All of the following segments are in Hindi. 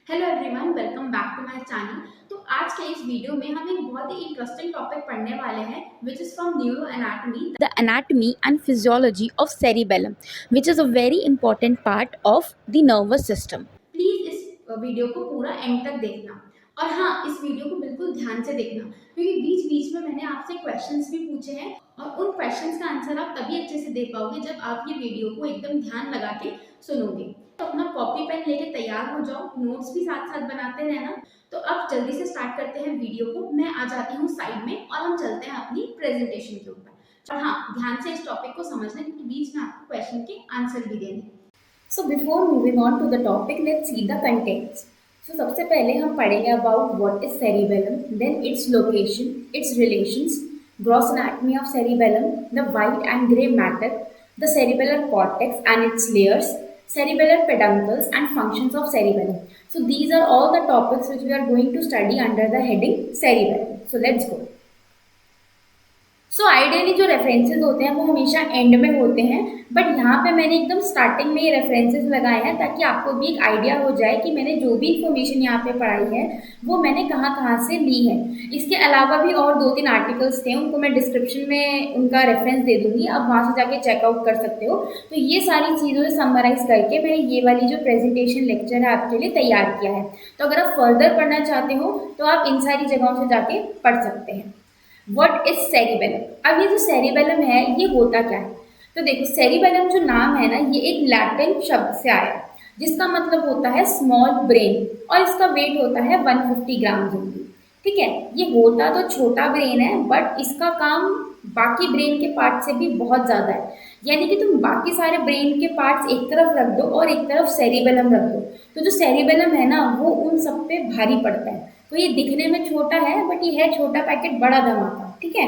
Hello everyone, welcome back to my channel. तो आज के इस वीडियो में हम एक बहुत ही इंटरेस्टिंग टॉपिक पढ़ने वाले हैं which is from neuro anatomy, the anatomy and physiology of cerebellum, which is a very important part of the nervous system. Please इस वीडियो को पूरा एंड तक देखना। और हाँ, इस वीडियो को बिल्कुल ध्यान से देखना क्योंकि बीच बीच में मैंने आपसे क्वेश्चंस भी पूछे हैं और उन क्वेश्चंस का आंसर आप तभी अच्छे से दे पाओगे जब आप ये वीडियो को एकदम ध्यान लगा के सुनोगे। तो अपना कॉपी पेन लेके तैयार हो जाओ, नोट्स भी साथ साथ बनाते रहना। तो अब जल्दी से स्टार्ट करते हैं वीडियो को। मैं आ जाती हूँ साइड में और हम चलते हैं अपनी प्रेजेंटेशन के ऊपर। और हाँ, ध्यान से इस टॉपिक को समझना क्योंकि बीच में आपको क्वेश्चन के आंसर भी देने। So before moving on to the topic, let's see the contents. So सबसे पहले हम पढ़ेंगे about what is cerebellum, then its location, its relations, gross anatomy of cerebellum, the white and gray matter, the cerebellar cortex and its layers, cerebellar peduncles and functions of cerebellum. So these are all the topics which we are going to study under the heading cerebellum. So let's go. Ideally जो रेफरेंसेस होते हैं वो हमेशा एंड में होते हैं, बट यहाँ पे मैंने एकदम स्टार्टिंग में ये रेफरेंसेस लगाए हैं ताकि आपको भी एक आइडिया हो जाए कि मैंने जो भी इन्फॉर्मेशन यहाँ पे पढ़ाई है वो मैंने कहाँ कहाँ से ली है। इसके अलावा भी और 2-3 आर्टिकल्स थे, उनको मैं डिस्क्रिप्शन में उनका रेफरेंस दे दूंगी, आप वहाँ से जाके चेकआउट कर सकते हो। तो ये सारी चीज़ों से समराइज करके मैंने ये वाली जो प्रेजेंटेशन लेक्चर है आपके लिए तैयार किया है। तो अगर आप फर्दर पढ़ना चाहते हो तो आप इन सारी जगहों से जाके पढ़ सकते हैं। What is cerebellum? अब ये जो सेरिबेलम है ये होता क्या है? तो देखो, सेरिबेलम जो नाम है ना, ये एक लैटिन शब्द से आया जिसका मतलब होता है स्मॉल ब्रेन, और इसका वेट होता है 150 ग्राम ओनली। ठीक है, ये होता तो छोटा ब्रेन है बट इसका काम बाकी ब्रेन के पार्ट से भी बहुत ज़्यादा है। यानी कि तुम बाकी सारे ब्रेन के पार्ट्स एक तरफ रख दो और एक तरफ सेरिबेलम रख दो, तो जो सेरिबेलम है ना वो उन सब पे भारी पड़ता है। तो ये दिखने में छोटा है बट ये है छोटा पैकेट बड़ा धमाका। ठीक है,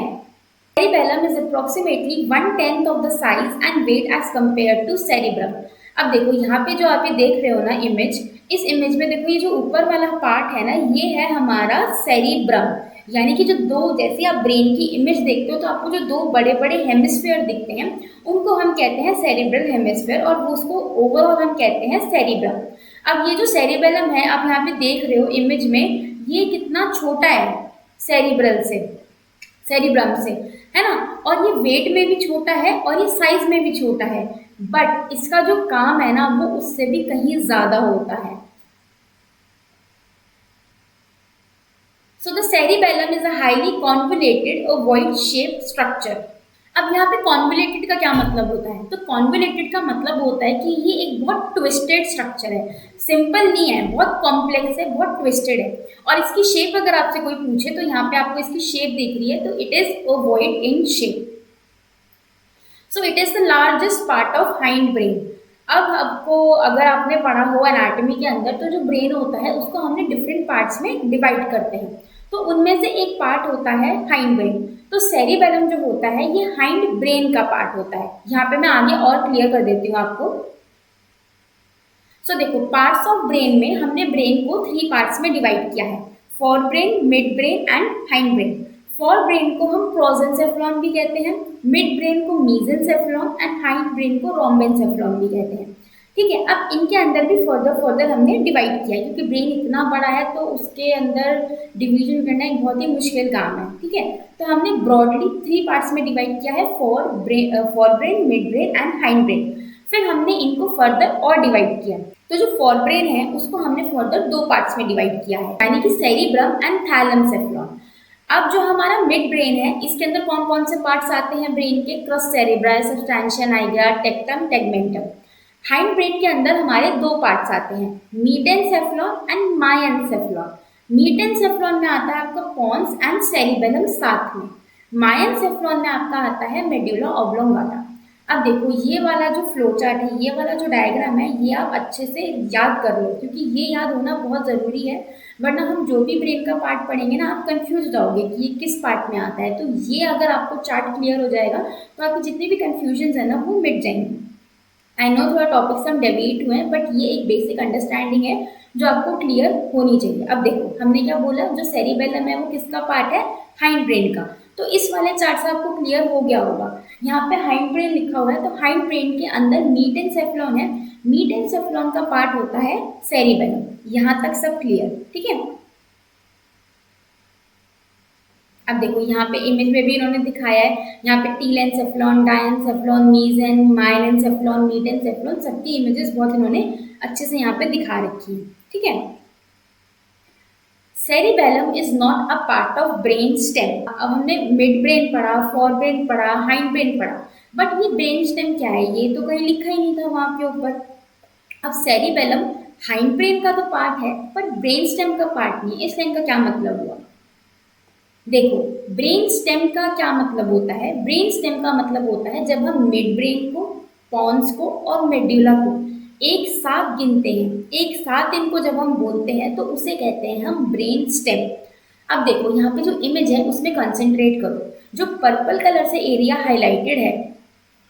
cerebellum is approximately 1/10 of the size and weight as compared to cerebrum. अब देखो यहाँ पे जो आप ये देख रहे हो ना इमेज, इस इमेज में देखो ये जो ऊपर वाला पार्ट है ना ये है हमारा सेरिब्रम। यानी कि जो दो, जैसे आप ब्रेन की इमेज देखते हो तो आपको जो दो बड़े बड़े हेमिस्फीयर दिखते हैं उनको हम कहते हैं सेरिब्रल हेमिस्फीयर, और वो उसको ओवरऑल हम कहते हैं सेरिब्रम। अब ये जो सेरिबेलम है आप यहाँ पे देख रहे हो इमेज में, ये कितना छोटा है सेरिब्रल से, सेरिब्रम से, है ना, और ये वेट में भी छोटा है और ये साइज में भी छोटा है, बट इसका जो काम है ना वो उससे भी कहीं ज्यादा होता है। So the cerebellum is a highly convoluted और वॉइड शेप स्ट्रक्चर। अब यहाँ पे कॉन्वोल्यूटेड का क्या मतलब होता है? तो कॉन्वोल्यूटेड का मतलब होता है कि ये एक बहुत ट्विस्टेड स्ट्रक्चर है, सिंपल नहीं है, बहुत कॉम्प्लेक्स है, बहुत ट्विस्टेड है। और इसकी शेप अगर आपसे कोई पूछे तो यहाँ पे आपको इसकी शेप दिख रही है, तो it is ovoid in shape. So it is the largest part of hind brain. अब आपको अगर आपने पढ़ा हो एनाटॉमी के अंदर तो जो ब्रेन होता है उसको हमने डिफरेंट पार्ट्स में डिवाइड करते हैं, तो उनमें से एक पार्ट होता है हाइंड ब्रेन। तो सेरिबेलम जो होता है ये हाइंड ब्रेन का पार्ट होता है। यहाँ पे मैं आगे और क्लियर कर देती हूँ आपको। सो देखो, पार्ट्स ऑफ ब्रेन में हमने ब्रेन को 3 पार्ट्स में डिवाइड किया है, fore brain, mid brain and hind brain. Fore brain को हम प्रोजेंसेफ्लॉन भी कहते हैं, मिड ब्रेन को मीजेंसेफ्लॉन एंड हाइंड ब्रेन को रोम्बेनसेफ्लॉन भी कहते हैं। ठीक है, अब इनके अंदर भी फर्दर हमने डिवाइड किया क्योंकि ब्रेन इतना बड़ा है तो उसके अंदर डिवीजन करना एक बहुत ही मुश्किल काम है। ठीक है, तो हमने ब्रॉडली 3 पार्ट्स में डिवाइड किया है, fore brain, mid brain and hind brain. फिर हमने इनको फर्दर और डिवाइड किया, तो जो फोर ब्रेन है उसको हमने फर्दर 2 पार्ट्स में डिवाइड किया है, यानी कि सेरिब्रम एंड थैलेमसेफ्लॉन। अब जो हमारा मिड ब्रेन है इसके अंदर कौन कौन से पार्ट्स आते हैं ब्रेन के? Cross cerebri, substantia nigra, tectum, tegmentum. Hind brain के अंदर हमारे 2 पार्ट्स आते हैं, मीडेंसेफ्लॉन एंड मायनसेफ्लॉन। मीडेंसेफ्लॉन में आता है आपका पोन्स एंड सेरिबेलम साथ में, मायनसेफ्लॉन में आपका आता है मेडुला ऑब्लोंगाटा। अब देखो ये वाला जो फ्लो चार्ट है, ये वाला जो डायग्राम है, ये आप अच्छे से याद कर लो क्योंकि ये याद होना बहुत ज़रूरी है, वरना हम जो भी ब्रेन का पार्ट पढ़ेंगे ना आप कंफ्यूज जाओगे कि ये किस पार्ट में आता है। तो ये अगर आपको चार्ट क्लियर हो जाएगा तो आपकी जितनी भी कन्फ्यूजन है ना वो मिट जाएंगी। आई नो थोड़ा टॉपिक्स हम डेविएट हुए हैं, बट ये एक बेसिक अंडरस्टैंडिंग है जो आपको क्लियर होनी चाहिए। अब देखो हमने क्या बोला, जो सेरिबेलम है वो किसका पार्ट है? हाइंड ब्रेन का। तो इस वाले चार्ट से आपको क्लियर हो गया होगा, यहाँ पे हाइंड ब्रेन लिखा हुआ है, तो हाइंड ब्रेन के अंदर मीडेंसेफ्लॉन है, मीडेंसेफ्लॉन का पार्ट होता है सेरिबेलम। यहाँ तक सब क्लियर, ठीक है। अब देखो यहाँ पे इमेज में भी इन्होंने दिखाया है, यहाँ पे टीलेनसेफ्लॉन, डायनसेफ्लॉन, मीजेन, माइलेनसेफ्लॉन, मीटेनसेफ्लॉन, सबकी इमेजेस बहुत इन्होंने अच्छे से यहाँ पे दिखा रखी है, ठीक है। Cerebellum is not a part of brain stem. अब हमने मिड ब्रेन पढ़ा, फोर ब्रेन पढ़ा, हाइंड ब्रेन पढ़ा, बट ये ब्रेन स्टेम क्या है ये तो कहीं लिखा ही नहीं था वहां के ऊपर। अब सेरिबेलम हाइंड ब्रेन का तो पार्ट है पर ब्रेन स्टेम का पार्ट नहीं है, इस लाइन का क्या मतलब हुआ? देखो, ब्रेन स्टेम का क्या मतलब होता है? ब्रेन स्टेम का मतलब होता है जब हम मिड ब्रेन को, पॉन्स को और मेड्यूला को एक साथ गिनते हैं, एक साथ इनको जब हम बोलते हैं तो उसे कहते हैं हम ब्रेन स्टेम। अब देखो यहाँ पे जो इमेज है उसमें कंसंट्रेट करो। जो पर्पल कलर से एरिया हाईलाइटेड है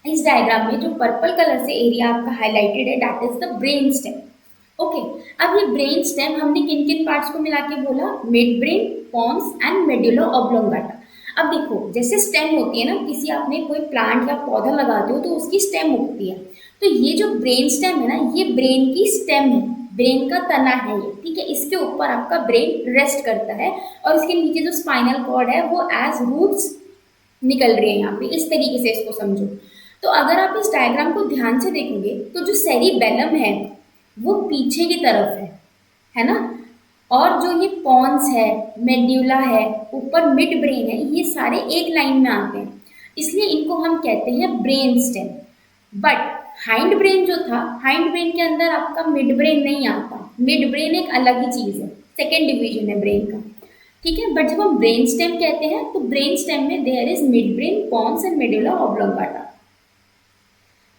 इस डायग्राम में, जो पर्पल कलर से एरिया आपका हाईलाइटेड है, that is the brain stem. Okay, अब ये ब्रेन स्टेम हमने किन किन पार्ट्स को मिला के बोला? Midbrain, pons and medulla oblongata. अब देखो, जैसे स्टेम होती है ना, किसी आपने कोई प्लांट या पौधा लगाते हो तो उसकी स्टेम उगती है, तो ये जो ब्रेन स्टेम है ना, ये ब्रेन की स्टेम है, ब्रेन का तना है ये, ठीक है। इसके ऊपर आपका ब्रेन रेस्ट करता है और इसके नीचे जो स्पाइनल कॉर्ड है वो एज रूट्स निकल रही है यहाँ पे, इस तरीके से इसको समझो। तो अगर आप इस डायग्राम को ध्यान से देखोगे तो जो सेरिबेलम है वो पीछे की तरफ है ना, और जो ये पॉन्स है, मेड्यूला है, ऊपर मिड ब्रेन है, ये सारे एक लाइन में आते हैं, इसलिए इनको हम कहते हैं brain stem. But hind brain जो था, हाइंड ब्रेन के अंदर आपका मिड ब्रेन नहीं आता, मिड ब्रेन एक अलग ही चीज है, सेकेंड डिवीजन है ब्रेन का, ठीक है। बट जब हम ब्रेन स्टेम कहते हैं तो ब्रेन स्टेम में there is midbrain, pons and medulla oblongata,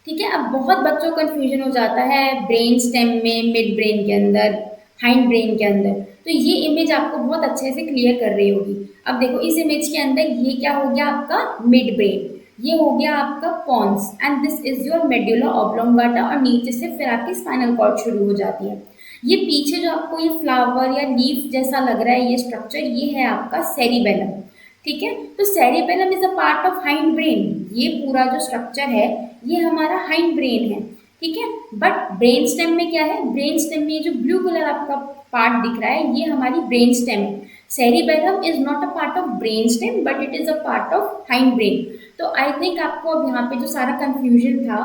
ठीक है। अब बहुत बच्चों को कंफ्यूजन हो जाता है ब्रेन स्टेम में, मिड ब्रेन के अंदर, हाइंड ब्रेन के अंदर, तो ये इमेज आपको बहुत अच्छे से क्लियर कर रही होगी। अब देखो इस इमेज के अंदर ये क्या हो गया आपका मिड ब्रेन, ये हो गया आपका pons and this is your medulla oblongata, और नीचे से फिर आपकी स्पाइनल कॉर्ड शुरू हो जाती है। ये पीछे जो आपको ये फ्लावर या लीफ जैसा लग रहा है ये स्ट्रक्चर, ये है आपका सेरिबेलम, ठीक है। तो cerebellum is a part of hind brain, ये पूरा जो स्ट्रक्चर है ये हमारा हाइंड ब्रेन है, ठीक है। बट ब्रेन स्टेम में क्या है? ब्रेन स्टेम में जो ब्लू कलर आपका पार्ट दिख रहा है ये हमारी ब्रेन स्टेम है। Cerebellum is not a part of brain stem but it is a part of hind brain. तो आई थिंक आपको अब यहाँ पे जो सारा कंफ्यूजन था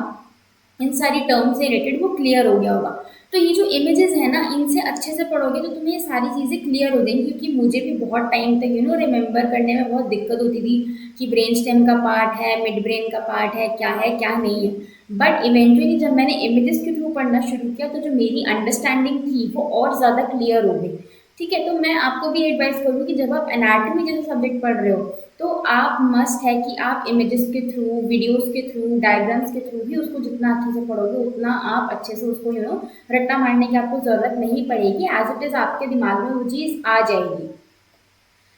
इन सारी टर्म से रिलेटेड वो क्लियर हो गया होगा। तो ये जो इमेजेस है ना, इनसे अच्छे से पढ़ोगे तो तुम्हें ये सारी चीज़ें क्लियर हो जाएंगी, क्योंकि मुझे भी बहुत टाइम तक रिमेंबर करने में बहुत दिक्कत होती थी कि ब्रेन स्टेम का पार्ट है, मिड ब्रेन का पार्ट है क्या नहीं है। बट इवेंचुअली जब मैंने इमेजेस के थ्रू पढ़ना शुरू किया तो जो मेरी अंडरस्टैंडिंग थी वो और ज़्यादा क्लियर हो गई, ठीक है। तो मैं आपको भी एडवाइस करूँगी कि जब आप एनाटॉमी जैसे सब्जेक्ट पढ़ रहे हो तो आप मस्ट है कि आप इमेजेस के थ्रू, वीडियोस के थ्रू, डायग्राम्स के थ्रू भी उसको जितना अच्छे से पढ़ोगे उतना आप अच्छे से उसको रट्टा मारने की आपको ज़रूरत नहीं पड़ेगी, एज इट इज़ आपके दिमाग में वो चीज़ आ जाएगी।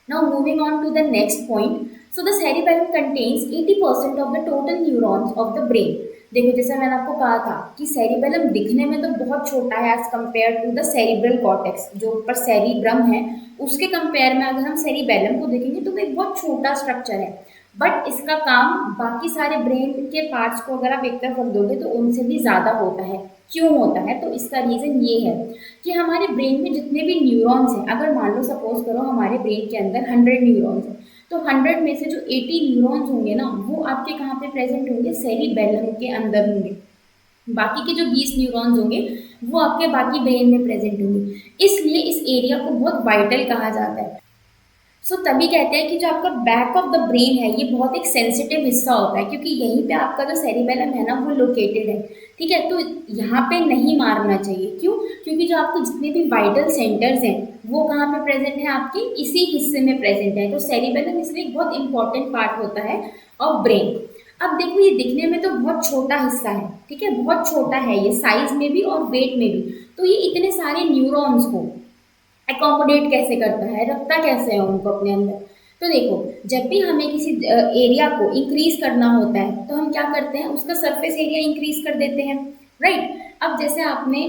Now moving on to the next point. So the cerebellum contains 80% of the total neurons of the brain. देखो जैसे मैंने आपको कहा था कि सेरिबेलम दिखने में तो बहुत छोटा है as compare to the cerebral cortex, जो ऊपर सेरिब्रम है उसके कंपेयर में अगर हम सेरिबेलम को देखेंगे तो एक बहुत छोटा स्ट्रक्चर है। बट इसका काम बाकी सारे ब्रेन के पार्ट्स को अगर आप एक तरफ रख दोगे तो उनसे भी ज़्यादा होता है। क्यों होता है? तो इसका रीज़न ये है कि हमारे ब्रेन में जितने भी न्यूरॉन्स हैं, अगर मान लो सपोज करो हमारे ब्रेन के अंदर 100 न्यूरॉन्स हैं, तो 100 में से जो 80 न्यूरॉन्स होंगे ना वो आपके कहाँ पे प्रेजेंट होंगे? सेरिबेलम के अंदर होंगे। बाकी के जो 20 न्यूरॉन्स होंगे वो आपके बाकी ब्रेन में प्रेजेंट होंगे। इसलिए इस एरिया को बहुत वाइटल कहा जाता है। सो तभी कहते हैं कि जो आपका बैक ऑफ द ब्रेन है ये बहुत एक सेंसिटिव हिस्सा होता है, क्योंकि यहीं पे आपका जो सेरिबेलम है ना वो लोकेटेड है, ठीक है। तो यहाँ पे नहीं मारना चाहिए। क्यों? क्योंकि जो आपके जितने भी वाइटल सेंटर्स हैं वो कहाँ पे प्रेजेंट है? आपके इसी हिस्से में प्रेजेंट है। तो सेरिबेलम इसलिए एक बहुत इंपॉर्टेंट पार्ट होता है ऑफ ब्रेन। अब देखो ये दिखने में तो बहुत छोटा हिस्सा है, ठीक है, बहुत छोटा है ये साइज में भी और वेट में भी। तो ये इतने सारे न्यूरॉन्स को एकोमोडेट कैसे करता है, रखता कैसे है उनको अपने अंदर? तो देखो जब भी हमें किसी एरिया को इंक्रीज करना होता है तो हम क्या करते हैं? उसका सरफेस एरिया इंक्रीज कर देते हैं, राइट। अब जैसे आपने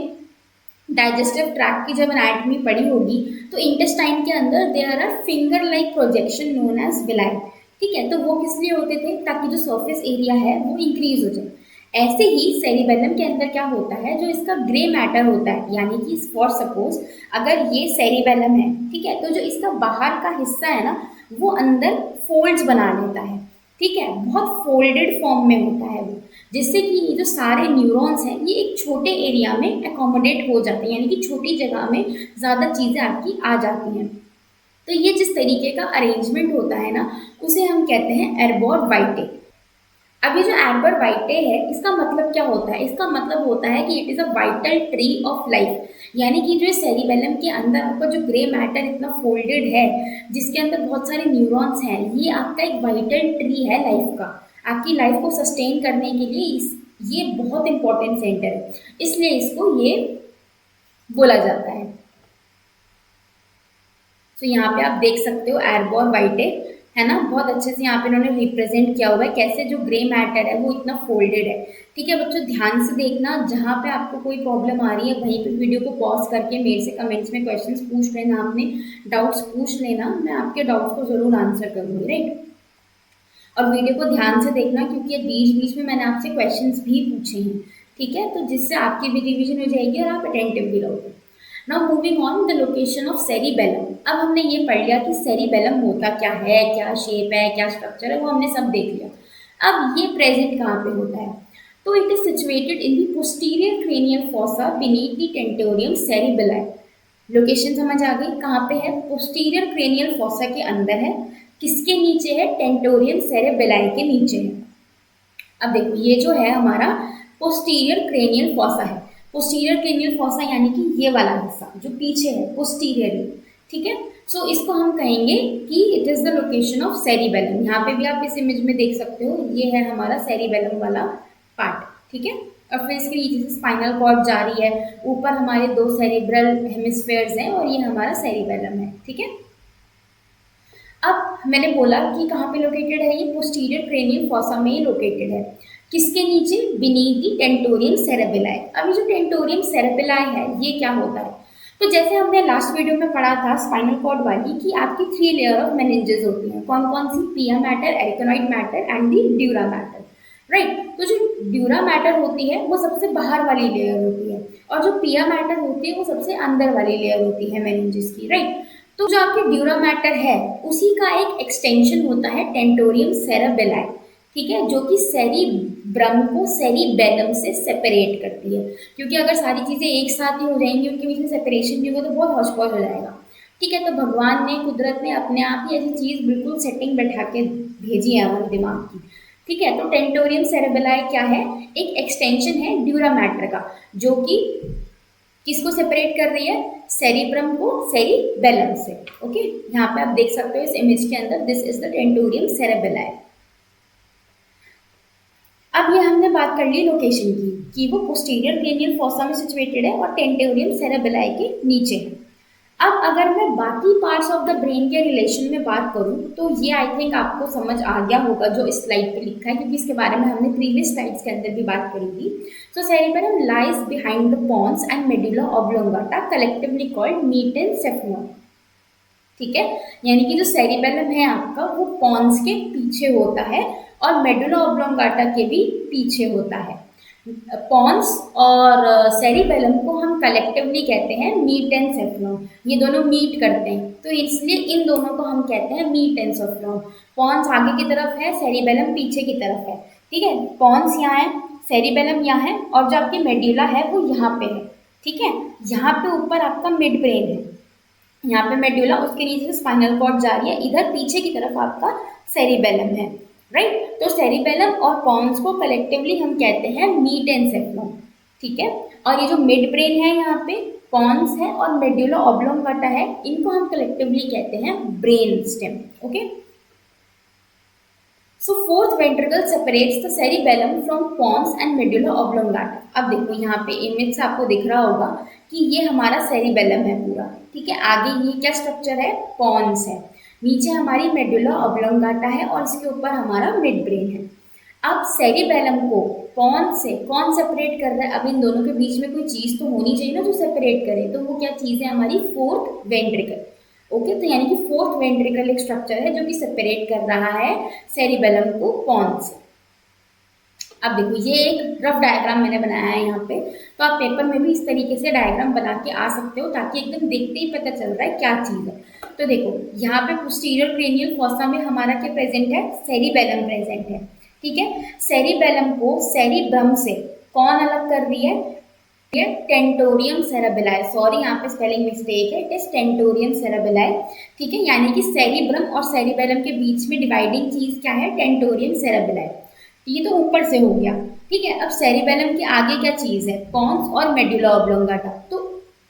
डाइजेस्टिव ट्रैक्ट की जब एनाटॉमी पढ़ी होगी तो इंटेस्टाइन के अंदर there are finger like projection known as villi, ठीक है। तो वो किस लिए होते थे? ताकि जो सरफेस एरिया है वो इंक्रीज हो जाए। ऐसे ही सेरिबेलम के अंदर क्या होता है, जो इसका ग्रे मैटर होता है, यानी कि फॉर सपोज अगर ये सेरिबेलम है, ठीक है, तो जो इसका बाहर का हिस्सा है ना, वो अंदर फोल्ड्स बना लेता है, ठीक है, बहुत फोल्डेड फॉर्म में होता है वो, जिससे कि ये जो सारे न्यूरॉन्स हैं ये एक छोटे एरिया में एकोमोडेट हो जाते हैं, यानी कि छोटी जगह में ज़्यादा चीज़ें आपकी आ जाती हैं। तो ये जिस तरीके का अरेंजमेंट होता है ना, उसे हम कहते हैं एर्बोर वाइटे। अब ये जो एर्बर वाइटे है, इसका मतलब क्या होता है, इसका मतलब होता है कि it is a vital tree of life, यानी कि जो सेरिबेलम के अंदर आपका जो ग्रे मैटर इतना फोल्डेड है, जिसके अंदर बहुत सारे न्यूरॉन्स हैं, ये आपका एक वाइटल ट्री है लाइफ का, आपकी लाइफ को सस्टेन करने के लिए ये बहुत इंपॉर्टेंट सेंटर है, इसलिए इसको ये बोला जाता है। तो यहाँ पे आप देख सकते हो एर्बोर वाइटे, है ना, बहुत अच्छे से यहाँ पे इन्होंने रिप्रेजेंट किया हुआ है कैसे जो ग्रे मैटर है वो इतना फोल्डेड है। ठीक है बच्चों, ध्यान से देखना, जहाँ पे आपको कोई प्रॉब्लम आ रही है वहीं पे वीडियो को पॉज करके मेरे से कमेंट्स में क्वेश्चंस पूछ लेना, आपने डाउट्स पूछ लेना, मैं आपके डाउट्स को जरूर आंसर करूंगी, राइट। और वीडियो को ध्यान से देखना क्योंकि बीच बीच में मैंने आपसे क्वेश्चंस भी पूछे हैं, ठीक है, तो जिससे आपकी भी रिविजन हो जाएगी और आप अटेंटिव भी रहोगे। Now moving on the location of cerebellum. अब हमने ये पढ़ लिया कि सेरिबेलम होता क्या है, क्या शेप है, क्या स्ट्रक्चर है, वो हमने सब देख लिया। अब ये प्रेजेंट कहाँ पे होता है, तो it is situated in the posterior cranial fossa beneath the tentorium cerebelli. Location समझ आ गई, कहाँ पे है, पोस्टीरियर क्रेनियल फोसा के अंदर है, किसके नीचे है, टेंटोरियम सेरेबेलाई के नीचे है। अब देखो ये जो है हमारा पोस्टीरियर क्रेनियल फोसा है, पोस्टीरियर क्रेनियल फोसा यानी कि ये वाला हिस्सा जो पीछे है पोस्टीरियरली, ठीक है। सो इसको हम कहेंगे कि it is the location of cerebellum. यहाँ पे भी आप इस इमेज में देख सकते हो, ये है हमारा सेरिबेलम वाला पार्ट, ठीक है। और फिर इसके नीचे से स्पाइनल कॉर्ड जा रही है, ऊपर हमारे दो सेरिब्रल हेमिस्फेयर्स हैं और ये हमारा सेरिबेलम है, ठीक है। अब मैंने बोला कि कहाँ पे लोकेटेड है, ये पोस्टीरियर क्रेनियल फोसा में ही लोकेटेड है, किसके नीचे, बीनीथ द टेंटोरियम सेरेबेलाई। अब ये जो टेंटोरियम सेरेबेलाई है ये क्या होता है, तो जैसे हमने लास्ट वीडियो में पढ़ा था स्पाइनल कॉर्ड वाली कि आपकी 3 लेयर ऑफ मेनिंजेस होती हैं, कौन कौन सी, pia mater, arachnoid mater and the dura mater, right. तो जो ड्यूरा मैटर होती है वो सबसे बाहर वाली लेयर होती है और जो पिया मैटर होती है वो सबसे अंदर वाली लेयर होती है मेनिंजेस की, राइट। तो जो आपके ड्यूरा मैटर है उसी का एक एक्सटेंशन होता है टेंटोरियम सेरेबेलाई, ठीक है, जो कि सेरिब्रम को सेरिबेलम से सेपरेट करती है, क्योंकि अगर सारी चीजें एक साथ ही हो जाएंगी, उनके बीच में सेपरेशन नहीं होगा तो बहुत हौच पौच हो जाएगा, ठीक है। तो भगवान ने, कुदरत ने अपने आप ही ऐसी चीज बिल्कुल सेटिंग बैठा के भेजी है हमारे दिमाग की, ठीक है। तो टेंटोरियम सेरेबेलाई क्या है, एक एक्सटेंशन है ड्यूरा मैटर का, जो कि किसको सेपरेट कर रही है, सेरिब्रम को सेरिबेलम से, ओके। यहाँ पे आप देख सकते हो इस इमेज के अंदर, this is the tentorium cerebelli. अब ये हमने बात कर ली लोकेशन की कि वो पोस्टीरियर क्रेनियल फोसा में सिचुएटेड है और टेंटोरियम सेरेबेलाई के नीचे है। अब अगर मैं बाकी पार्ट्स ऑफ द ब्रेन के रिलेशन में बात करूं तो ये आई थिंक आपको समझ आ गया होगा जो इस स्लाइड पे लिखा है, क्योंकि इसके बारे में हमने प्रीवियस स्लाइड्स के अंदर भी बात करी थी। सो cerebellum lies behind the pons and medulla oblongata collectively called metencephalon, ठीक है, यानी कि जो सेरिबेलम है आपका वो पॉन्स के पीछे होता है और मेडुला ऑब्लोंगाटा के भी पीछे होता है। पॉन्स और सेरिबेलम को हम कलेक्टिवली कहते हैं मीटेनसेफलोन, ये दोनों मीट करते हैं तो इसलिए इन दोनों को हम कहते हैं मीटेनसेफलोन। पॉन्स आगे की तरफ है, सेरिबेलम पीछे की तरफ है, ठीक है। पॉन्स यहाँ है, सेरिबेलम यहाँ है और जो आपकी मेडुला है वो यहाँ पे है, ठीक है। यहाँ पे ऊपर आपका मिड ब्रेन है, यहाँ पे मेडुला, उसके नीचे से स्पाइनल कॉर्ड जा रही है, इधर पीछे की तरफ आपका सेरिबेलम है, राइट। तो सेरिबेलम और पॉन्स को कलेक्टिवली हम कहते हैं मीटेनसेफलोन, ठीक है। और ये जो मिड ब्रेन है यहाँ पे पॉन्स है और मेडुला ऑब्लोंगाटा है, इनको हम कलेक्टिवली कहते हैं brain stem, okay. So fourth ventricle separates the cerebellum from pons and medulla oblongata. अब देखो यहाँ पे इमेज से आपको दिख रहा होगा कि ये हमारा सेरिबेलम है पूरा, ठीक है। आगे ये क्या स्ट्रक्चर है, पॉन्स है, नीचे हमारी मेडुला ऑब्लोंगाटा है और इसके ऊपर हमारा मिड ब्रेन है। अब सेरिबेलम को पॉन्स से कौन सेपरेट कर रहा है, अब इन दोनों के बीच में कोई चीज तो होनी चाहिए ना जो सेपरेट करे, तो वो क्या चीज है, हमारी फोर्थ वेंट्रिकल, ओके। तो यानी कि फोर्थ वेंट्रिकल एक स्ट्रक्चर है जो कि सेपरेट कर रहा है सेरिबेलम को पॉन्स से। अब देखो ये एक रफ डायग्राम मैंने बनाया है यहाँ पे, तो आप पेपर में भी इस तरीके से डायग्राम बना के आ सकते हो ताकि एकदम देखते ही पता चल रहा है क्या चीज़ है। तो देखो यहाँ पे पोस्टीरियर क्रेनियल फॉसा में हमारा क्या प्रेजेंट है, सेरिबेलम प्रेजेंट है। ठीक है, सेरिबेलम को सेरिब्रम से कौन अलग कर रही है, ये टेंटोरियम सेरेबेलाई, सॉरी यहाँ पे स्पेलिंग मिस्टेक है, इट इज टेंटोरियम सेरेबेलाई। ठीक है, यानी कि सेरिब्रम और सेरिबेलम के बीच में डिवाइडिंग चीज क्या है, टेंटोरियम सेरेबेलाई। ये तो ऊपर से हो गया। ठीक है, अब सेरिबेलम के आगे क्या चीज है, पॉन्स और मेडुला ऑब्लोंगाटा। तो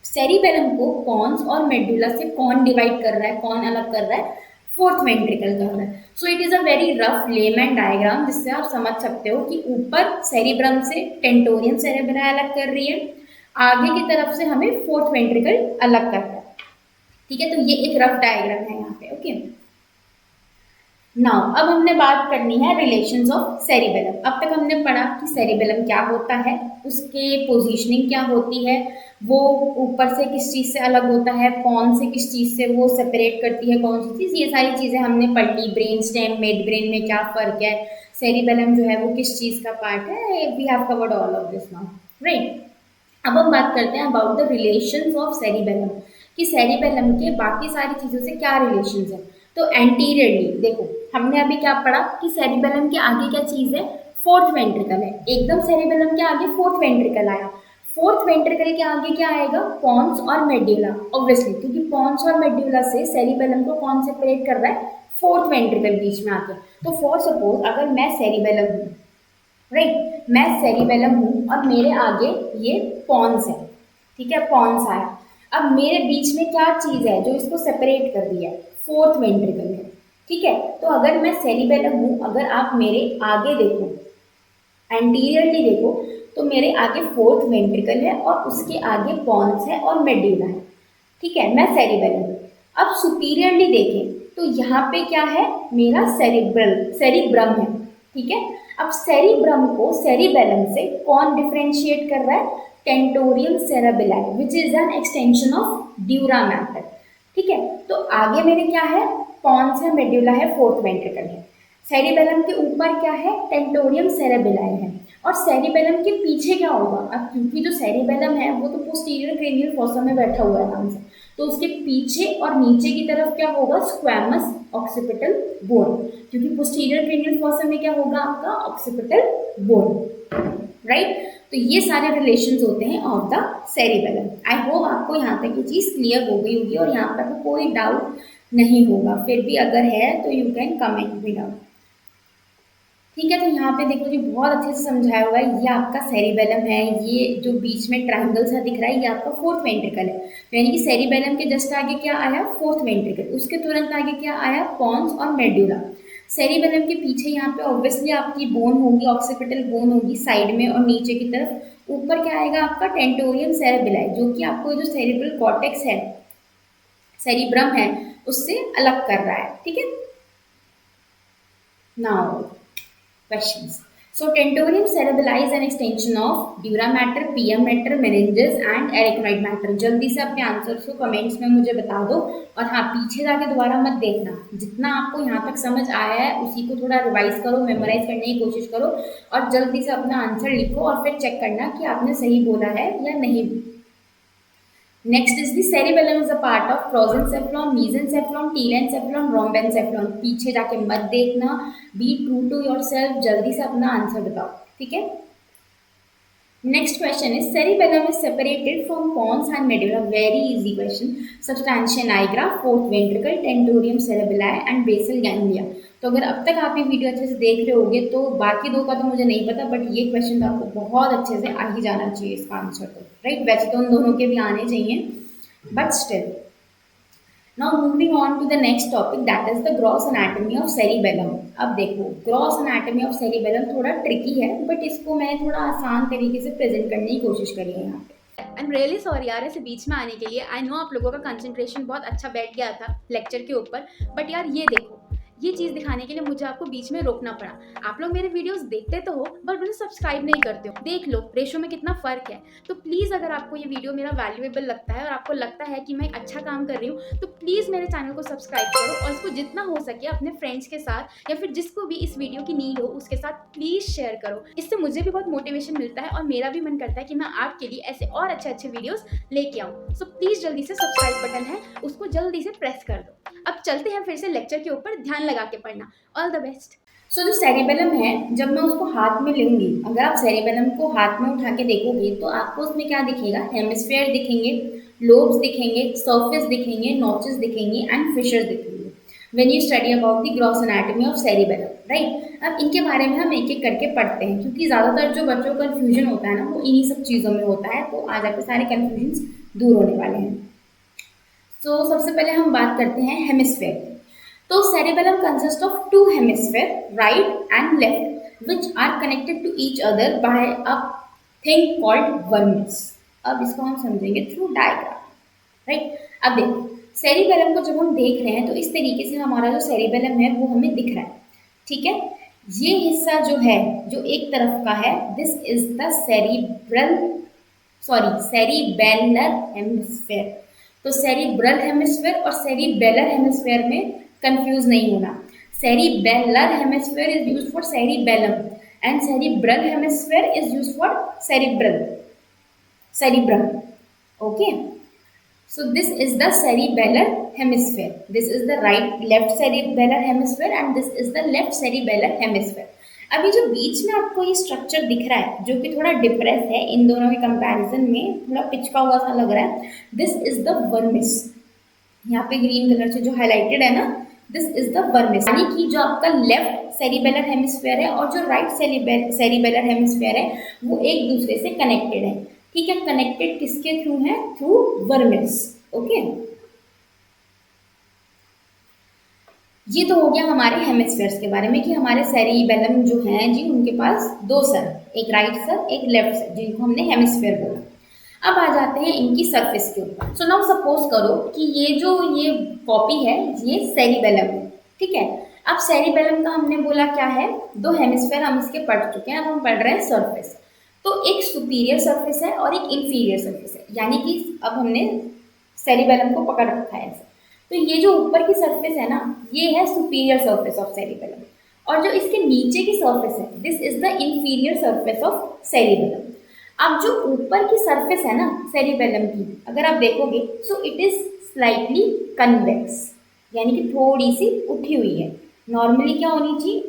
सेरिबेलम को पॉन्स और मेडुला से कौन डिवाइड कर रहा है, कौन अलग कर रहा है, फोर्थ वेंट्रिकल कर रहा है। सो it is a very rough layman diagram जिससे आप समझ सकते हो कि ऊपर सेरिब्रम से टेंटोरियम सेरेबेलाई अलग कर रही है, आगे की तरफ से हमें फोर्थ वेंट्रिकल अलग करना है। ठीक है, तो ये एक रफ डायग्राम है यहाँ पे। ओके, नाउ अब हमने बात करनी है रिलेशंस ऑफ सेरिबेलम। अब तक हमने पढ़ा कि सेरिबेलम क्या होता है, उसके पोजीशनिंग क्या होती है, वो ऊपर से किस चीज़ से अलग होता है, पॉन से किस चीज़ से वो सेपरेट करती है, कौन सी चीज़, ये सारी चीज़ें हमने पढ़ ली। ब्रेन स्टेम, मिड ब्रेन में क्या फ़र्क है, सेरिबेलम जो है वो किस चीज़ का पार्ट है, we have covered all of this now, right. अब हम बात करते हैं about the relations of cerebellum, कि सेरिबेलम के बाकी सारी चीज़ों से क्या रिलेशंस है। तो एंटीरियरली देखो, हमने अभी क्या पढ़ा कि सेरिबेलम के आगे क्या चीज़ है, फोर्थ वेंट्रिकल है। एकदम सेरिबेलम के आगे फोर्थ वेंट्रिकल आया, फोर्थ वेंट्रिकल के आगे क्या आएगा, पॉन्स और मेड्यूला, ऑब्वियसली क्योंकि पॉन्स और मेड्यूला से सेरिबेलम को कौन सेपरेट कर रहा है, फोर्थ वेंट्रिकल बीच में आके। तो फॉर सपोज अगर मैं सेरिबेलम हूँ, राइट, मैं सेरिबेलम हूँ और मेरे आगे ये पॉन्स है। ठीक है, पॉन्स आया, अब मेरे बीच में क्या चीज़ है जो इसको सेपरेट कर दिया है, फोर्थ वेंट्रिकल है। ठीक है, तो अगर मैं सेरिबेलम हूँ, अगर आप मेरे आगे देखो, एंटीरियरली देखो, तो मेरे आगे फोर्थ वेंट्रिकल है और उसके आगे पॉन्स है और मेड्यूला है। ठीक है, मैं सेरिबेलम हूँ। अब सुपीरियरली देखें तो यहाँ पे क्या है, मेरा सेरिब्रम है। ठीक है, अब सेरिब्रम को सेरिबेलम से कौन डिफ्रेंशिएट कर रहा है, tentorium cerebelli which is an extension of dura mater. ठीक है, तो आगे मेरे क्या है, पॉन्स है, मेड्यूला है, फोर्थ वेंट्रिकल है। सेरिबेलम के ऊपर क्या है, टेंटोरियम सेरेबेलाई है। और सेरिबेलम के पीछे क्या होगा, अब क्योंकि जो सेरिबेलम है वो तो पोस्टीरियर क्रेनियल फोसा में बैठा हुआ है आराम से, तो उसके पीछे और नीचे की तरफ क्या होगा, स्क्वैमस ऑक्सीपिटल बोन, क्योंकि पोस्टीरियर क्रेनियल फोसा में क्या होगा आपका, ऑक्सीपिटल बोन, राइट। तो ये सारे रिलेशंस होते हैं of the cerebellum. I hope आपको यहाँ तक ये चीज़ क्लियर हो गई होगी और यहाँ पर कोई डाउट नहीं होगा, फिर भी अगर है तो you can comment me down. ठीक है, तो यहाँ पे देखो जी बहुत अच्छे से समझाया हुआ है, ये आपका सेरिबेलम है, ये जो बीच में ट्रायंगल सा दिख रहा है ये आपका फोर्थ वेंट्रिकल है। यानी कि सेरिबेलम के जस्ट आगे क्या आया, फोर्थ वेंट्रिकल, उसके तुरंत आगे क्या आया, पॉन्स और मेड्यूला। सेरिबेलम के पीछे यहाँ पे ऑब्वियसली आपकी बोन होगी, ऑक्सीपिटल बोन होगी साइड में और नीचे की तरफ। ऊपर क्या आएगा आपका, टेंटोरियम सेरेबेलाई, जो कि आपको जो सेरिब्रल कॉर्टेक्स है, सेरिब्रम है, उससे अलग कर रहा है। ठीक है, now questions. So tentorium cerebelli is an extension of dura mater, PM mater, meninges and arachnoid matter. जल्दी से अपने आंसर्स को कमेंट्स में मुझे बता दो, और हाँ पीछे जाके दोबारा मत देखना, जितना आपको यहाँ तक समझ आया है उसी को थोड़ा रिवाइज करो, मेमोराइज करने की कोशिश करो और जल्दी से अपना आंसर लिखो और फिर चेक करना कि आपने सही बोला है या नहीं। Next is the cerebellum is a part of prosencephalon, mesencephalon, telencephalon, rhombencephalon. पीछे जाके मत देखना, बी ट्रू टू योरसेल्फ, जल्दी से अपना आंसर बताओ। ठीक है, next question is cerebellum is separated from pons and medulla, very easy question. Substantia nigra, fourth ventricle, tentorium cerebelli and basal ganglia. तो अगर अब तक आप ये वीडियो अच्छे से देख रहे होगे तो बाकी दो का तो मुझे नहीं पता, बट ये क्वेश्चन तो आपको बहुत अच्छे से आ ही जाना चाहिए इसका आंसर तो, राइट। वैसे तो उन दोनों के भी आने चाहिए, but still. Now moving on to the next topic, that is the gross anatomy of cerebellum. अब देखो ग्रॉस एनाटॉमी ऑफ सेरिबेलम थोड़ा ट्रिकी है, बट इसको मैंने थोड़ा आसान तरीके से प्रेजेंट करने की कोशिश करी है यहाँ पे। आई एम रियली सॉरी यार ऐसे बीच में आने के लिए। आई नो आप लोगों का कंसंट्रेशन बहुत अच्छा बैठ गया था लेक्चर के ऊपर, बट यार ये देखो, ये चीज़ दिखाने के लिए मुझे आपको बीच में रोकना पड़ा। आप लोग मेरे वीडियोस देखते तो हो बट मुझे सब्सक्राइब नहीं करते हो। देख लो रेशो में कितना फ़र्क है। तो प्लीज़ अगर आपको ये वीडियो मेरा वैल्यूएबल लगता है और आपको लगता है कि मैं एक अच्छा काम कर रही हूँ, तो प्लीज़ मेरे चैनल को सब्सक्राइब करो और इसको जितना हो सके अपने फ्रेंड्स के साथ या फिर जिसको भी इस वीडियो की नीड हो उसके साथ प्लीज़ शेयर करो। इससे मुझे भी बहुत मोटिवेशन मिलता है और मेरा भी मन करता है कि मैं आपके लिए ऐसे और अच्छे-अच्छे वीडियोस लेके आऊँ। सो प्लीज़ जल्दी से सब्सक्राइब बटन है, उसको जल्दी से प्रेस कर दो। अब चलते हैं फिर से लेक्चर के ऊपर, ध्यान लगा के पढ़ना। All the best. सो जो सेरिबेलम है, जब मैं उसको हाथ में लूंगी, अगर आप सेरिबेलम को हाथ में उठा के देखोगे तो आपको उसमें क्या दिखेगा? हेमिस्फेयर दिखेंगे, लोब्स दिखेंगे, सर्फेस दिखेंगे, नॉचेस दिखेंगे एंड फिशर्स दिखेंगे when you study about the gross anatomy of cerebellum, right? अब इनके बारे में हम एक एक करके पढ़ते हैं, क्योंकि ज़्यादातर जो बच्चों को कन्फ्यूजन होता है ना, वो इन्हीं सब चीज़ों में होता है, तो आज आपके सारे कन्फ्यूजन दूर होने वाले हैं। तो सबसे पहले हम बात करते हैं हेमिस्फेयर की। तो cerebellum consists of two hemisphere, right and left, which are connected to each other by a thing called vermis. अब इसको हम समझेंगे थ्रू डायग्राम, राइट? अब देखो, सेरिबेलम को जब हम देख रहे हैं तो इस तरीके से हमारा जो सेरिबेलम है वो हमें दिख रहा है, ठीक है? ये हिस्सा जो है, जो एक तरफ का है, this is the cerebellar hemisphere. तो सेरिब्रल हेमिस्फेयर और सेरिबेलर हेमिस्फेयर में कंफ्यूज नहीं होना। Cerebellar hemisphere is used for cerebellum and cerebral hemisphere is used for cerebrum. Okay, so this is the cerebellar hemisphere. This is the left cerebellar hemisphere and this is the left cerebellar hemisphere. अभी जो बीच में आपको ये स्ट्रक्चर दिख रहा है, जो कि थोड़ा डिप्रेस है, इन दोनों के कंपैरिजन में थोड़ा पिचका हुआ सा लग रहा है, दिस इज द वर्मिस। यहाँ पे ग्रीन कलर से जो हाईलाइटेड है ना, दिस इज द वर्मिस, यानी कि जो आपका लेफ्ट सेरिबेलर हेमिस्फेयर है और जो राइट सेरिबेलर हेमिस्फेयर है वो एक दूसरे से कनेक्टेड है, ठीक है? कनेक्टेड किसके थ्रू है? Through vermis. ओके, ये तो हो गया हमारे हेमिस्फेयर्स के बारे में कि हमारे सेरिबेलम जो हैं जी, उनके पास दो सर, एक राइट सर एक लेफ्ट सर, जिनको हमने हेमिस्फेयर बोला। अब आ जाते हैं इनकी सरफेस के ऊपर। सो नाउ सपोज करो कि ये कॉपी है, ये सेरिबेलम है, ठीक है? अब सेरिबेलम का हमने बोला क्या है? दो हेमिस्फेयर हम इसके पढ़ चुके हैं, अब हम पढ़ रहे हैं सरफेस। तो एक सुपीरियर सरफेस है और एक इंफीरियर सरफेस है, यानी कि अब हमने सेरिबेलम को पकड़ रखा है ऐसे। तो ये जो ऊपर की सरफेस है ना, ये है सुपीरियर सरफेस ऑफ सेरिबेलम, और जो इसके नीचे की सरफेस है, this is the inferior surface of cerebellum. अब जो ऊपर की सरफेस है ना सेरिबेलम की, अगर आप देखोगे सो इट इज स्लाइटली कन्वेक्स, यानी कि थोड़ी सी उठी हुई है। नॉर्मली क्या होनी चाहिए?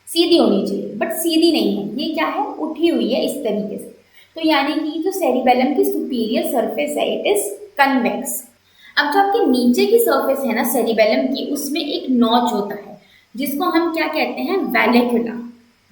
सीधी होनी चाहिए, बट सीधी नहीं है, ये क्या है? उठी हुई है इस तरीके से। तो यानी कि जो सेरिबेलम की सुपीरियर सरफेस है, इट इज कन्वेक्स। अब जो आपके नीचे की सरफेस है ना सेरिबेलम की, उसमें एक नॉच होता है जिसको हम क्या कहते हैं? वैलिकुला,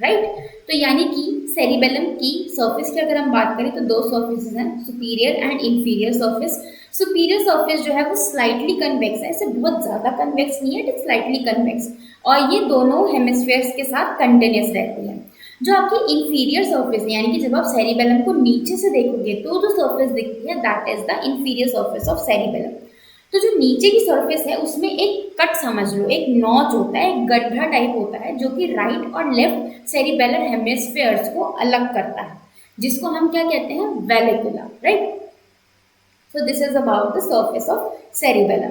राइट? तो यानी कि सेरिबेलम की सरफेस की अगर हम बात करें तो दो सरफेसेस हैं, superior and inferior surface. Superior surface जो है वो स्लाइटली कन्वेक्स है, ऐसे बहुत ज़्यादा कन्वेक्स नहीं है, इट इज स्लाइटली कन्वेक्स, और ये दोनों हेमिस्फेयर्स के साथ कंटिन्यूस रहती है। जो आपकी इंफीरियर सरफेस है, यानी कि जब आप सेरिबेलम को नीचे से देखोगे तो जो सरफेस दिखती है, that is the inferior surface of cerebellum. तो जो नीचे की सरफेस है उसमें एक कट समझ लो, एक नॉच होता है, एक गड्ढा टाइप होता है, जो कि राइट और लेफ्ट सेरिबेलर हेमिस्फेयर्स को अलग करता है, जिसको हम क्या कहते हैं? Vallecula, right? So this is about the surface of cerebellum.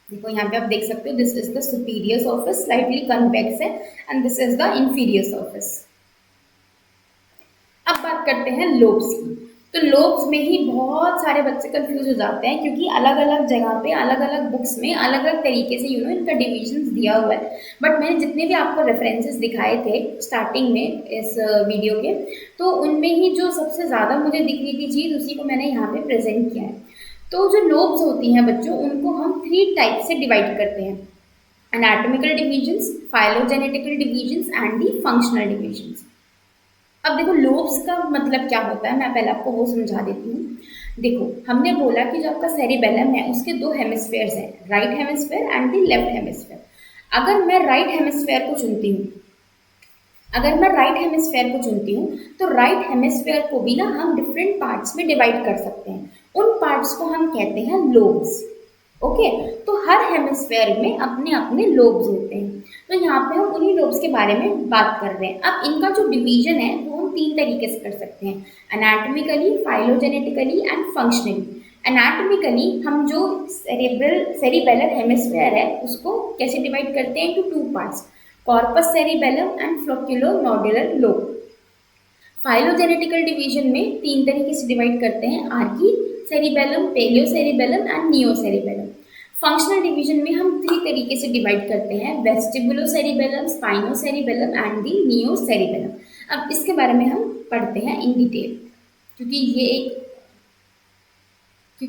देखो यहाँ पे आप देख सकते हो, this is the superior surface, slightly convex है, and this is the inferior surface. अब बात करते हैं लोब्स की। तो लोब्स में ही बहुत सारे बच्चे कंफ्यूज हो जाते हैं, क्योंकि अलग अलग जगह पे अलग अलग बुक्स में अलग अलग तरीके से इनका डिविजन्स दिया हुआ है। बट मैंने जितने भी आपको रेफरेंसेस दिखाए थे स्टार्टिंग में इस वीडियो के, तो उनमें ही जो सबसे ज़्यादा मुझे दिख रही थी चीज़, उसी को मैंने यहाँ पे प्रेजेंट किया है। तो जो लोब्स होती हैं बच्चों, उनको हम 3 टाइप से डिवाइड करते हैं: anatomical divisions, phylogenetical divisions and the functional divisions. अब देखो लोब्स का मतलब क्या होता है, मैं पहले आपको वो समझा देती हूँ। देखो, हमने बोला कि जो आपका सेरिबेलम है उसके 2 हेमिस्फेयर्स हैं, right hemisphere and the left hemisphere. अगर मैं राइट हेमिस्फेयर को चुनती हूँ तो राइट हेमिस्फेयर को भी ना हम डिफरेंट पार्ट्स में डिवाइड कर सकते हैं। उन पार्ट्स को हम कहते हैं लोब्स। ओके, तो हर हेमिस्फेयर में अपने अपने लोब्स होते हैं। तो यहाँ पे हम उन्हीं लोब्स के बारे में बात कर रहे हैं। अब इनका जो डिवीजन है वो हम तीन तरीके से कर सकते हैं, anatomically, phylogenetically and functionally. Anatomically हम जो सेरिबेलर हेमिस्फेयर है उसको कैसे डिवाइड करते हैं, into two parts, corpus cerebellum and flocculonodular lobe. Phylogenetical division में तीन तरीके से डिवाइड करते हैं, archicerebellum, paleo cerebellum and neocerebellum. Functional division में हम थ्री तरीके से डिवाइड करते हैं, वेस्टिबुलो cerebellum, स्पाइनो cerebellum and the neo cerebellum. अब इसके बारे में हम पढ़ते हैं इन डिटेल, क्योंकि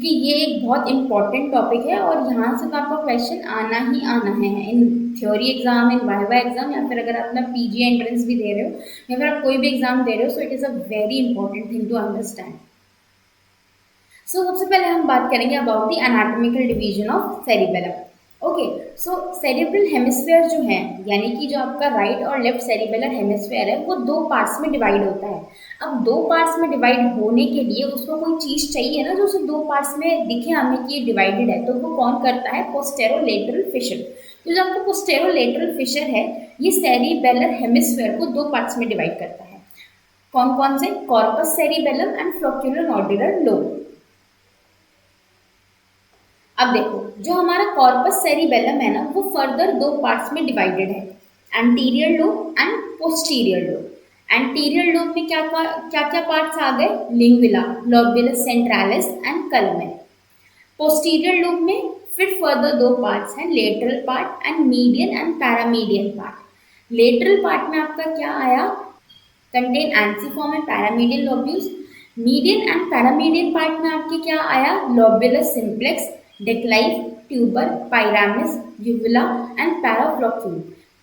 ये एक बहुत इंपॉर्टेंट टॉपिक है और यहाँ से तो आपका क्वेश्चन आना ही आना है in theory exam, in viva exam, या फिर अगर आप अपना पीजी एंट्रेंस भी दे रहे हो या फिर आप कोई भी एग्जाम दे रहे हो, so it is a very important thing to understand. So सबसे पहले हम बात करेंगे about the anatomical division of cerebellum. Okay, so cerebral hemisphere जो है, यानी कि जो आपका राइट और लेफ्ट सेरिबेलर हेमिस्फेयर है, वो दो पार्ट्स में डिवाइड होता है। अब दो पार्ट्स में डिवाइड होने के लिए उसको कोई चीज़ चाहिए ना जो उसे दो पार्ट्स में दिखे हमें कि ये डिवाइडेड है, तो वो कौन करता है, पोस्टेरोलेटरल फिशर। तो जो आपका पोस्टेरोलेटरल फिशर है, ये सेरिबेलर हेमिस्फेयर को दो पार्ट्स में डिवाइड करता है। कौन कौन से, corpus cerebellum and flocculonodular lobe. अब देखो, जो हमारा कॉर्पस सेरिबेलम है ना, वो फर्दर दो पार्ट्स में डिवाइडेड है, anterior lobe and posterior lobe. Anterior lobe में क्या क्या पार्ट्स आ गए, lingula, lobulus centralis and culmen. Posterior lobe में फिर फर्दर दो पार्ट्स हैं, lateral part and median and paramedian part. Lateral part में आपका क्या आया, contain ansiform and paramedian lobules. Median and paramedian part में आपके क्या आया, lobulus simplex, declive, tuber, pyramis, uvula and paraflocculus.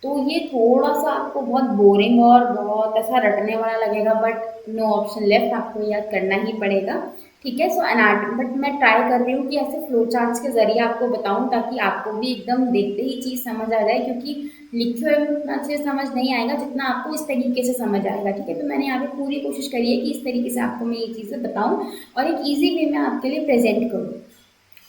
तो ये थोड़ा सा आपको बहुत बोरिंग और बहुत ऐसा रटने वाला लगेगा, बट नो ऑप्शन लेफ्ट, आपको याद करना ही पड़ेगा। ठीक है, सो एनाटॉमी, बट मैं ट्राई कर रही हूँ कि ऐसे फ्लो चार्ट्स के जरिए आपको बताऊँ ताकि आपको भी एकदम देखते ही चीज़ समझ आ जाए, क्योंकि लिखे हुए में उतना अच्छे से समझ नहीं आएगा जितना आपको इस तरीके से समझ आएगा। ठीक है, तो मैंने यहाँ पे पूरी कोशिश करी है कि इस तरीके से आपको मैं ये चीज़ें बताऊँ और एक ईजी वे में आपके लिए प्रेजेंट करूँ।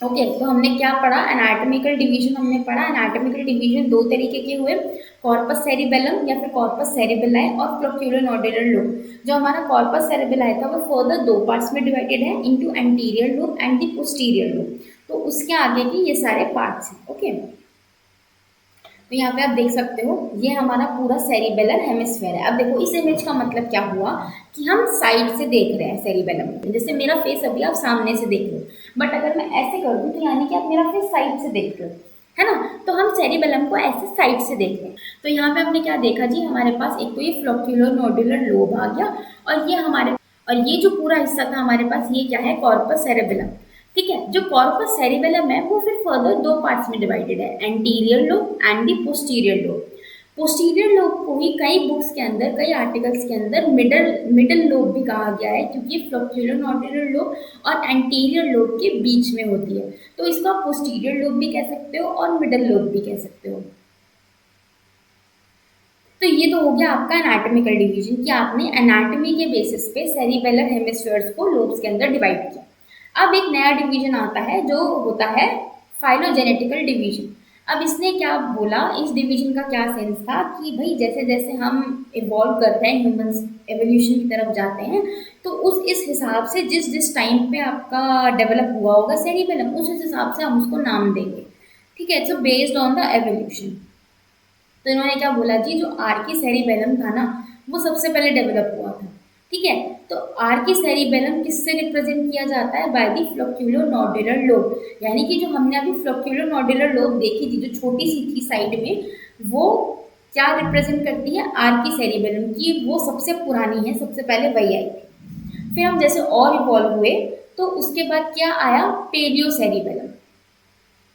ओके, तो हमने क्या पढ़ा, एनाटॉमिकल डिवीजन हमने पढ़ा। एनाटॉमिकल डिवीजन दो तरीके के हुए, कॉर्पस सेरिबेलम या फिर कॉर्पस सेरिबेलाई और फ्लोक्यूलो-नोडुलर लोब। जो हमारा कॉर्पस सेरिबेलाई था वो फर्दर दो पार्ट्स में डिवाइडेड है, into anterior lobe and the posterior lobe. तो उसके आगे की ये सारे पार्ट्स हैं। ओके, तो यहाँ पे आप देख सकते हो ये हमारा पूरा सेरिबेलर हेमिस्फेयर है। अब देखो इस इमेज का मतलब क्या हुआ कि हम साइड से देख रहे हैं सेरिबेलम को, जैसे मेरा फेस अभी आप सामने से देख रहे हो, बट अगर मैं ऐसे कर दूँ तो यानी कि आप मेरा फेस साइड से देख रहे हो, है ना। तो हम सेरिबेलम को ऐसे साइड से देख रहे हैं। तो यहाँ पे हमने क्या देखा जी, हमारे पास एक तो ये फ्लोक्यूलो-नोडुलर लोब आ गया, और ये जो पूरा हिस्सा था हमारे पास, ये क्या है, कॉर्पस सेरिबेलम। ठीक है, जो कॉर्पस सेरिबेलम है वो फिर फर्दर दो पार्ट्स में डिवाइडेड है, anterior lobe and the posterior lobe. Posterior lobe को ही कई बुक्स के अंदर, कई आर्टिकल्स के अंदर मिडल लोब भी कहा गया है, क्योंकि फ्लोक्यूलो-नोडुलर लोब और एंटीरियर लोब के बीच में होती है। तो इसको आप पोस्टीरियर लोब भी कह सकते हो और मिडल लोब भी कह सकते हो। तो ये तो हो गया आपका एनाटॉमिकल डिवीजन कि आपने एनाटॉमी के बेसिस पे सेरिबेलर हेमिस्फीयर्स को लोब्स के अंदर डिवाइड किया। अब एक नया डिवीजन आता है जो होता है फाइलोजेनेटिकल डिवीजन। अब इसने क्या बोला, इस डिवीजन का क्या सेंस था कि भाई जैसे जैसे हम इवॉल्व करते हैं, ह्यूमंस एवोल्यूशन की तरफ जाते हैं, तो इस हिसाब से जिस टाइम पे आपका डेवलप हुआ होगा सेरिबेलम, उस हिसाब से हम उसको नाम देंगे। ठीक है, so based on the evolution. तो इन्होंने क्या बोला जी, जो आर्की सेरिबेलम था ना, वो सबसे पहले डेवलप हुआ था। ठीक है, तो आर्की सेरिबेलम किससे रिप्रेजेंट किया जाता है, बाय द फ्लोक्यूलो-नोडुलर लोब। यानी कि जो हमने अभी फ्लोक्यूलो-नोडुलर लोब देखी थी, जो छोटी सी थी साइड में, वो क्या रिप्रेजेंट करती है, आर्की सेरिबेलम की, वो सबसे पुरानी है, सबसे पहले वही आई थी। फिर हम जैसे और इवॉल्व हुए तो उसके बाद क्या आया, पेलियो सेरिबेलम।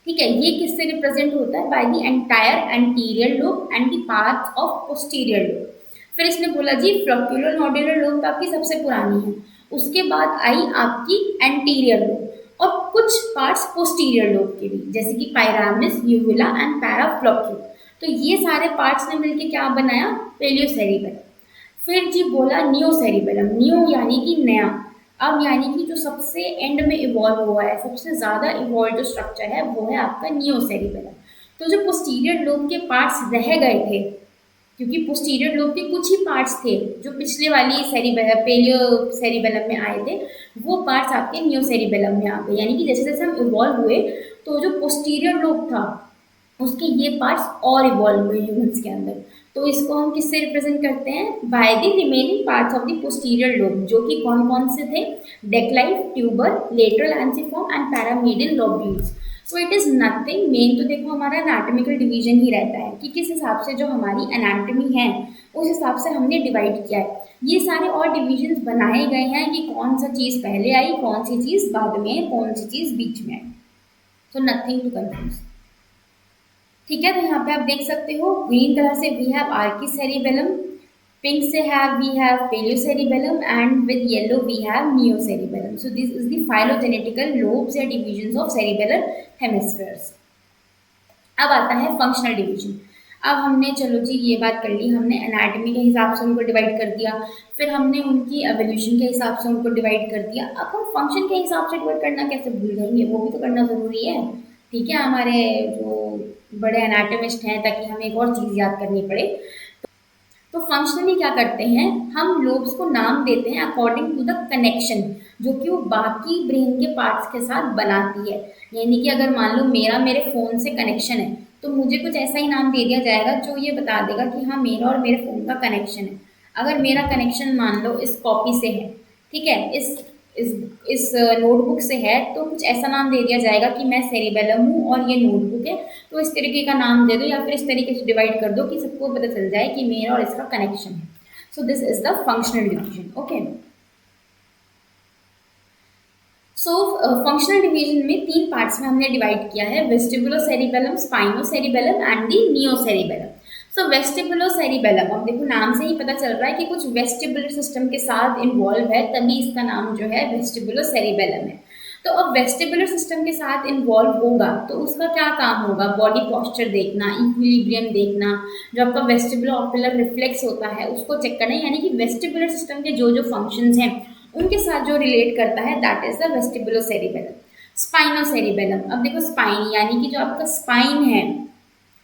ठीक है, ये किससे रिप्रेजेंट होता है, by the entire anterior lobe and the parts of posterior lobe. फिर इसने बोला जी फ्लोक्यूलो-नोडुलर लोब तो आपकी सबसे पुरानी है, उसके बाद आई आपकी एंटीरियर लोब और कुछ पार्ट्स पोस्टीरियर लोब के भी, जैसे कि पाइरामिस, यूवुला एंड पैराफ्लोक्यूल। तो ये सारे पार्ट्स ने मिलकर क्या बनाया, पेलियो सेरिबेलम। फिर जी बोला नियो सेरिबेलम, नियो यानी कि नया। अब यानी कि जो सबसे एंड में इवॉल्व हुआ है, सबसे ज़्यादा इवॉल्व जो स्ट्रक्चर है वो है आपका नियोसेरिबेलम। तो जो पोस्टीरियर लोब के पार्ट्स रह गए थे, क्योंकि पोस्टीरियर लोब के कुछ ही पार्ट्स थे जो पिछले वाली सेरिबेलम पेलियो सेरिबेलम में आए थे, वो पार्ट्स आपके नियोसेरिबेलम में आ गए। यानी कि जैसे जैसे हम इवॉल्व हुए तो जो पोस्टीरियर लोब था उसके ये पार्ट्स और इवॉल्व हुए ह्यूमंस के अंदर। तो इसको हम किससे रिप्रेजेंट करते हैं? By the remaining parts of the posterior lobe, जो कि कौन कौन से थे? Declive, tuber, lateral ansiform and paramedial lobules. So it is nothing, main तो देखो हमारा एनाटॉमिकल डिवीजन ही रहता है कि किस हिसाब से जो हमारी एनाटॉमी है उस हिसाब से हमने डिवाइड किया है। ये सारे और डिविजन्स बनाए गए हैं कि कौन सा चीज़ पहले आई, कौन सी चीज़ बाद में, कौन सी चीज़ बीच में आई। So nothing to confuse. ठीक है, तो यहाँ पे आप देख सकते हो ग्रीन कलर से we have archi cerebellum, pink से we have paleo cerebellum and with yellow we have neo cerebellum. So this is the phylogenetical lobes या डिविजन्स ऑफ सेरिबेलर हेमिस्फीयर्स। अब आता है फंक्शनल डिवीजन। अब हमने चलो जी ये बात कर ली, हमने एनाटॉमी के हिसाब से उनको डिवाइड कर दिया, फिर हमने उनकी एवोल्यूशन के हिसाब से उनको डिवाइड कर दिया। अब हम फंक्शन के हिसाब से डिवाइड करना कैसे भूल जाएंगे, वो भी तो करना ज़रूरी है। ठीक है, हमारे जो बड़े एनाटॉमिस्ट हैं, ताकि हमें एक और चीज़ याद करनी पड़े। तो फंक्शनली क्या करते हैं, हम लोब्स को नाम देते हैं अकॉर्डिंग टू द कनेक्शन जो कि वो बाकी ब्रेन के पार्ट्स के साथ बनाती है। यानी कि अगर मान लो मेरा मेरे फ़ोन से कनेक्शन है तो मुझे कुछ ऐसा ही नाम दे दिया जाएगा जो ये बता देगा कि हाँ मेरा और मेरे फ़ोन का कनेक्शन है। अगर मेरा कनेक्शन मान लो इस कॉपी से है, ठीक है, इस इस नोटबुक से है, तो कुछ ऐसा नाम दे दिया जाएगा कि मैं सेरिबेलम हूँ और ये नोटबुक है, तो इस तरीके का नाम दे दो या फिर इस तरीके से डिवाइड कर दो कि सबको पता चल जाए कि मेरा और इसका कनेक्शन है। So this is the functional division. Okay, so functional division में तीन पार्ट्स में हमने डिवाइड किया है, vestibulo cerebellum, स्पाइनो cerebellum and the neo cerebellum. So vestibulo cerebellum, अब देखो नाम से ही पता चल रहा है कि कुछ वेस्टिबुलर सिस्टम के साथ इन्वॉल्व है, तभी इसका नाम जो है वेस्टिबुलो सेरिबेलम है। तो अब वेस्टिबुलर सिस्टम के साथ इन्वॉल्व होगा तो उसका क्या काम होगा? बॉडी पॉस्चर देखना, इक्विलिब्रियम देखना, जो आपका वेस्टिबुलो ऑक्यूलर रिफ्लेक्स होता है उसको चेक करना। यानी कि वेस्टिबुलर सिस्टम के जो जो फंक्शंस हैं उनके साथ जो रिलेट करता है that is the vestibulo cerebellum. स्पाइनो cerebellum, अब देखो स्पाइन यानी कि जो आपका स्पाइन है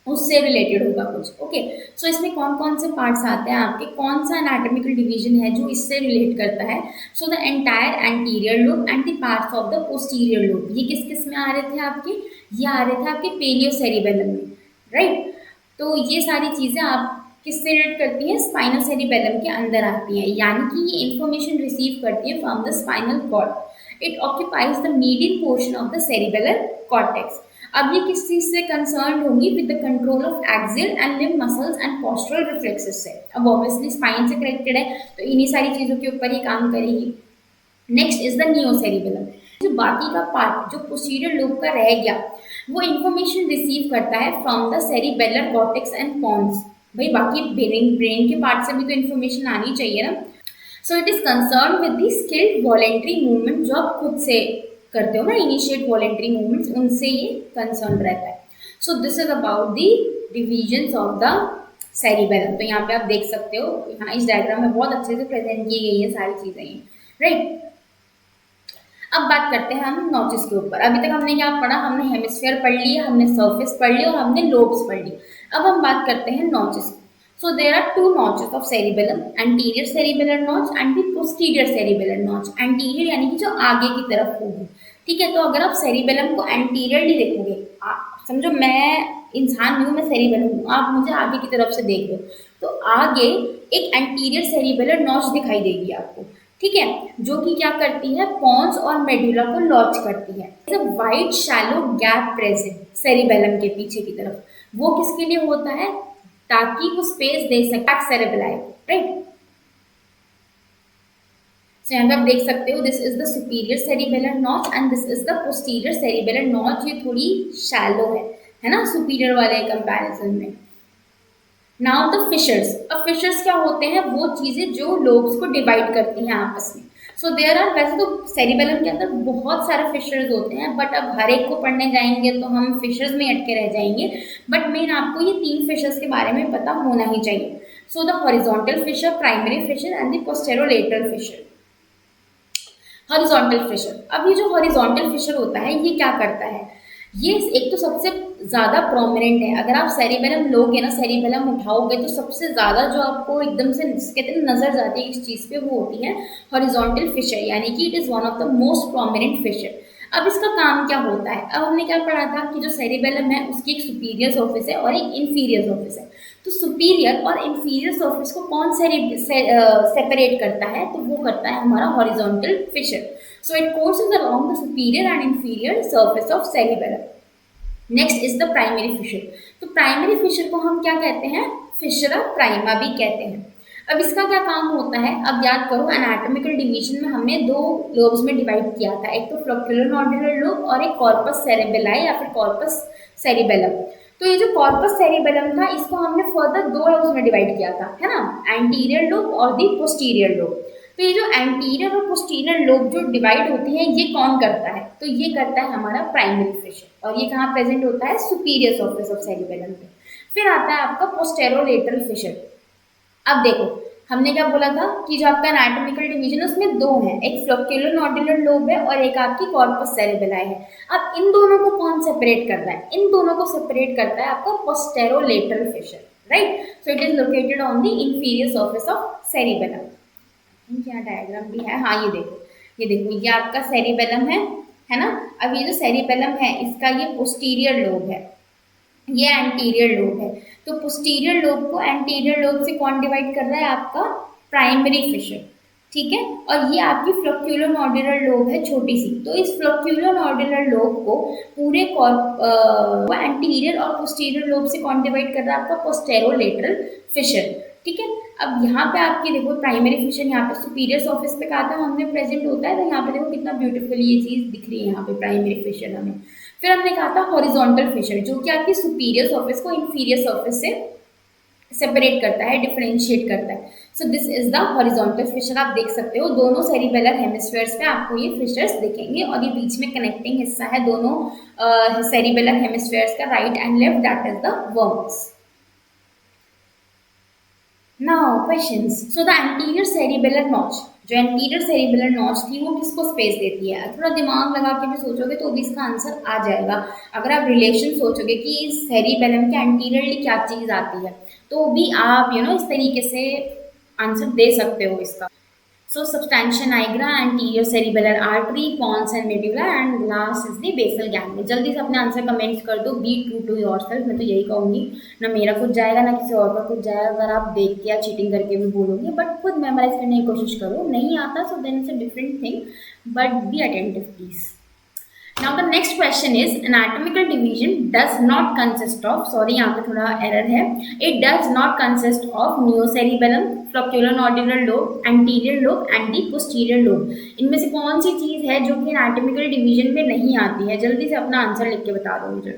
उससे रिलेटेड होगा कुछ। ओके, सो इसमें कौन कौन से पार्ट्स आते हैं आपके, कौन सा एनाटॉमिकल डिवीजन है जो इससे रिलेट करता है? So the entire anterior lobe and the parts of the posterior lobe. ये किस किस में आ रहे थे आपके? ये आ रहे थे आपके पेलियो सेरिबेलम में, राइट। तो ये सारी चीज़ें आप किससे रिलेट करती हैं? स्पाइनल सेरिबेलम के अंदर आती हैं, यानी कि ये इंफॉर्मेशन रिसीव करती है from the spinal cord. It occupies the median portion of the cerebellar cortex. अब ये किस चीज़ से कंसर्न होंगी? With the control of axial and limb muscles and postural reflexes से। अब ऑब्वियसली स्पाइन से कनेक्टेड है तो इन्हीं सारी चीज़ों के ऊपर ही काम करेगी। Next is the neo cerebellum. जो बाकी का पार्ट जो पोस्टीरियर लोब का रह गया वो इंफॉर्मेशन रिसीव करता है from the cerebellar cortex and pons. भाई बाकी ब्रेन के पार्ट से भी तो इन्फॉर्मेशन आनी चाहिए ना। सो it is concern with the skilled voluntary movement, जो आप खुद से करते हो ना, इनिशिएट वॉलेंट्री मूवमेंट्स, उनसे ये कंसर्न रहता है। So this is about the divisions of the cerebellum. तो यहाँ पे आप देख सकते हो, यहाँ इस डायग्राम में बहुत अच्छे से प्रेजेंट की गई है सारी चीजें, राइट। अब बात करते हैं हम नॉचेस के ऊपर। अभी तक हमने क्या पढ़ा? हमने हेमिस्फीयर पढ़ लिया, हमने सरफेस पढ़ लिया और हमने लोब्स पढ़ ली। अब हम बात करते हैं नॉचेस की। So there are two notches of cerebellum, anterior cerebellar notch and the posterior cerebellar notch. Anterior यानी कि जो आगे की तरफ होगी, ठीक है। तो अगर आप सेरिबेलम को एंटीरियरली देखोगे, समझो मैं इंसान नहीं हूँ, मैं सेरिबेलम हूँ, आप मुझे आगे की तरफ से देख लो तो आगे एक एंटीरियर सेरिबेलर नॉच दिखाई देगी आपको, ठीक है, जो कि क्या करती है? पॉन्स और मेडुला को लॉन्च करती है। White shallow gap present cerebellum के पीछे की तरफ, वो किसके लिए होता है? ताकि वो स्पेस दे सके सेरेबेलाई, राइट। सो यहाँ पे आप देख सकते हो this is the superior cerebellar notch and this is the posterior cerebellar notch. ये थोड़ी शैलो है ना, सुपीरियर वाले कंपैरिजन में। Now the fissures. अब फिशर्स क्या होते हैं? वो चीज़ें जो लोब्स को डिवाइड करती हैं आपस में। सो देयर आर, वैसे तो सेरिबेलम के अंदर बहुत सारे फिशर्स होते हैं, बट अब हर एक को पढ़ने जाएंगे तो हम फिशर्स में अटके रह जाएंगे। बट मेन आपको ये तीन फिशर्स के बारे में पता होना ही चाहिए। So the horizontal fissure, primary fissure and the posterolateral fissure. Horizontal fissure. अब ये जो हॉरिजॉन्टल फिशर होता है ये क्या करता है, ये एक तो सबसे ज्यादा प्रोमिनेंट है। अगर आप सेरिबेलम लोगे ना, सेरिबेलम उठाओगे तो सबसे ज्यादा जो आपको एकदम से कहते हैं नजर जाती है इस चीज पे, वो होती है हॉरिजॉन्टल फिशर, यानी कि it is one of the most prominent fissure. अब इसका काम क्या होता है, अब हमने क्या पढ़ा था कि जो सेरिबेलम है उसकी एक सुपीरियर सर्फेस है और एक इंफीरियर सर्फेस है। तो सुपीरियर और इंफीरियर सर्फेस को कौन सेपरेट करता है, तो वो करता है हमारा horizontal fissure. So it courses along the superior and inferior surface of cerebellum. Next is the primary fissure. तो प्राइमरी फिशर को हम क्या कहते हैं, फिशरा प्राइमा भी कहते हैं। अब इसका क्या काम होता है, अब याद करो एनाटॉमिकल डिवीजन में हमने दो लोब्स में डिवाइड किया था, एक तो फ्लोक्यूलर नॉड्यूलर लोब और एक कॉर्पस सेरेबेलाई या फिर कॉर्पस सेरिबेलम। तो ये जो कॉर्पस सेरिबेलम था इसको हमने फर्दर दो लोब्स में डिवाइड किया था, है ना, एंटीरियर लोब और दी पोस्टीरियर लोब। तो ये जो एंटीरियर और पोस्टीरियर लोब जो डिवाइड होती है ये कौन करता है, तो ये करता है हमारा प्राइमरी फिशर, और ये कहाँ प्रेजेंट होता है, सुपीरियर सर्फेस ऑफ सेरिबेलम पे। फिर आता है आपका पोस्टेरोलेटरल फिशर। अब देखो हमने क्या बोला था कि जो आपका एनाटॉमिकल डिवीजन है उसमें दो हैं, एक फ्लोक्यूलर नॉड्यूलर लोब है और एक आपकी कॉर्पस सेरेबेलाई है। अब इन दोनों को कौन सेपरेट करता है, इन दोनों को सेपरेट करता है आपका posterolateral fissure, right. So it is located on the inferior surface of cerebellum. क्या डायग्राम भी है, हाँ ये देखो ये आपका सेरिबेलम है ना। अब ये जो सेरिबेलम है इसका ये पोस्टीरियर लोब है, ये एंटीरियर लोब है। तो पोस्टीरियर लोब को एंटीरियर लोब से कौन डिवाइड कर रहा है, आपका प्राइमरी फिशर, ठीक है। और ये आपकी फ्लोक्यूलर नॉड्यूलर लोब है छोटी सी। तो इस फ्लोक्यूलर नॉड्यूलर लोब को पूरे एंटीरियर और पोस्टीरियर लोब से कौन डिवाइड कर रहा है, आपका पोस्टेरोलेटरल फिशर, ठीक है। अब यहाँ पे आपकी देखो प्राइमरी फिशर यहाँ पे सुपीरियर सर्फेस पे कहा था हमने प्रेजेंट होता है, तो यहाँ पे देखो कितना ब्यूटीफुली ये चीज दिख रही है यहाँ पे प्राइमरी फिशर हमें। फिर हमने कहा था हॉरिजॉन्टल फिशर जो कि आपकी सुपीरियर सर्फेस को इंफीरियर सर्फेस से सेपरेट करता है, डिफरेंशिएट करता है। So this is the horizontal fissure. आप देख सकते हो दोनों सेरिबेलर हेमिस्फीयर्स पे आपको ये फिशर्स दिखेंगे, और ये बीच में कनेक्टिंग हिस्सा है दोनों सेरिबेलर हेमिस्फीयर्स का, right and left, that is the worms. Now questions. So the anterior cerebellar notch, जो एंटीरियर सेरिबेलर नॉच थी वो किसको स्पेस देती है, थोड़ा दिमाग लगा के भी सोचोगे तो भी इसका आंसर आ जाएगा। अगर आप रिलेशन सोचोगे कि इस सेरिबेलम के एंटीरियरली क्या चीज आती है तो भी आप इस तरीके से आंसर दे सकते हो इसका। So substantia nigra, anterior cerebellar artery, pons and medulla, and last is the basal ganglia। जल्दी से अपने आंसर कमेंट्स कर दो, बी ट्रू टू योरसेल्फ। मैं तो यही कहूँगी, ना मेरा कुछ जाएगा ना किसी और का कुछ जाएगा अगर आप देख के या चीटिंग करके भी बोलोगे, बट खुद मेमोराइज करने की कोशिश करो। नहीं आता so then it's a different thing, but be attentive please. Now the next question is anatomical division does not consist of, sorry यहाँ पे थोड़ा error है, it does not consist of neocerebellum, floccular nodular lobe, anterior lobe and the posterior lobe। इनमें से कौन सी चीज है जो कि anatomical division में नहीं आती है, जल्दी से अपना आंसर लिख के बता दो मुझे।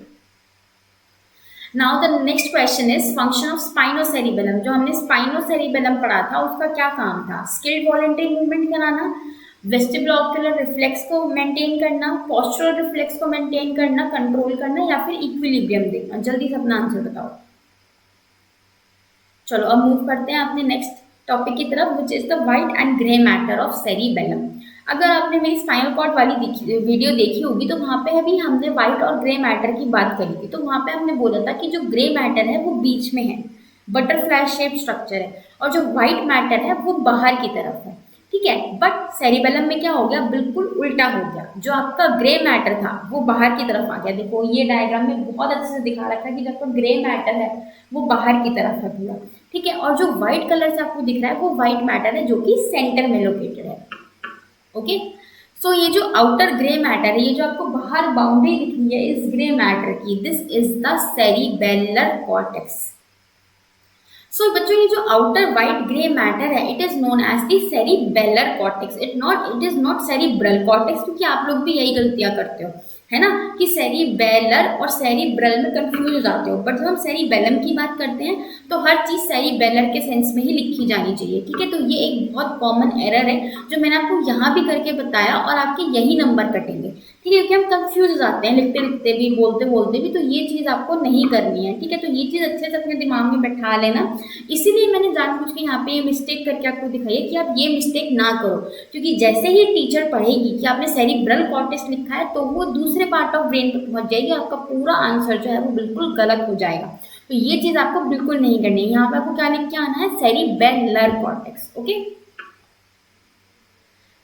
Now the next question is function of spinocerebellum। जो हमने spinocerebellum पढ़ा था उसका क्या काम था, skilled voluntary movement कराना, वेस्टिबुलोक्युलर रिफ्लेक्स को मेंटेन करना, पोस्चुरल रिफ्लेक्स को मेंटेन करना, कंट्रोल करना, या फिर इक्विलिब्रियम देखना। जल्दी से अपना आंसर बताओ। चलो अब मूव करते हैं अपने नेक्स्ट टॉपिक की तरफ, which is the white and grey matter of cerebellum. अगर आपने मेरी स्पाइनल कॉर्ड वाली वीडियो देखी होगी तो वहाँ पे अभी हमने व्हाइट और ग्रे मैटर की बात करी थी। तो वहाँ पे हमने बोला था कि जो ग्रे मैटर है वो बीच में है, बटरफ्लाई शेप स्ट्रक्चर है, और जो व्हाइट मैटर है वो बाहर की तरफ है, ठीक है। बट सेरिबेलम में क्या हो गया, बिल्कुल उल्टा हो गया। जो आपका ग्रे मैटर था वो बाहर की तरफ आ गया। देखो ये डायग्राम में बहुत अच्छे से दिखा रखा है कि जो आपका ग्रे मैटर है वो बाहर की तरफ है पूरा, ठीक है। और जो व्हाइट कलर से आपको दिख रहा है वो व्हाइट मैटर है जो कि सेंटर में लोकेटेड है, ओके। सो ये जो आउटर ग्रे मैटर है, ये जो आपको बाहर बाउंड्री दिख रही है इस ग्रे मैटर की, this is the cerebellar cortex. So बच्चों ये जो आउटर व्हाइट ग्रे मैटर है it is known as the cerebellar cortex, it is not cerebral cortex, क्योंकि आप लोग भी यही गलतियां करते हो, है ना, कि सेरिबेलर और सेरिब्रल में कंफ्यूज हो जाते हो। बट जब हम सेरिबेलम की बात करते हैं तो हर चीज सेरिबेलर के सेंस में ही लिखी जानी चाहिए, ठीक है। तो ये एक बहुत कॉमन एरर है जो मैंने आपको यहाँ भी करके बताया, और आपके यही नंबर कटेंगे, ठीक है, क्योंकि हम कंफ्यूज हो जाते हैं लिखते लिखते भी, बोलते बोलते भी, तो ये चीज़ आपको नहीं करनी है। ठीक है, तो ये चीज़ अच्छे से अपने दिमाग में बैठा लेना। इसीलिए मैंने जानबूझ के यहाँ पे ये मिस्टेक करके आपको दिखाई है कि आप ये मिस्टेक ना करो, क्योंकि जैसे ही टीचर पढ़ेगी कि आपने सेरिब्रल कॉर्टेक्स लिखा है, तो वो दूसरे पार्ट ऑफ ब्रेन पर पहुंच जाएगी, आपका पूरा आंसर जो है वो बिल्कुल गलत हो जाएगा। तो ये चीज़ आपको बिल्कुल नहीं करनी है। यहाँ पे आपको क्या लिख के आना है, सेरिबेलर कॉर्टेक्स। ओके,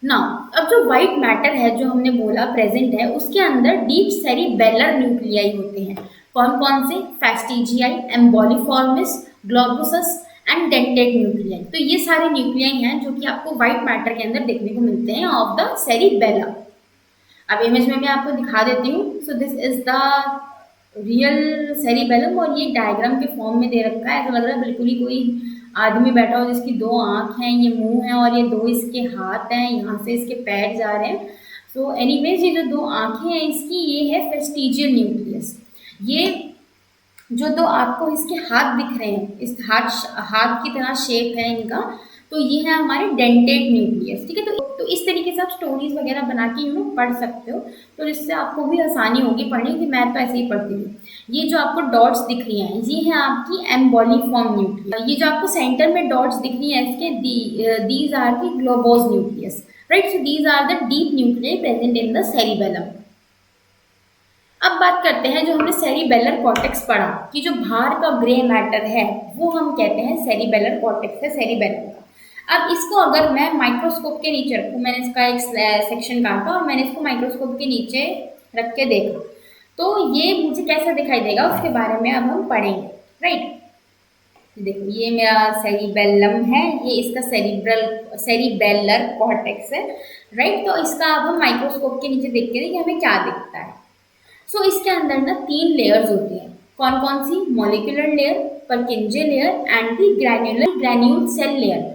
ना अब जो व्हाइट मैटर है जो हमने बोला प्रेजेंट है, उसके अंदर डीप सेरिबेलर न्यूक्लियाई होते हैं। कौन कौन से, फैस्टिजियाई, एम्बोलिफॉर्मिस, ग्लोबुसस एंड डेंटेड न्यूक्लियाई। तो ये सारे न्यूक्लियाई हैं जो कि आपको व्हाइट मैटर के अंदर देखने को मिलते हैं ऑफ द सेरिबेलम। अब इमेज में मैं आपको दिखा देती हूँ। सो this is the real cerebellum, और ये डायग्राम के फॉर्म में दे रखा है। ऐसा लग रहा है बिल्कुल ही कोई आदमी बैठा हो जिसकी दो आंख हैं, ये मुंह है, और ये दो इसके हाथ हैं, यहाँ से इसके पैर जा रहे हैं। सो एनीवेज, ये जो दो आंखें हैं इसकी, ये है फेस्टिजियल न्यूक्लियस। ये जो दो आपको इसके हाथ दिख रहे हैं, इस हाथ की तरह शेप है इनका, तो ये है हमारे डेंटेड न्यूक्लियस। ठीक है, तो इस तरीके से आप स्टोरीज वगैरह बना के पढ़ सकते हो, तो इससे आपको भी आसानी होगी पढ़ने की। मैं तो ऐसे ही पढ़ती हूँ। ये जो आपको डॉट्स दिख रही हैं, ये है आपकी एम्बोलिफॉर्म न्यूक्लियस। ये जो आपको सेंटर में डॉट्स दिख रही हैं इसके, these are the globose nucleus, right. So these are the deep nuclei present in the cerebellum. अब बात करते हैं, जो हमने सेरिबेलर कॉर्टेक्स पढ़ा कि जो बाहर का ग्रे मैटर है वो हम कहते हैं सेरिबेलर कॉर्टेक्स है, सेरिबेलम का। अब इसको अगर मैं माइक्रोस्कोप के नीचे रखूँ, मैंने इसका एक सेक्शन काटा और मैंने इसको माइक्रोस्कोप के नीचे रख के देखा, तो ये मुझे कैसा दिखाई देगा उसके बारे में अब हम पढ़ेंगे, राइट। देखो, ये मेरा सेरिबेलम है, ये इसका सेरिबेलर कॉर्टेक्स है, राइट। तो इसका अब हम माइक्रोस्कोप के नीचे देखते हैं कि हमें क्या दिखता है। सो इसके अंदर ना 3 लेयर्स होती हैं। कौन कौन सी, molecular layer, Purkinje layer and the granule cell layer.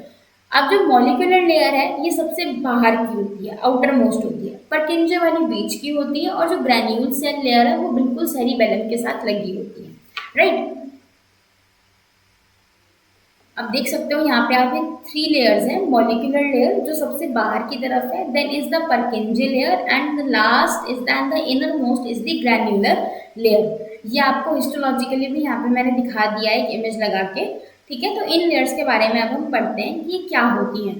अब जो मॉलिक्यूलर लेयर है ये सबसे बाहर की होती है, आउटर मोस्ट होती है। परकिंजे वाली बीच की होती है, और जो ग्रैन्यूल सेल लेयर है वो बिल्कुल सेरिबेलम के साथ लगी होती है, राइट। अब देख सकते हो यहाँ पे आपके 3 लेयर्स हैं। मॉलिक्यूलर लेयर जो सबसे बाहर की तरफ है, then is the Purkinje layer, and the last is the inner most is the granular layer. ये आपको हिस्टोलॉजिकली भी यहाँ पे मैंने दिखा दिया है एक इमेज लगा के, ठीक है। तो इन लेयर्स के बारे में अब हम पढ़ते हैं कि ये क्या होती हैं।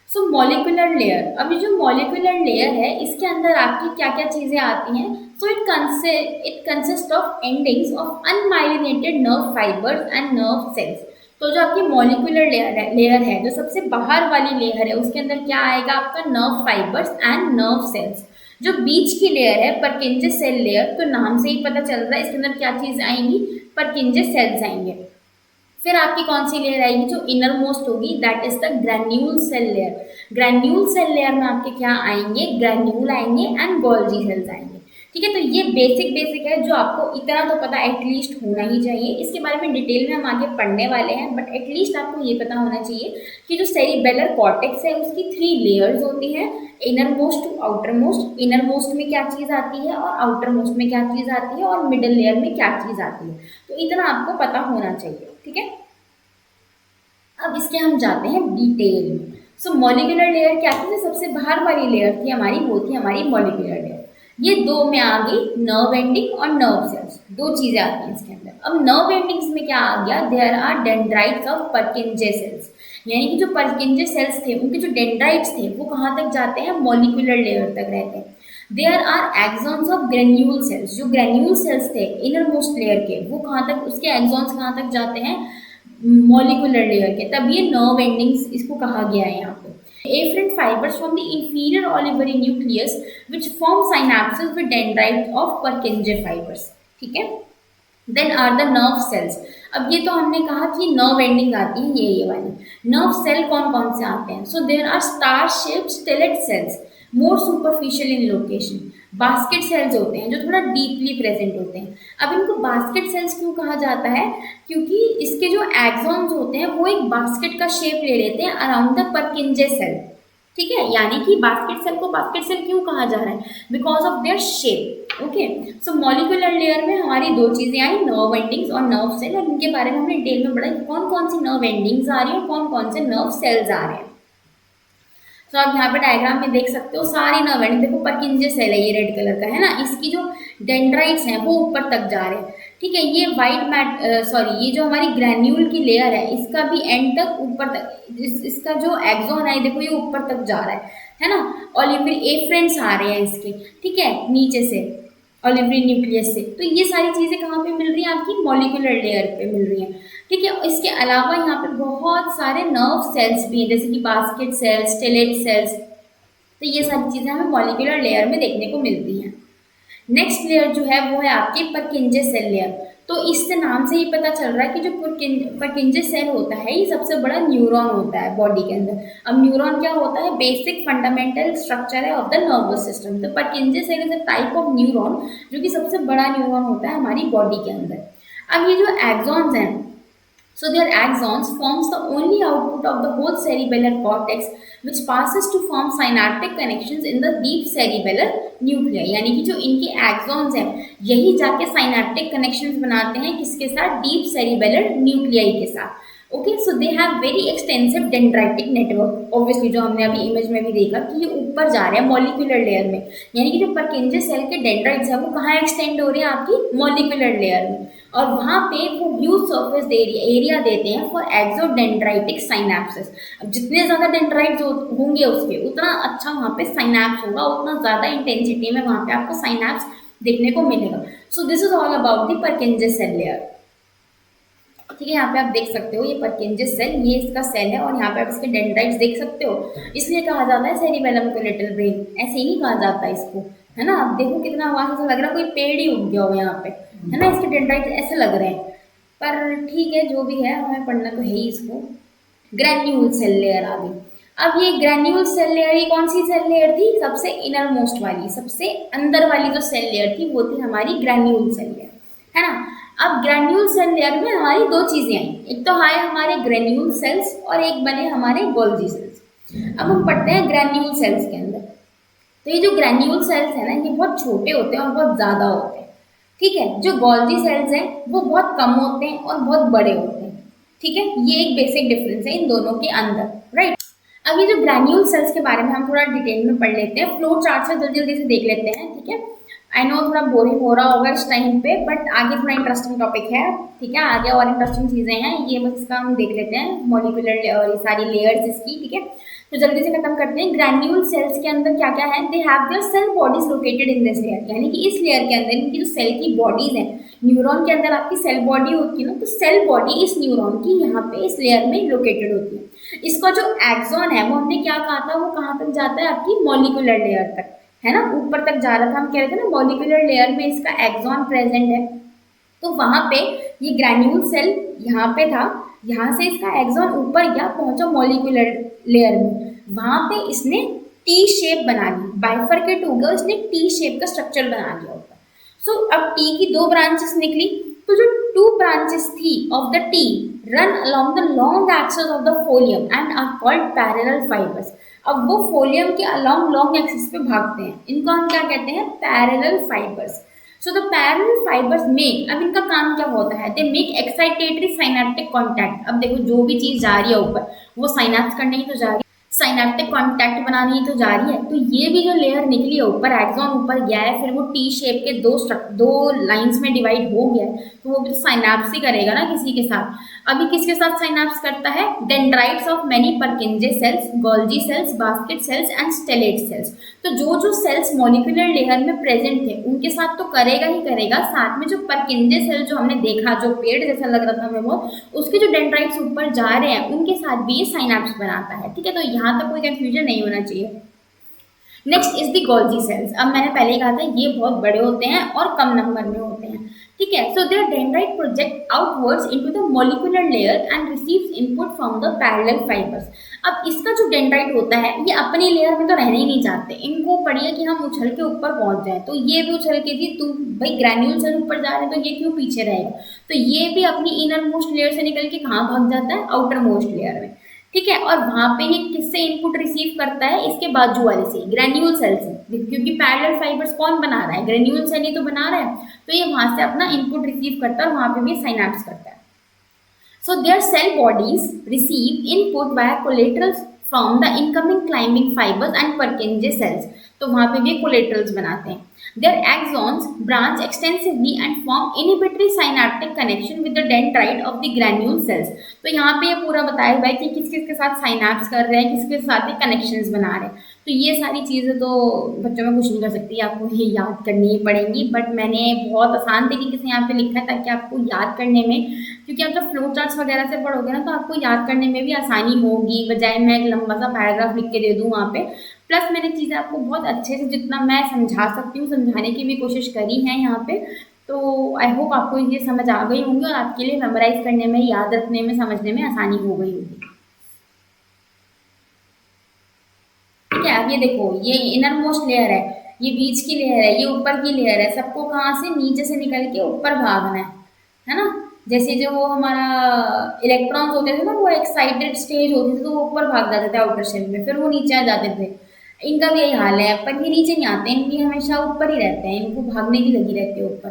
सो मॉलिक्यूलर लेयर, अभी जो मॉलिक्यूलर लेयर है इसके अंदर आपकी क्या क्या चीज़ें आती हैं। So it consist of endings of unmyelinated nerve fibres and nerve cells. तो जो आपकी मॉलिक्यूलर लेयर है, जो सबसे बाहर वाली लेयर है, उसके अंदर क्या आएगा, आपका nerve fibres and nerve cells. जो बीच की लेयर है, परकिंजे सेल लेयर, तो नाम से ही पता चल रहा है इसके अंदर क्या चीज़ आएंगी, परकिंजे सेल्स आएंगे। फिर आपकी कौन सी लेयर आएगी, जो इनर मोस्ट होगी, that is the granule cell layer. Granule cell layer में आपके क्या आएंगे, ग्रैन्यूल आएंगे एंड गोल्जी सेल्स आएंगे, ठीक है। तो ये बेसिक है जो आपको इतना तो पता एटलीस्ट होना ही चाहिए। इसके बारे में डिटेल में हम आगे पढ़ने वाले हैं, बट एटलीस्ट आपको ये पता होना चाहिए कि जो सेरिबेलर कॉर्टेक्स है उसकी 3 लेयर्स होती हैं, inner most to outer most. Inner most में क्या चीज़ आती है और आउटर मोस्ट में क्या चीज़ आती है और मिडल लेयर में क्या चीज़ आती है, तो इतना आपको पता होना चाहिए, ठीक है। अब इसके हम जाते हैं डिटेल में। सो मॉलिक्यूलर लेयर क्या थी, जो सबसे बाहर वाली लेयर थी हमारी, वो थी हमारी मॉलिक्यूलर लेयर। ये 2 में आ गई नर्व एंडिंग और नर्व सेल्स, 2 चीजें आती हैं इसके अंदर। अब नर्व एंडिंग्स में क्या आ गया, there are dendrites of Purkinje cells, यानी कि जो परकिंजे सेल्स थे उनके जो डेंड्राइट्स थे वो कहाँ तक जाते हैं, मॉलिक्यूलर लेयर तक रहते हैं। There are axons of granule cells, जो ग्रेन्यूल सेल्स थे इनर मोस्ट लेयर के, वो कहाँ तक, उसके एक्सॉन्स कहाँ तक जाते हैं, मॉलिक्यूलर लेयर के। तब ये नर्व एंडिंग्स इसको कहा गया है यहाँ पे। Afferent fibers from the inferior olivary nucleus which form synapses with dendrites of Purkinje fibers, ठीक है। Then are the nerve cells। अब ये तो हमने कहा कि nerve ending आती है ये वाली। nerve cell कौन कौन से आते हैं, so there are star shaped stellate cells more superficial in location। Basket cells होते हैं जो थोड़ा डीपली प्रेजेंट होते हैं। अब इनको बास्केट सेल्स क्यों कहा जाता है, क्योंकि इसके जो एक्सॉन्स होते हैं वो एक बास्केट का शेप ले लेते हैं अराउंड द परकिंजे सेल, ठीक है। यानी कि बास्केट सेल को बास्केट सेल क्यों कहा जा रहा है, because of their shape, okay. So molecular layer में हमारी 2 चीजें आई, नर्व एंडिंग्स और नर्व सेल, और इनके बारे में हमने डिटेल में पढ़ा कौन कौन सी नर्व एंडिंग्स आ रही है और कौन कौन से नर्व सेल्स आ रहे हैं। तो आप यहाँ पे डायग्राम में देख सकते हो सारी नर्व एंड, देखो परकिंजे सेल है ये रेड कलर का है ना, इसकी जो डेंड्राइट्स हैं वो ऊपर तक जा रहे हैं। ठीक है, ये वाइट मैट सॉरी ये जो हमारी ग्रैन्यूल की लेयर है इसका भी एंड तक ऊपर तक इसका जो एक्सोन है देखो ये ऊपर तक जा रहा है ना। और ये फिर एफ्रेंट्स आ रहे हैं इसके, ठीक है, नीचे से ऑलिवरी न्यूक्लियस से। तो ये सारी चीज़ें कहाँ पे मिल रही हैं, आपकी मॉलिक्यूलर लेयर पे मिल रही हैं। ठीक है, इसके अलावा यहाँ पे बहुत सारे नर्व सेल्स भी हैं, जैसे कि बास्केट सेल्स, स्टेलेट सेल्स। तो ये सारी चीज़ें हमें मॉलिक्यूलर लेयर में देखने को मिलती हैं। नेक्स्ट लेयर जो है वो है आपकी परकिंजे सेल लेयर। तो इससे नाम से ही पता चल रहा है कि जो परकिंजे सेल होता है ये सबसे बड़ा न्यूरॉन होता है बॉडी के अंदर। अब न्यूरॉन क्या होता है, बेसिक फंडामेंटल स्ट्रक्चर है ऑफ द नर्वस सिस्टम। तो Purkinje cell is a type of neuron जो कि सबसे बड़ा न्यूरॉन होता है हमारी बॉडी के अंदर। अब ये जो एक्सॉन्स हैं, so their axons forms the only output of the whole cerebellar cortex, which passes to form synaptic connections in the deep cerebellar nuclei। यानी कि जो इनके एक्सॉन्स हैं यही जाके साइनेप्टिक कनेक्शंस बनाते हैं किसके साथ, डीप सेरिबेलर न्यूक्लियाई के साथ। Okay, so they have very extensive dendritic network, obviously जो हमने अभी इमेज में भी देखा कि ये ऊपर जा रहे हैं मॉलिक्यूलर लेयर में। यानी कि जो परकिंजे सेल के डेंड्राइट्स हैं वो कहाँ एक्सटेंड हो रहे हैं, आपकी मॉलिक्यूलर लेयर में। और वहाँ पे वो ह्यूज सरफेस एरिया देते हैं फॉर एक्सोडेंड्राइटिक साइनेप्सिस। अब जितने ज़्यादा डेंड्राइट्स होंगे उसके उतना अच्छा वहाँ पे साइनेप्स होगा, उतना ज़्यादा इंटेंसिटी में वहाँ पे आपको साइनेप्स देखने को मिलेगा। So this is all about the Purkinje cell layer. ठीक है, यहाँ पे आप देख सकते हो ये परकिंजे सेल, ये इसका सेल है और यहाँ पे आप इसके डेंड्राइट्स देख सकते हो। इसलिए कहा जाता है सेरिबेलम को लिटिल ब्रेन, ऐसे ही नहीं कहा जाता इसको, है ना। आप देखो कितना वहां से लग रहा है कोई पेड़ ही उग गया हो यहाँ पे, है ना, इसके डेंड्राइट्स ऐसे लग रहे हैं। पर ठीक है, जो भी है हमें पढ़ना तो है ही इसको। ग्रैन्यूल सेल लेयर आ गई। अब ये ग्रैन्यूल सेल लेयर ये कौन सी सेल लेयर थी, सबसे इनर मोस्ट वाली, सबसे अंदर वाली जो सेल लेयर थी वो थी हमारी ग्रैन्यूल सेल लेयर, है ना। अब ग्रैन्यूल सेल लेयर में हमारी दो चीजें आई, एक तो आए हमारे ग्रैन्यूल सेल्स और एक बने हमारे गोल्जी सेल्स। अब हम पढ़ते हैं ग्रैन्यूल सेल्स के अंदर। तो ये जो ग्रैन्यूल सेल्स है ना ये बहुत छोटे होते हैं और बहुत ज्यादा होते हैं। ठीक है, जो गोल्जी सेल्स हैं वो बहुत कम होते हैं और बहुत बड़े होते हैं। ठीक है, ये एक बेसिक डिफरेंस है इन दोनों के अंदर, राइट। अब ये जो ग्रैन्यूल सेल्स के बारे में हम थोड़ा डिटेल में पढ़ लेते हैं, फ्लो चार्ट से जल्दी जल्दी से देख लेते हैं। ठीक है, आई नो थोड़ा बोरिंग हो रहा होगा इस टाइम पे, बट आगे थोड़ा इंटरेस्टिंग टॉपिक है। ठीक है, आगे और इंटरेस्टिंग चीज़ें हैं, ये बस इसका हम देख लेते हैं मॉलिक्यूलर और ये सारी लेयर्स इसकी। ठीक है, तो जल्दी से खत्म करते हैं। ग्रैन्यूल सेल्स के अंदर क्या क्या है, they have their cell bodies located in this layer. यानी कि इस लेयर के अंदर इनकी जो सेल की बॉडीज हैं, न्यूरॉन के अंदर आपकी सेल बॉडी होती है ना, तो सेल बॉडी इस न्यूरॉन की यहाँ पे इस लेयर में लोकेटेड होती है। इसका जो एक्सॉन है वो हमने क्या कहा था, वो कहाँ तक जाता है, आपकी मॉलिक्यूलर लेयर तक, है ना, ऊपर तक जा रहा था। हम कह रहे थे ना मॉलिक्यूलर लेयर में इसका एक्सॉन प्रेजेंट है। तो वहां पे ये ग्रैन्यूल सेल यहाँ पे था, यहाँ से इसका एक्सॉन ऊपर गया, पहुंचा मॉलिक्यूलर लेयर में, वहां पे इसने टी शेप बना ली, बाइफरकेट हो गया, इसने टी शेप का स्ट्रक्चर बना लिया ऊपर। सो अब टी की दो ब्रांचेस निकली, तो जो टू ब्रांचेस थी of the T run along the long axis of the folium and are called parallel fibres. अब वो फोलियम के अलोंग लॉन्ग एक्सिस पे भागते हैं, इनको हम क्या कहते हैं, parallel fibres. So the parallel fibres make, अब इनका काम क्या होता है, they make excitatory synaptic contact. अब देखो जो भी चीज जा रही है ऊपर वो साइनेप्स करने ही तो जा रही है, साइनेप्टिक कॉन्टैक्ट बनानी ही तो जा रही है। तो ये भी जो लेयर निकली है ऊपर, एक्सॉन ऊपर गया है, फिर वो टी शेप के दो लाइंस में डिवाइड हो गया है, तो वो भी साइनेप्स ही करेगा ना किसी के साथ। अभी किसके साथ साइनेप्स करता है, dendrites of many Purkinje cells, Golgi cells, basket cells and stellate cells. तो जो जो सेल्स मॉलिक्यूलर लेयर में प्रेजेंट थे उनके साथ तो करेगा ही करेगा, साथ में जो परकिंजे सेल जो हमने देखा जो पेड़ जैसा लग रहा था हमें वो, उसके जो डेंड्राइट्स ऊपर जा रहे हैं उनके साथ भी ये साइनेप्स बनाता है। ठीक है, तो यहाँ तक कोई कंफ्यूजन नहीं होना चाहिए। Next is the Golgi cells. अब मैंने पहले ही कहा था ये बहुत बड़े होते हैं और कम नंबर में होते हैं। ठीक है, so their dendrite project outwards into the molecular layer and receives input from the parallel fibres. अब इसका जो डेंड्राइट होता है ये अपनी लेयर में तो रहना ही नहीं चाहते, इनको पढ़िए कि हम उछल के ऊपर पहुंच जाए, तो ये भी उछल के जी तुम भाई ग्रैन्यूल सेल ऊपर जा रहे हैं तो ये क्यों पीछे रहेगा, तो ये भी अपनी इनर मोस्ट लेयर से निकल के कहाँ भाग जाता है, आउटर मोस्ट लेयर में। ठीक है, और वहां पे ये किससे इनपुट रिसीव करता है, इसके बाजू वाले से, ग्रैन्यूल सेल से, क्योंकि पैरेलल फाइबर्स कौन बना रहा है, ग्रैन्यूल सेल ही तो बना रहा है, तो ये वहां से अपना इनपुट रिसीव करता है और वहां पे भी साइनेप्स करता है। So their cell bodies receive input via collateral from the incoming climbing fibres and Purkinje cells. तो वहाँ पे भी कोलेटरल्स बनाते हैं। Their axons branch extensively and form inhibitory synaptic connection with the dendrite of the granule cells। तो यहाँ पे ये पूरा बताया हुआ है कि किस किस के साथ साइनैप्स कर रहे हैं, किस के साथ कनेक्शंस बना रहे हैं। तो ये सारी चीज़ें तो बच्चों में कुछ नहीं कर सकती, आपको ये याद करनी ही पड़ेंगी। बट मैंने बहुत आसान तरीके से यहाँ पे लिखा है ताकि आपको याद करने में, क्योंकि आप जब फ्लो चार्ट्स वगैरह से पढ़ोगे ना तो आपको याद करने में भी आसानी होगी, बजाय मैं एक लंबा सा पैराग्राफ लिख के दे दूँ वहाँ पे। प्लस मैंने चीज़ें आपको बहुत अच्छे से जितना मैं समझा सकती हूँ समझाने की भी कोशिश करी है यहाँ पे। तो आई होप आपको ये समझ आ गई होंगी और आपके लिए मेमोराइज करने में, याद रखने में, समझने में आसानी हो गई होगी। ठीक है, अब ये देखो, ये इनर मोस्ट लेयर है, ये बीच की लेयर है, ये ऊपर की लेयर है। सबको कहाँ से, नीचे से निकल के ऊपर भागना है ना। जैसे जो वो हमारा इलेक्ट्रॉन्स होते थे ना, वो एक्साइटेड स्टेज होती थी तो वो ऊपर भाग जाते थे आउटर शेल में, फिर वो नीचे आ जाते थे। इनका भी यही हाल है, पर ये नीचे नहीं आते, इनकी हमेशा ऊपर ही रहते हैं, इनको भागने की लगी रहती है ऊपर।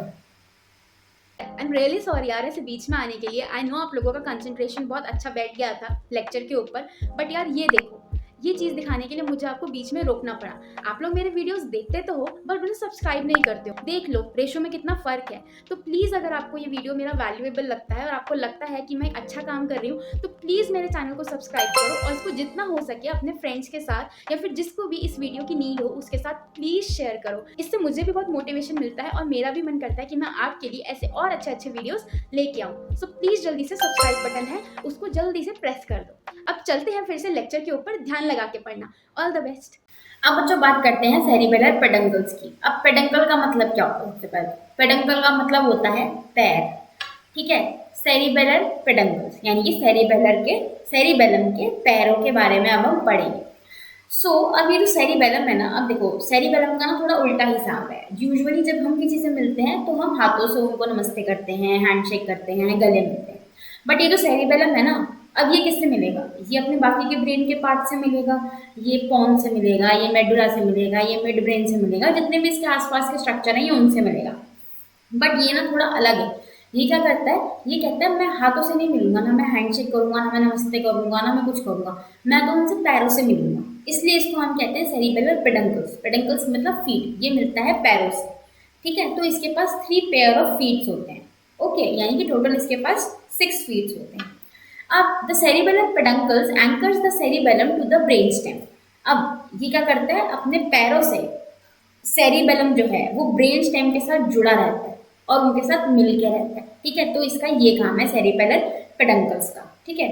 आई एम रियली सॉरी यार ऐसे बीच में आने के लिए। आई नो आप लोगों का कंसंट्रेशन बहुत अच्छा बैठ गया था लेक्चर के ऊपर, बट यार ये देखो, ये चीज़ दिखाने के लिए मुझे आपको बीच में रोकना पड़ा। आप लोग मेरे वीडियोस देखते तो हो बट मुझे सब्सक्राइब नहीं करते हो। देख लो रेशो में कितना फ़र्क है। तो प्लीज़ अगर आपको ये वीडियो मेरा वैल्यूएबल लगता है और आपको लगता है कि मैं अच्छा काम कर रही हूँ तो प्लीज़ मेरे चैनल को सब्सक्राइब करो और इसको जितना हो सके अपने फ्रेंड्स के साथ या फिर जिसको भी इस वीडियो की नीड हो उसके साथ प्लीज़ शेयर करो। इससे मुझे भी बहुत मोटिवेशन मिलता है और मेरा भी मन करता है कि मैं आपके लिए ऐसे और अच्छे अच्छे वीडियोस लेके आऊँ। सो प्लीज़ जल्दी से सब्सक्राइब बटन है उसको जल्दी से प्रेस कर दो। अब चलते हैं फिर से लेक्चर के ऊपर, ध्यान लगा के पढ़ना। All the best. अब बच्चों बात करते हैं सेरिबेलर पेडंकल्स की। अब पेडंकल का मतलब क्या होता है? सबसे पहले पेडंकल का मतलब होता है पैर। ठीक है, सेरिबेलर पेडंकल्स यानी कि सेरिबेलम के पैरों के बारे में अब हम पढ़ेंगे। अब ये जो सेरिबेलम है ना, अब देखो सेरिबेलम का ना थोड़ा उल्टा हिसाब है। यूजुअली जब हम किसी से मिलते हैं तो हम हाथों से उनको नमस्ते करते हैं, हैंडशेक करते हैं, गले मिलते हैं। बट ये जो सेरिबेलम है ना, अब ये किससे मिलेगा? ये अपने बाकी के ब्रेन के पार्ट से मिलेगा, ये पॉन से मिलेगा, ये मेडुला से मिलेगा, ये मिड ब्रेन से मिलेगा, जितने भी इसके आसपास के स्ट्रक्चर हैं ये उनसे मिलेगा। बट ये ना थोड़ा अलग है। ये क्या करता है? ये कहता है मैं हाथों से नहीं मिलूंगा, ना मैं हैंडशेक करूंगा, ना मैं नमस्ते करूंगा, ना मैं कुछ करूंगा, मैं तो उनसे पैरों से मिलूंगा। इसलिए इसको हम कहते हैं सेरिबेलर पेडंकल्स। पेडंकल्स मतलब फीट, ये मिलता है पैरों से। ठीक है, तो इसके पास 3 पेयर ऑफ फीट्स होते हैं। ओके, यानी कि टोटल इसके पास 6 फीट्स होते हैं। अब the cerebellar peduncles anchors the cerebellum to the brain stem. अब ये क्या करता है? अपने पैरों से सेरिबेलम जो है वो ब्रेन स्टेम के साथ जुड़ा रहता है और उनके साथ मिल के रहता है। ठीक है, तो इसका ये काम है सेरिबेलर पेडंकल्स का। ठीक है,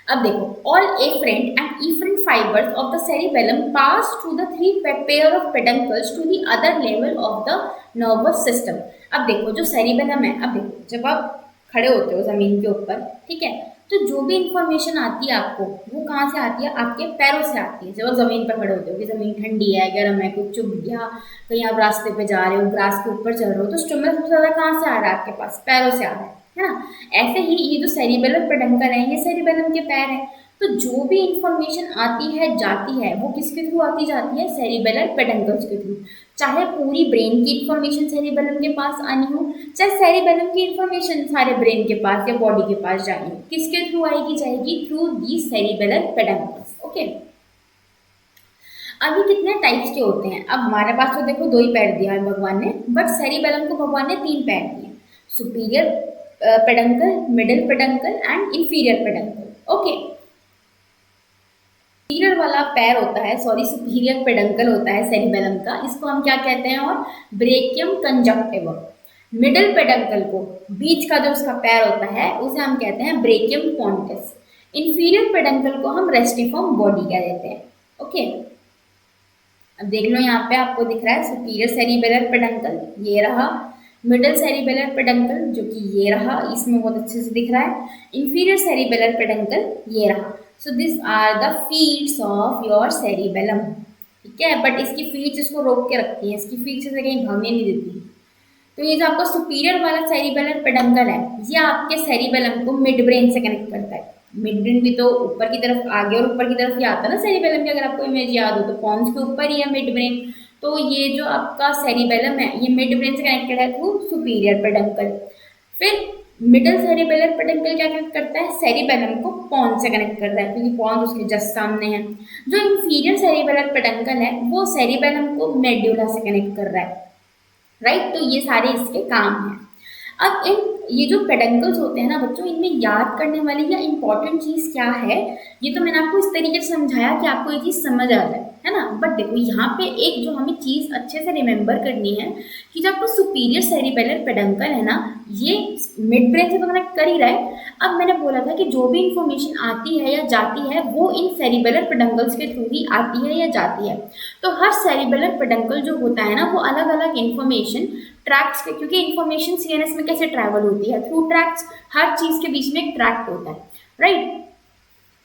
अब देखो, all afferent and efferent fibres of the cerebellum pass through the 3 pair of peduncles to the other level of the nervous system. अब देखो जो सेरिबेलम है, अब देखो जब आप खड़े होते हो जमीन के ऊपर, ठीक है, तो जो भी इंफॉर्मेशन आती है आपको वो कहाँ से आती है? आपके पैरों से आती है। जब आप जमीन पर खड़े होते हो कि जमीन ठंडी है, गर्म है, कुछ चुभ गया, कहीं आप रास्ते पे जा रहे हो, ग्रास के ऊपर चल रहे हो, तो स्टिमुलस सबसे ज्यादा कहाँ से आ रहा है? आपके पास पैरों से आ रहा है ना। ऐसे ही ये जो सेरिबेलर पेडंकल है, ये सेरिबेलम के पैर है। तो जो भी इंफॉर्मेशन आती है जाती है वो किसके थ्रू आती जाती है? सेरिबेलर पेडंकल्स के थ्रू। चाहे पूरी ब्रेन की इंफॉर्मेशन सेरिबेलम के पास आनी हो, चाहे सेरिबेलम की इंफॉर्मेशन सारे ब्रेन के पास या बॉडी के पास जानी हो, किसके थ्रू आएगी? जाएगी through the cerebellar peduncles. Okay, अब ये कितने टाइप्स के होते हैं? अब हमारे पास तो देखो 2 ही पैर दिया है भगवान ने, बट सेरिबेलम को भगवान ने 3 पैर दिए, superior peduncle, middle peduncle and inferior peduncle. Okay, superior वाला पैर होता है, सॉरी सुपीरियर पेडंकल होता है सेरिबेलम का, इसको हम क्या कहते हैं? और ब्रेकियम कंजक्टिवम। मिडिल पेडंकल को, बीच का जो उसका पैर होता है उसे हम कहते हैं ब्रेकियम पोंटिस। इंफीरियर पेडंकल को हम रेस्टिफॉर्म बॉडी कह देते हैं। ओके, अब देख लो यहाँ पे आपको दिख रहा है सुपीरियर सेरिबेलर पेडंकल, ये रहा। मिडिल सेरिबेलर पेडंकल जो कि ये रहा, इसमें बहुत अच्छे से दिख रहा है। इंफीरियर सेरिबेलर पेडंकल ये रहा। So this are the feats of your cerebellum. ठीक है, बट इसकी फीट्स इसको रोक के रखती हैं, इसकी फीट्स से कहीं भागने नहीं देती। तो ये जो आपका सुपीरियर वाला सेरिबेलर पेडंकल है, ये आपके सेरिबेलम को मिड ब्रेन से कनेक्ट करता है। मिड ब्रेन भी तो ऊपर की तरफ आगे और ऊपर की तरफ ही आता है ना सेरिबेलम की, अगर आपको इमेज याद हो तो पॉन्स के ऊपर ही है मिड ब्रेन। तो ये जो आपका सेरिबेलम है ये मिड ब्रेन से कनेक्टेड है थ्रू सुपीरियर पेडंकल। फिर मिडल सेरिबेलर पेडंकल क्या करता है, सेरिबेलम को पॉन्स से कनेक्ट करता है, क्योंकि पॉन्स उसके जस्ट सामने है। जो इंफीरियर सेरिबेलर पेडंकल है वो सेरिबेलम को मेड्यूला से कनेक्ट कर रहा है, राइट। तो ये सारे इसके काम हैं। अब इन ये जो पेडंकल्स होते हैं ना बच्चों, इनमें याद करने वाली या इम्पोर्टेंट चीज़ क्या है, ये तो मैंने आपको इस तरीके से समझाया कि आपको ये चीज़ समझ आ जाए, है ना। बट देखो यहाँ पे एक जो हमें चीज़ अच्छे से रिमेंबर करनी है कि जब आपको सुपीरियर सेरिबेलर पेडंकल है ना, ये मिड ब्रेन से तो कनेक्ट कर ही रहा है। अब मैंने बोला था कि जो भी इंफॉर्मेशन आती है या जाती है वो इन सेरिबेलर पेडंकल्स के थ्रू ही आती है या जाती है। तो हर सेरिबेलर पेडंकल जो होता है ना वो अलग अलग इंफॉर्मेशन ट्रैक्ट्स के, क्योंकि इन्फॉर्मेशन सीएनएस में कैसे ट्रैवल होती है, थ्रू ट्रैक्ट्स। हर चीज के बीच में एक ट्रैक्ट होता है, राइट।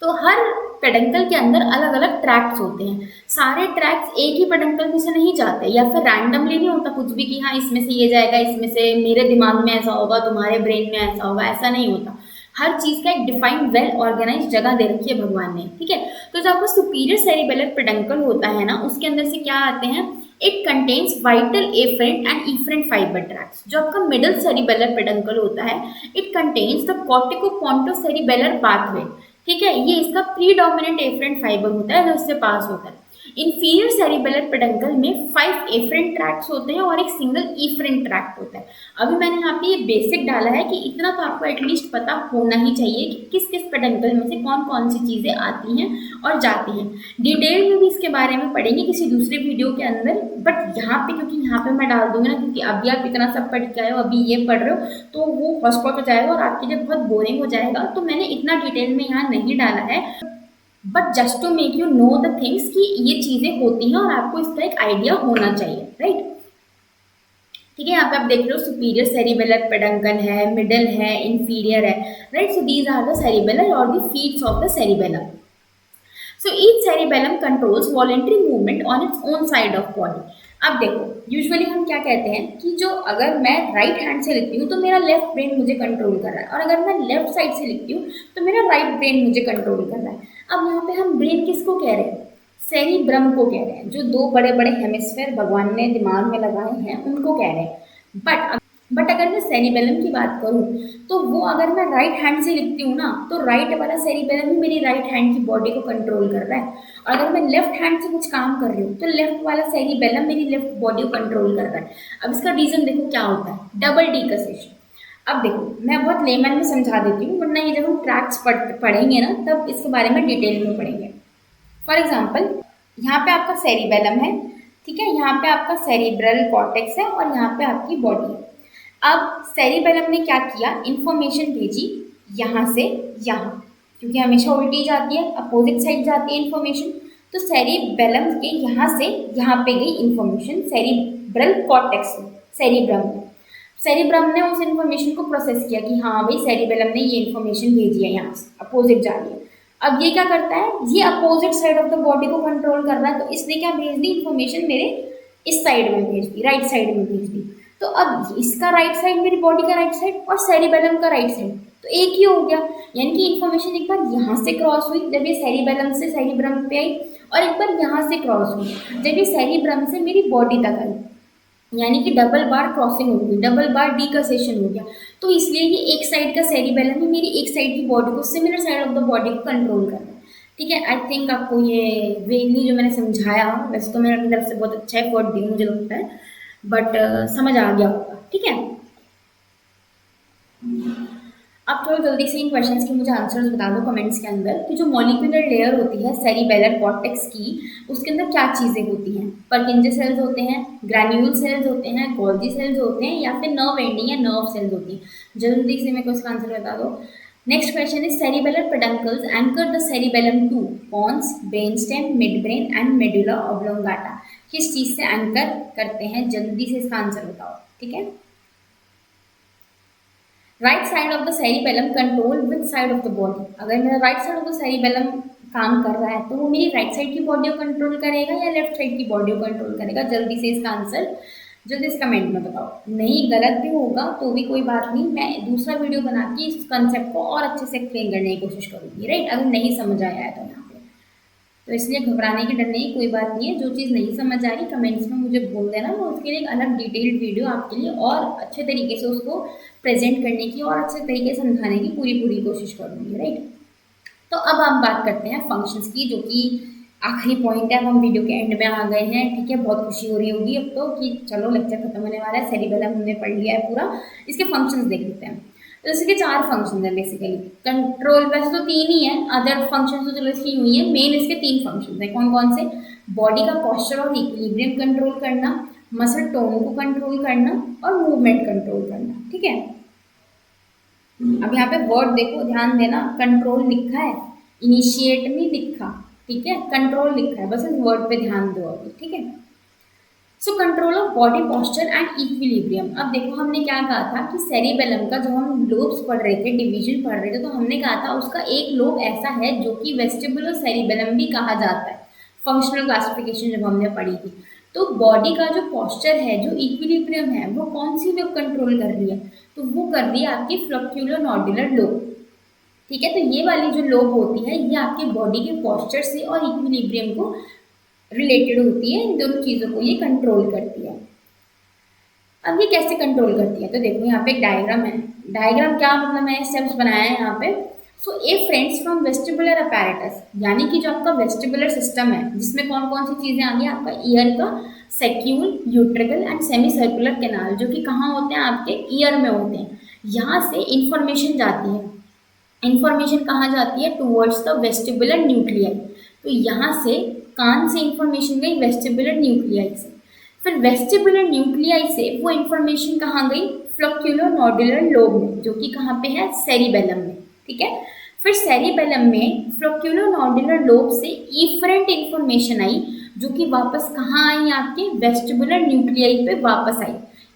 तो हर पेडंकल के अंदर अलग अलग ट्रैक्ट्स होते हैं। सारे ट्रैक्ट्स एक ही पेडंकल में से नहीं जाते, या फिर रैंडमली नहीं होता कुछ भी कि हाँ इसमें से ये जाएगा, इसमें से मेरे दिमाग में ऐसा होगा, तुम्हारे ब्रेन में ऐसा होगा, ऐसा नहीं होता। हर चीज का एक डिफाइंड वेल ऑर्गेनाइज जगह दे रखी है भगवान ने, ठीक है। तो जब आपको सुपीरियर सेरिबेलर पेडंकल होता है ना, उसके अंदर से क्या आते हैं, it contains vital afferent and efferent fibre tracts. जो आपका मिडल सेरिबेलर पेडंकल होता है, it contains the corticopontocerebellar pathway, ठीक है। ये इसका प्रीडोमिनेंट एफरेंट फाइबर होता है जो इससे पास होता है। इंफीरियर सेरिबेलर पेडंकल में 5 एफरेंट ट्रैक्ट्स होते हैं और एक सिंगल इफरेंट ट्रैक्ट होता है। अभी मैंने यहाँ पे ये बेसिक डाला है कि इतना तो आपको एटलीस्ट पता होना ही चाहिए कि किस किस पेडंकल में से कौन कौन सी चीज़ें आती हैं और जाती हैं। डिटेल में भी इसके बारे में पढ़ेंगे किसी दूसरे वीडियो के अंदर, बट यहाँ पे क्योंकि यहाँ पे मैं डाल दूंगी ना, क्योंकि अभी आप इतना सब पढ़ के आए हो, अभी ये पढ़ रहे हो, तो वो हॉटस्पॉट हो जाएगा और आपके लिए बहुत बोरिंग हो जाएगा। तो मैंने इतना डिटेल में यहाँ नहीं डाला है, but just to make you know the things कि ये चीजें होती हैं और आपको इसका एक आइडिया होना चाहिए, राइट। ठीक है, यहाँ पे आप देख रहे हो सुपीरियर सेरिबेलर पेडंकल है, मिडल है, इंफीरियर है, right. So these are the cerebellar और the feats of the cerebellum. So each cerebellum controls voluntary movement on its own side of body. अब देखो यूजुअली हम क्या कहते हैं कि जो अगर मैं राइट हैंड से लिखती हूँ तो मेरा लेफ्ट ब्रेन मुझे कंट्रोल कर रहा है, और अगर मैं लेफ्ट साइड से लिखती हूँ तो मेरा राइट ब्रेन मुझे कंट्रोल कर रहा है। अब यहाँ पे हम ब्रेन किसको कह रहे हैं, सेरिब्रम को कह रहे हैं। जो 2 बड़े बड़े हेमिस्फेयर भगवान ने दिमाग में लगाए हैं उनको कह रहे हैं। बट अगर मैं सेरिबेलम की बात करूं तो वो अगर मैं राइट हैंड से लिखती हूँ ना, तो राइट वाला सेरिबेलम ही मेरी राइट हैंड की बॉडी को कंट्रोल कर रहा है, और अगर मैं लेफ्ट हैंड से कुछ काम कर रही हूँ तो लेफ्ट वाला सेरिबेलम मेरी लेफ्ट बॉडी को कंट्रोल कर रहा है। अब इसका रीजन देखो क्या होता है, डबल डीकसेशन। अब देखो मैं बहुत लेमन में समझा देती हूँ, वरना ये जब हम ट्रैक्ट्स पढ़ेंगे ना तब इसके बारे में डिटेल में पढ़ेंगे। फॉर एग्जाम्पल यहाँ पे आपका सेरिबेलम है, ठीक है, यहाँ पे आपका सेरिब्रल कॉर्टेक्स है और यहाँ पे आपकी बॉडी है। अब सेरिबेलम ने क्या किया, इंफॉर्मेशन भेजी यहाँ से यहाँ, क्योंकि हमेशा उल्टी जाती है, अपोजिट साइड जाती है इंफॉर्मेशन। तो सेरिबेलम के यहाँ से यहाँ पे गई इंफॉर्मेशन सेरिब्रल कॉर्टेक्स में, सेरिब्रम ने उस इंफॉर्मेशन को प्रोसेस किया कि हाँ भाई सेरिबेलम ने ये इंफॉर्मेशन भेजी है, यहाँ से अपोजिट जा रही है। अब ये क्या करता है, ये opposite side of the body को कंट्रोल कर रहा है, तो इसने क्या भेज दी, इंफॉर्मेशन मेरे इस साइड में भेज दी, राइट साइड में भेज दी। तो अब इसका राइट साइड मेरी बॉडी का राइट साइड और सेरिबेलम का राइट साइड तो एक ही हो गया। यानी कि इंफॉर्मेशन एक बार यहाँ से क्रॉस हुई जब ये सेरिबेलम से सेरिब्रम पे आई, और एक बार यहाँ से क्रॉस हुई जब ये सेरिब्रम से मेरी बॉडी तक आई, यानी कि डबल बार क्रॉसिंग हो गई, डबल बार डीकसेशन हो गया। तो इसलिए ये एक साइड का सेरिबेलम ही मेरी एक साइड की बॉडी को, similar side of the body को कंट्रोल कर रहा है। ठीक है, आई थिंक आपको ये वेगली जो मैंने समझाया, वैसे तो मैंने अपनी तरफ से बहुत अच्छा एफर्ट दी मुझे लगता है, बट समझ आ गया होगा। ठीक है, अब थोड़ा जल्दी से इन क्वेश्चंस के मुझे आंसर्स बता दो कमेंट्स के अंदर कि जो मॉलिक्यूलर लेयर होती है सेरिबेलर कॉर्टेक्स की, उसके अंदर क्या चीज़ें होती हैं। पर्किंजे सेल्स होते हैं, ग्रैन्यूल सेल्स होते हैं, गोल्जी सेल्स होते हैं, या फिर नर्व एंडिंग या नर्व सेल्स होती हैं। जल्दी से मेरे को इसका आंसर बता दो। Next question is cerebellar peduncles anchor the cerebellum to pons, brainstem, mid brain and medulla oblongata. किस चीज़ से एंकर करते हैं, जल्दी से इसका आंसर बताओ। ठीक है, right side of the cerebellum control which side of the body. अगर मेरा right side of the cerebellum काम कर रहा है तो वो मेरी राइट साइड की बॉडी को कंट्रोल करेगा या लेफ्ट साइड की बॉडी को कंट्रोल करेगा। जल्दी से इसका आंसर जल्दी से कमेंट में बताओ। नहीं गलत भी होगा तो भी कोई बात नहीं, मैं दूसरा वीडियो बना के इस कंसेप्ट को और अच्छे से एक्सप्लेन करने की कोशिश करूँगी, राइट। अगर नहीं समझ आया है तो यहाँ पे तो इसलिए घबराने की डर नहीं, कोई बात नहीं है। जो चीज़ नहीं समझ आ रही कमेंट्स में मुझे बोल देना, मैं उसके लिए एक अलग डिटेल्ड वीडियो आपके लिए और अच्छे तरीके से उसको प्रेजेंट करने की और अच्छे तरीके से समझाने की पूरी पूरी कोशिश करूँगी, राइट। तो अब हम बात करते हैं फंक्शंस की, जो कि आखिरी पॉइंट है। अब हम वीडियो के एंड में आ गए हैं, ठीक है। बहुत खुशी हो रही होगी अब तो कि चलो लेक्चर खत्म होने वाला है, सेरिबेलम हमने पढ़ लिया है पूरा। इसके फंक्शंस देख लेते हैं। तो इसके 4 फंक्शन है बेसिकली। कंट्रोल, वैसे तो 3 ही है, अदर फंक्शन तो चलो इसकी हुई है, मेन इसके 3 फंक्शन है। कौन कौन से? बॉडी का पोस्चर और इक्विलिब्रियम कंट्रोल करना, मसल टोन को कंट्रोल करना और मूवमेंट कंट्रोल करना, ठीक है। अब यहाँ पे वर्ड देखो, ध्यान देना, कंट्रोल लिखा है, इनिशिएट नहीं लिखा, ठीक है, कंट्रोल लिखा है, बस इस वर्ड पे ध्यान दो अभी, ठीक है। So control of body posture and equilibrium. अब देखो हमने क्या कहा था कि सेरिबेलम का, जब हम लोब्स पढ़ रहे थे, डिवीजन पढ़ रहे थे, तो हमने कहा था उसका एक लोब ऐसा है जो कि वेस्टिबुलर सेरिबेलम भी कहा जाता है, फंक्शनल क्लासिफिकेशन जब हमने पढ़ी थी। तो बॉडी का जो पोस्चर है, जो इक्विलिब्रियम है, वो कौन सी लोब कंट्रोल कर रही है? तो वो कर रही है आपकी फ्लक्यूलर नॉड्यूलर लोब, ठीक है। तो ये वाली जो लोब होती है ये आपके बॉडी के पोस्चर से और इक्विलिब्रियम को रिलेटेड होती है, इन दोनों चीज़ों को ये कंट्रोल करती है। अब ये कैसे कंट्रोल करती है? तो देखो यहाँ पे एक डायग्राम है। डायग्राम क्या मतलब, मैंने स्टेप्स बनाया है यहाँ पे। सो ए फ्रेंड्स फ्रॉम वेस्टिबुलर अपैरेटस, यानी कि जो आपका वेस्टिबुलर सिस्टम है, जिसमें कौन कौन सी चीज़ें आ गई, आपका ईयर का saccule, utricle and semi circular canal, जो कि कहाँ होते हैं? आपके ईयर में होते हैं। यहाँ से इंफॉर्मेशन जाती है। इंफॉर्मेशन कहाँ जाती है? Towards the vestibular nuclei. तो यहाँ से कान से इंफॉर्मेशन गई वेस्टिबुलर न्यूक्लियाई से, फिर वेस्टिबुलर न्यूक्लियाई से वो इंफॉर्मेशन कहाँ गई? फ्लक्यूलर नॉड्यूलर लोब में, जो कि कहाँ पे है? सेरिबेलम में, ठीक है। फिर सेरिबेलम में फ्लक्यूलर नॉड्यूलर लोब से इफरेंट इंफॉर्मेशन आई, जो कि वापस कहाँ आई? आपके वेस्टिबुलर न्यूक्लियाई पे वापस आई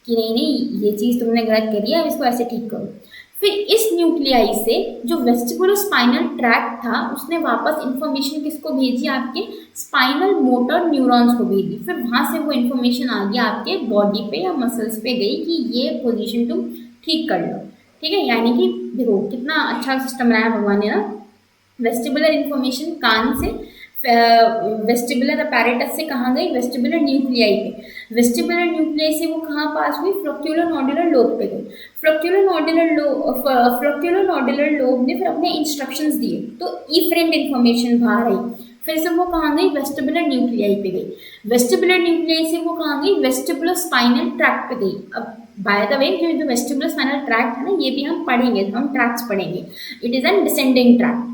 कि नहीं नहीं ये चीज़ तुमने गलत करी है, अब इसको ऐसे ठीक करो। फिर इस न्यूक्लियाई से जो वेस्टिबुलर स्पाइनल ट्रैक्ट था, उसने वापस इंफॉर्मेशन किसको भेजी? आपके स्पाइनल मोटर न्यूरॉन्स को भेजी। फिर वहाँ से वो इंफॉर्मेशन आ गया आपके बॉडी पे या मसल्स पे गई कि ये पोजीशन तुम ठीक कर लो, ठीक है। यानी कि देखो कितना अच्छा सिस्टम बनाया भगवान ने ना। वेस्टिबुलर इंफॉर्मेशन कान से वेस्टिबुलर अपैरेटस से कहाँ गई? वेस्टिबुलर न्यूक्लियाई पे। वेस्टिबुलर न्यूक्लियाई से वो कहाँ पास हुई? फ्लक्यूलर नॉड्यूलर लोब पे गई। फ्लक्यूलर नॉड्यूलर लोब ने फिर अपने इंस्ट्रक्शंस दिए, तो इफरेंट इंफॉर्मेशन बाहर आई। फिर से वो कहाँ गई? वेस्टिबुलर न्यूक्लियाई पे गई। वेस्टिबुलर न्यूक्लियाई से वो कहाँ गई? वेस्टिबुलर स्पाइनल ट्रैक्ट पे गई। अब बाय द वे जो वेस्टिबुलर स्पाइनल ट्रैक्ट है ना, ये भी हम पढ़ेंगे, हम ट्रैक्ट्स पढ़ेंगे। It is an descending tract.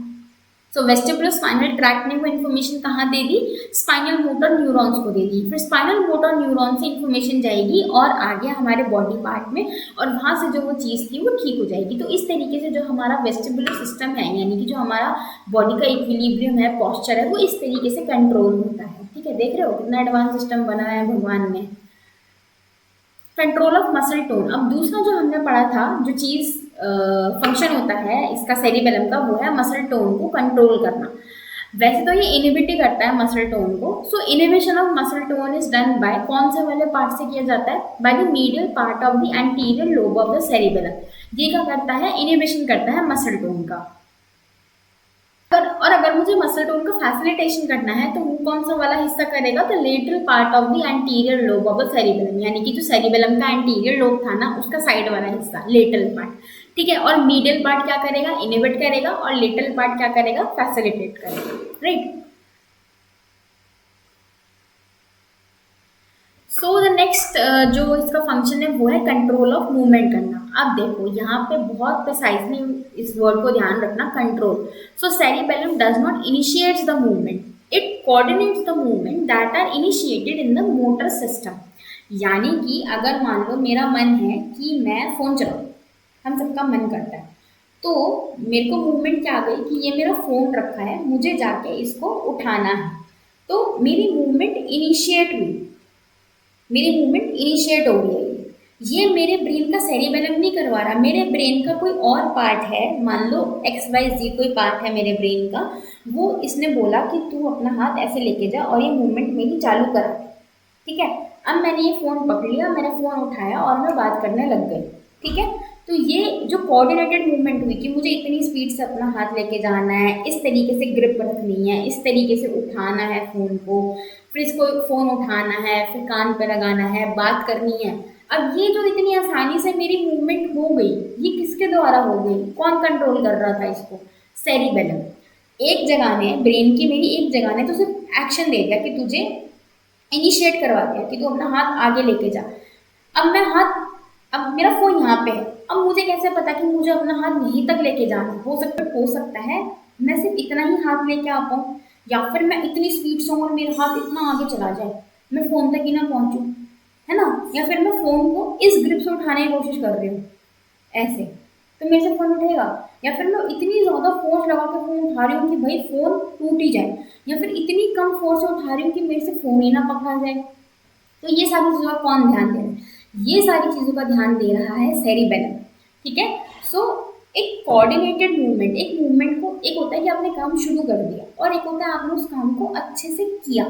So vestibular spinal tract ने वो इन्फॉर्मेशन कहाँ दे दी? स्पाइनल मोटर न्यूरॉन्स को दे दी। फिर स्पाइनल मोटर न्यूरॉन से इन्फॉर्मेशन जाएगी और आगे हमारे बॉडी पार्ट में, और वहाँ से जो वो चीज़ थी वो ठीक हो जाएगी। तो इस तरीके से जो हमारा वेस्टिबुलर सिस्टम है, यानी कि जो हमारा बॉडी का इक्विलिब्रियम है, पोस्चर है, वो इस तरीके से कंट्रोल होता है, ठीक है। देख रहे हो कितना एडवांस सिस्टम बनाया है भगवान ने। Control of muscle tone. अब दूसरा जो हमने पढ़ा था, जो चीज़ फंक्शन होता है इसका सेरिबेलम का, वो है मसल टोन को कंट्रोल करना। वैसे तो ये इनिबिट ही करता है मसल टोन को। So inhibition of muscle tone is done by, कौन से वाले पार्ट से किया जाता है? By the medial part of the anterior lobe of the cerebellum. ये क्या करता है? इनिबिशन करता है मसल टोन का। और अगर मुझे मसल टोन का फैसिलिटेशन करना है तो वो कौन सा वाला हिस्सा करेगा? तो lateral part of the anterior lobe of the cerebellum, यानी कि जो सेरिबेलम का एंटीरियर लोब था ना, उसका साइड वाला हिस्सा, लेटरल पार्ट, ठीक है। और मीडियल पार्ट क्या करेगा? इनिबिट करेगा, और लेटरल पार्ट क्या करेगा? फैसिलिटेट करेगा, राइट। सो द नेक्स्ट जो इसका फंक्शन है वो है कंट्रोल ऑफ मूवमेंट करना। अब देखो यहाँ पे बहुत प्रिसाइजली इस वर्ड को ध्यान रखना, control. So cerebellum does not initiates the movement, it coordinates the movement that are initiated in the motor system. यानी कि अगर मान लो मेरा मन है कि मैं फ़ोन चलाऊँ, हम सबका मन करता है, तो मेरे को मूवमेंट क्या आ गई कि ये मेरा फ़ोन रखा है, मुझे जाके इसको उठाना है, तो मेरी मूवमेंट इनिशिएट हुई, मेरी मूवमेंट इनिशिएट हो रही है। ये मेरे ब्रेन का सेरिबेलम नहीं करवा रहा, मेरे ब्रेन का कोई और पार्ट है, मान लो XYZ कोई पार्ट है मेरे ब्रेन का, वो इसने बोला कि तू अपना हाथ ऐसे लेके जा और ये मूवमेंट मेरी चालू करा, ठीक है। अब मैंने ये फ़ोन पकड़ लिया, मैंने फ़ोन उठाया और मैं बात करने लग गई, ठीक है। तो ये जो कोऑर्डिनेटेड मूवमेंट हुई कि मुझे इतनी स्पीड से अपना हाथ लेके जाना है, इस तरीके से ग्रिप रखनी है, इस तरीके से उठाना है फ़ोन को, फिर इसको फ़ोन उठाना है, फिर कान पे लगाना है, बात करनी है। अब ये जो इतनी आसानी से मेरी मूवमेंट हो गई, ये किसके द्वारा हो गई? कौन कंट्रोल कर रहा था इसको? सेरिबेलम। एक जगह ने, ब्रेन की मेरी एक जगह ने तो सिर्फ एक्शन दे दिया कि तुझे इनिशिएट करवा दिया कि तू अपना हाथ आगे लेके जा। अब मैं हाथ, अब मेरा फ़ोन यहाँ पे है, अब मुझे कैसे पता कि मुझे अपना हाथ यहीं तक लेके जाना है? हो सकता है मैं सिर्फ इतना ही हाथ लेके आ पाऊँ, या फिर मैं इतनी स्पीड से हूँ और मेरा हाथ इतना आगे चला जाए, मैं फ़ोन तक ही ना पहुँचूँ, है ना? या फिर मैं फ़ोन को इस ग्रिप से उठाने की कोशिश कर रही हूँ, ऐसे, तो मेरे से फ़ोन उठेगा? या फिर मैं इतनी ज़्यादा फ़ोर्स लगा के फ़ोन उठा रही हूँ कि भाई फ़ोन टूट ही जाए, या फिर इतनी कम फ़ोर्स से उठा रही हूँ कि मेरे से फ़ोन ही ना पकड़ा जाए। तो ये सारी चीज़ों का कौन ध्यान दे रहा है? ये सारी चीज़ों का ध्यान दे रहा है सेरिबेलम। ठीक है? सो एक कोऑर्डिनेटेड मूवमेंट, एक मूवमेंट को, एक होता है कि आपने काम शुरू कर दिया और एक होता है आपने उस काम को अच्छे से किया।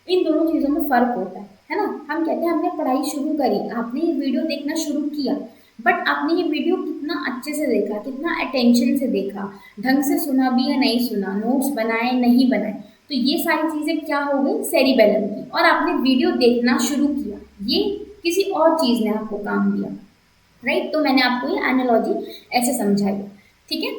इन दोनों चीज़ों में फ़र्क होता है ना? हम कहते हैं हमने पढ़ाई शुरू करी, आपने ये वीडियो देखना शुरू किया, बट आपने ये वीडियो कितना अच्छे से देखा, कितना अटेंशन से देखा, ढंग से सुना भी या नहीं सुना, नोट्स बनाए नहीं बनाए, तो ये सारी चीज़ें क्या हो गई? सेरिबेलम की। और आपने वीडियो देखना शुरू किया, ये किसी और चीज़ ने आपको काम दिया, राइट? तो मैंने आपको ये एनालॉजी ऐसे समझाई। ठीक है?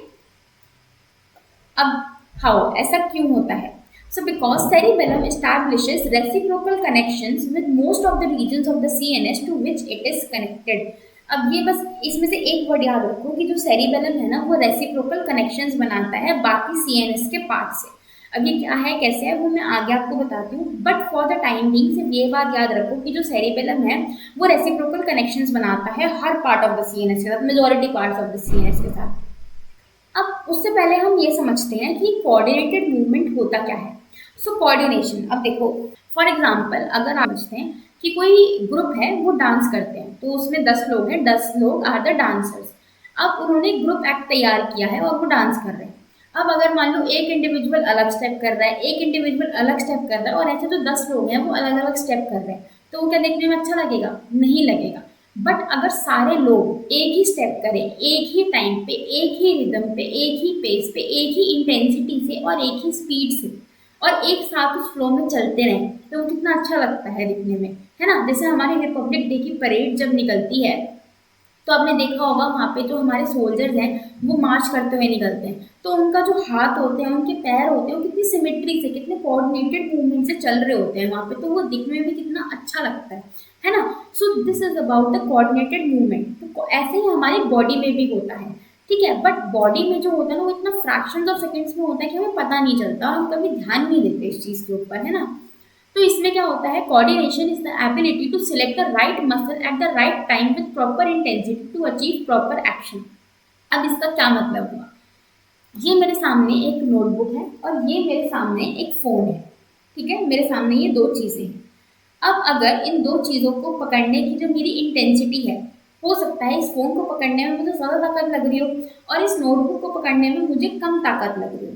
अब हाउ, ऐसा क्यों होता है? So because cerebellum establishes reciprocal connections with most of the regions of the CNS to which it is connected. अब ये बस इसमें से एक वर्ड याद रखो कि जो सेरिबेलम है ना, वो रेसिप्रोकल कनेक्शंस बनाता है बाकी सीएनएस के पार्ट से। अब ये क्या है, कैसे है, वो मैं आगे आपको बताती हूँ, but for the time being सिर्फ ये बात याद रखो कि जो सेरिबेलम है वो रेसिप्रोकल कनेक्शंस बनाता है हर पार्ट ऑफ द सीएनएस के साथ, majority parts of the CNS के साथ। अब उससे पहले हम ये समझते हैं कि कोऑर्डिनेटेड मूवमेंट होता क्या है। सो कोऑर्डिनेशन, अब देखो, फॉर एग्जांपल अगर आप समझते हैं कि कोई ग्रुप है वो डांस करते हैं, तो उसमें 10 लोग हैं, 10 लोग आर द डांसर्स। अब उन्होंने ग्रुप एक्ट तैयार किया है और वो डांस कर रहे हैं। अब अगर मान लो एक इंडिविजुअल अलग स्टेप कर रहा है, एक इंडिविजुअल अलग स्टेप कर रहा है, और ऐसे जो 10 लोग हैं वो अलग अलग स्टेप कर रहे हैं, तो वो क्या देखने में अच्छा लगेगा? नहीं लगेगा। बट अगर सारे लोग एक ही स्टेप करें, एक ही टाइम पे, एक ही रिदम पे, एक ही पेस पे, एक ही इंटेंसिटी से और एक ही स्पीड से, और एक साथ उस फ्लो में चलते रहें, तो वो कितना अच्छा लगता है दिखने में, है ना? जैसे हमारी रिपब्लिक डे की परेड जब निकलती है, तो आपने देखा होगा वहाँ पे जो हमारे सोल्जर्स हैं वो मार्च करते हुए निकलते हैं, तो उनका जो हाथ होते हैं, उनके पैर होते हैं, वो कितनी सिमेट्री से, कितने कोऑर्डिनेटेड मूवमेंट से चल रहे होते हैं वहाँ पे, तो वो दिखने में भी कितना अच्छा लगता है ना? सो this is about the coordinated movement. तो ऐसे ही हमारी बॉडी में भी होता है, ठीक है? बट बॉडी में जो होता है ना, वो इतना फ्रैक्शन ऑफ सेकेंड्स में होता है कि हमें पता नहीं चलता और हम कभी ध्यान नहीं देते इस चीज़ के ऊपर, है ना? तो इसमें क्या होता है, coordination is the ability to select the right muscle at the right time with proper intensity to achieve proper action. अब इसका क्या मतलब हुआ? ये मेरे सामने एक नोटबुक है और ये मेरे सामने एक फ़ोन है, ठीक है? मेरे सामने ये दो चीज़ें हैं। अब अगर इन दो चीज़ों को पकड़ने की जो मेरी इंटेंसिटी है, हो सकता है इस फ़ोन को पकड़ने में मुझे ज़्यादा ताकत लग रही हो और इस नोटबुक को पकड़ने में मुझे कम ताकत लग रही हो,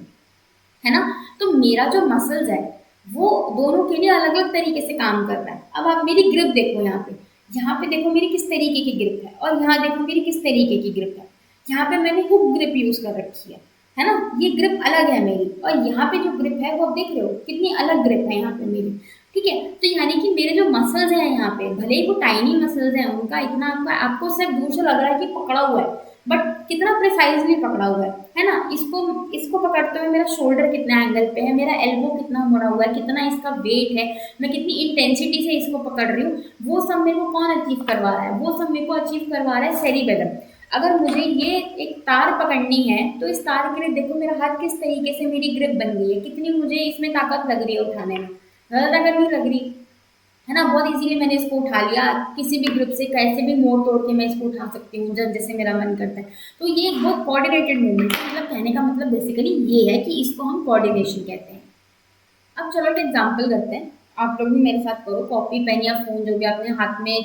है ना? तो मेरा जो मसल्स है वो दोनों के लिए अलग अलग तरीके से काम कर रहा है। अब आप मेरी ग्रिप देखो, यहाँ पे देखो मेरी किस तरीके की ग्रिप है, और यहाँ देखो मेरी किस तरीके की ग्रिप है। यहाँ पे मैंने हुक ग्रिप यूज कर रखी है ना? ये ग्रिप अलग है मेरी, और यहाँ पे जो ग्रिप है वो आप देख रहे हो कितनी अलग ग्रिप है यहाँ पे मेरी, ठीक है? तो यानी कि मेरे जो मसल्स हैं यहाँ पे, भले ही वो टाइनी मसल्स हैं, उनका इतना आपको सिर्फ दूर से लग रहा है कि पकड़ा हुआ है, बट कितना प्रिसाइजली पकड़ा हुआ है ना? इसको इसको पकड़ते हुए मेरा शोल्डर कितना एंगल पे है, मेरा एल्बो कितना मुड़ा हुआ है, कितना इसका वेट है, मैं कितनी इंटेंसिटी से इसको पकड़ रही हूँ, वो सब मेरे को कौन अचीव करवा रहा है? वो सब मेरे को अचीव करवा रहा है सेरिबेलम। अगर मुझे ये एक तार पकड़नी है, तो इस तार के लिए देखो मेरा हाथ किस तरीके से मेरी ग्रिप बन गई है, कितनी मुझे इसमें ताकत लग रही है उठाने में, ज़्यादा ताकत नहीं लग रही, है ना? बहुत इजीली मैंने इसको उठा लिया, किसी भी ग्रुप से कैसे भी मोड़ तोड़ के मैं इसको उठा सकती हूँ जब जैसे मेरा मन करता है। तो ये एक बहुत कोऑर्डिनेटेड मूवमेंट है, मतलब कहने का मतलब बेसिकली ये है कि इसको हम कोऑर्डिनेशन कहते हैं। अब चलो एक एग्जांपल करते हैं, आप लोग भी मेरे साथ करो। कॉपी पेन या फोन जो भी आपने हाथ में,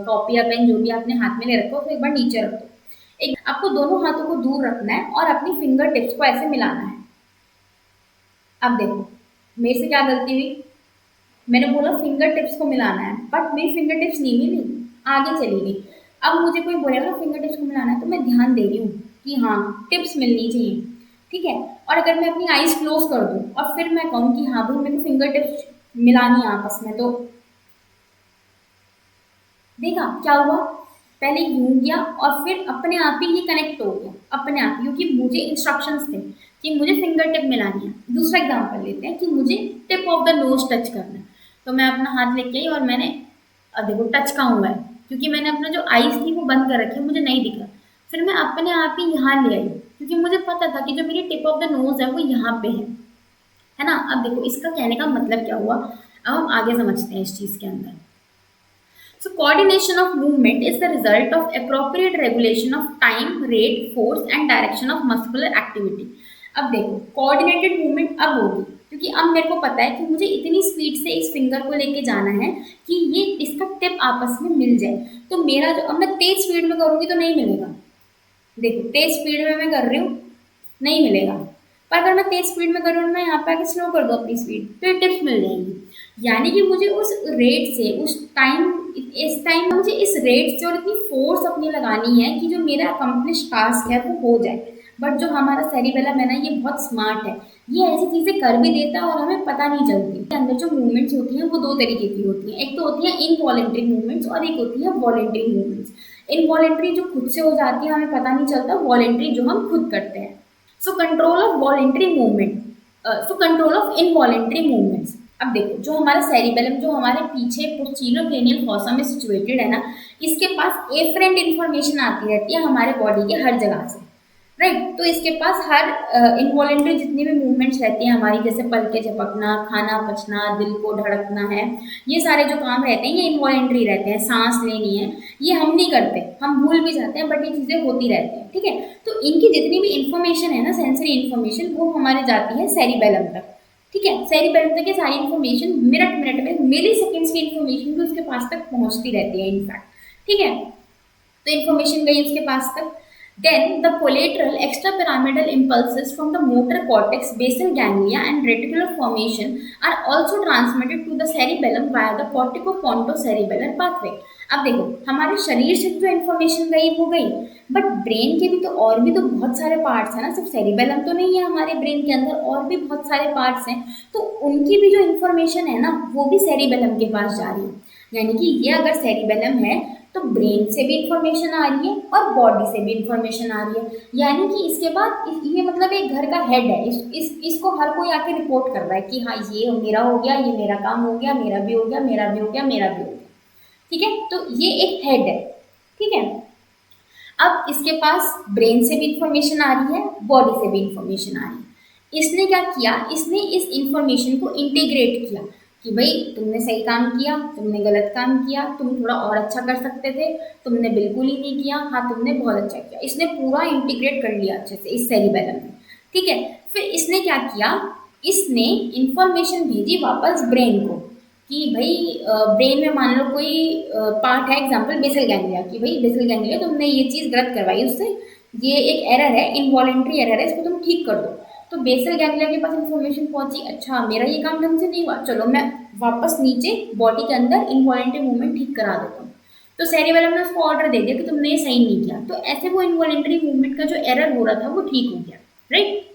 कॉपी या पेन जो भी आपने हाथ में ले रखो, तो एक बार नीचे रखो। एक आपको दोनों हाथों को दूर रखना है और अपनी फिंगर टिप्स को ऐसे मिलाना है। अब देखो मेरे से क्या गलती हुई, मैंने बोला फिंगर टिप्स को मिलाना है, बट मेरी फिंगर टिप्स नहीं मिली, आगे चली गई। अब मुझे कोई बोलेगा ना फिंगर टिप्स को मिलाना है, तो मैं ध्यान दे रही हूँ कि हाँ टिप्स मिलनी चाहिए, ठीक है। और अगर मैं अपनी आईज क्लोज कर दूँ और फिर मैं कहूँ कि हाँ भाई मेरे को फिंगर टिप्स मिलानी है आपस में, तो देखा क्या हुआ, पहले यूं गया और फिर अपने आप ही ये कनेक्ट हो गया अपने आप ही, क्योंकि मुझे इंस्ट्रक्शंस थे कि मुझे फिंगर टिप मिलानी है। दूसरा एग्जांपल लेते हैं कि मुझे tip of the knows touch करना है, तो मैं अपना हाथ लेके आई और मैंने, अब देखो टच कहाँ हुआ है, क्योंकि मैंने अपना जो आईज थी वो बंद कर रखी है, मुझे नहीं दिखा। फिर मैं अपने आप ही यहाँ ले आई, क्योंकि मुझे पता था कि जो मेरी टिप ऑफ द नोज है वो यहाँ पे है ना। अब देखो इसका कहने का मतलब क्या हुआ, अब हम आगे समझते हैं इस चीज के अंदर। So coordination of movement is the result of appropriate regulation of time, rate, force and direction of muscular activity. अब देखो कोऑर्डिनेटेड मूवमेंट अब होगी, क्योंकि अब मेरे को पता है कि मुझे इतनी स्पीड से इस फिंगर को लेके जाना है कि ये इसका टिप आपस में मिल जाए। तो मेरा जो, अब मैं तेज स्पीड में करूंगी तो नहीं मिलेगा, देखो तेज स्पीड में मैं कर रही हूँ नहीं मिलेगा, पर अगर मैं तेज स्पीड में करूँ, मैं यहाँ पे आके स्लो कर दूँ अपनी स्पीड, तो ये टिप्स मिल जाएंगी। यानी कि मुझे उस रेट से, उस टाइम, इस टाइम मुझे इस रेट से और इतनी फोर्स अपनी लगानी है कि जो मेरा अकम्प्लिश टास्क है वो हो जाए। बट जो हमारा सेरिबेलम है ना, ये बहुत स्मार्ट है, ये ऐसी चीजें कर भी देता है और हमें पता नहीं चलती। इसके अंदर जो मूवमेंट्स होती हैं वो दो तरीके की होती हैं, एक तो होती है इनवॉलेंट्री मूवमेंट्स और एक होती है वॉलेंट्री मूवमेंट्स। इनवॉलेंट्री जो खुद से हो जाती है हमें पता नहीं चलता, वॉलेंट्री जो हम खुद करते हैं। So control of voluntary movement, so control of involuntary movements. अब देखो जो हमारा सेरिबेलम जो हमारे पीछे पोस्टीरियर क्रेनियल फॉसा में सिचुएटेड है ना, इसके पास एफरेंट इन्फॉर्मेशन आती रहती है हमारे बॉडी के हर जगह से, राइट। तो इसके पास हर इनवॉलेंट्री जितनी भी मूवमेंट्स रहती हैं हमारी, जैसे पल के झपकना, खाना पचना, दिल को धड़कना है, ये सारे जो काम रहते हैं ये इनवॉलेंट्री रहते हैं। सांस लेनी है ये हम नहीं करते, हम भूल भी जाते हैं, बट ये चीजें होती रहती हैं, ठीक है। तो इनकी जितनी भी इंफॉर्मेशन है ना, सेंसरी इन्फॉर्मेशन, वो हमारे जाती है सेरिबेलम तक, ठीक है। सेरिबेलम तक ये सारी इन्फॉर्मेशन मिनट मिनट में, मिली सेकेंड्स की इन्फॉर्मेशन भी उसके पास तक पहुंचती रहती है इनफैक्ट, ठीक है। तो इन्फॉर्मेशन गई उसके पास तक। Then the collateral extrapyramidal impulses from the motor cortex, basal ganglia and reticular formation are also transmitted to the cerebellum via the corticopontocerebellar pathway. अब देखो हमारे शरीर से जो इन्फॉर्मेशन गई वो गई, बट ब्रेन के भी तो और भी तो बहुत सारे पार्ट्स हैं ना, सिर्फ सेरिबेलम तो नहीं है हमारे ब्रेन के अंदर, और भी बहुत सारे पार्ट्स हैं, तो उनकी भी जो इन्फॉर्मेशन है ना वो भी सेरिबेलम के पास जा रही है। यानी कि ये अगर सेरिबेलम है तो ब्रेन से भी इंफॉर्मेशन आ रही है और बॉडी से भी इंफॉर्मेशन आ रही है। यानी कि इसके बाद ये मतलब एक घर का हेड है, इसको हर कोई आके रिपोर्ट कर रहा है कि हाँ ये मेरा हो गया, ये मेरा काम हो गया, मेरा भी हो गया, मेरा भी हो गया, मेरा भी हो गया, ठीक है। तो ये एक हेड है, ठीक है। अब इसके पास ब्रेन से भी इंफॉर्मेशन आ रही है, बॉडी से भी इंफॉर्मेशन आ रही है। इसने क्या किया, इसने इस इंफॉर्मेशन को इंटीग्रेट किया कि भाई तुमने सही काम किया, तुमने गलत काम किया, तुम थोड़ा और अच्छा कर सकते थे, तुमने बिल्कुल ही नहीं किया, हाँ तुमने बहुत अच्छा किया। इसने पूरा इंटीग्रेट कर लिया अच्छे से इस सेरिबेलम में, ठीक है। फिर इसने क्या किया, इसने इंफॉर्मेशन भेजी वापस ब्रेन को कि भाई ब्रेन में मान लो कोई पार्ट है, एग्जाम्पल बेसल गैंग्लिया, कि भाई बेसल गैंग्लिया तुमने ये चीज़ गलत करवाई उससे, ये एक एरर है, इनवॉलेंट्री एरर है, इसको तुम ठीक कर दो। तो बेसल गैंग्लिया के पास इन्फॉर्मेशन पहुंची, अच्छा मेरा ये काम ढंग से नहीं हुआ, चलो मैं वापस नीचे बॉडी के अंदर इनवॉलेंट्री मूवमेंट ठीक करा देता हूँ। तो सेरिबेलम ने उसको ऑर्डर दे दिया कि तुमने ये सही नहीं किया, तो ऐसे वो इनवॉलेंट्री मूवमेंट का जो एरर हो रहा था वो ठीक हो गया, राइट।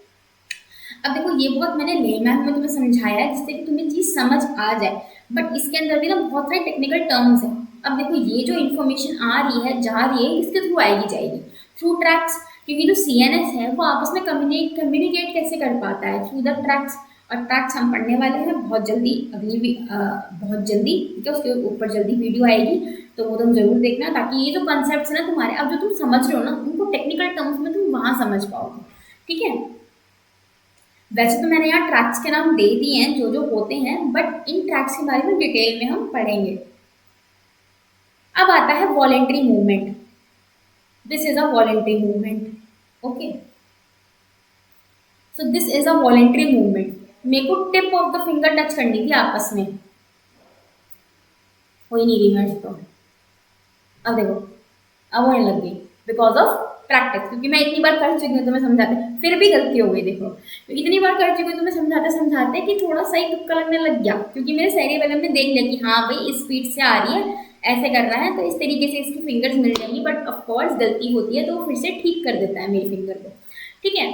अब देखो ये बहुत मैंने लेमैन में तुम्हें समझाया है जिससे कि तुम्हें चीज समझ आ जाए, बट इसके अंदर भी ना बहुत सारे टेक्निकल टर्म्स हैं। अब देखो ये जो इन्फॉर्मेशन आ रही है जा रही है इसके थ्रू आएगी जाएगी, थ्रू ट्रैक्स, क्योंकि जो सीएनएस है वो आपस में कम्युनिकेट कैसे कर पाता है, थ्रू द ट्रैक्स। और ट्रैक्स हम पढ़ने वाले हैं बहुत जल्दी, अगली भी बहुत जल्दी, ठीक है, उसके ऊपर जल्दी वीडियो आएगी, तो वो तुम जरूर देखना, ताकि ये जो कॉन्सेप्ट्स है ना तुम्हारे, अब जो तुम समझ रहे हो ना उनको टेक्निकल टर्म्स में तुम वहां समझ पाओगे, ठीक है। वैसे तो मैंने यहाँ ट्रैक्स के नाम दे दिए हैं जो जो होते हैं, बट इन ट्रैक्स के बारे में डिटेल में हम पढ़ेंगे। अब आता है voluntary movement, this is a voluntary movement, okay. So this is a voluntary movement, मेरे को tip of the finger touch करनी थी आपस में, हो ही नहीं रही मेरे से, तो अब देखो अब होने लग गई बिकॉज ऑफ प्रैक्टिस, क्योंकि मैं इतनी बार कर चुकी हूँ तुम्हें समझाते, फिर भी गलती हो गई, देखो इतनी बार कर चुकी हूँ तुम्हें समझाते समझाते कि थोड़ा सही तुक्का लगने लग गया, क्योंकि मेरे सेरिबेलम ने देख लिया कि हाँ भाई इस स्पीड से आ रही है, ऐसे कर रहा है तो इस तरीके से इसकी फिंगर्स मिल जाएंगी, बट ऑफकोर्स गलती होती है तो वो फिर से ठीक कर देता है मेरी फिंगर को। ठीक है,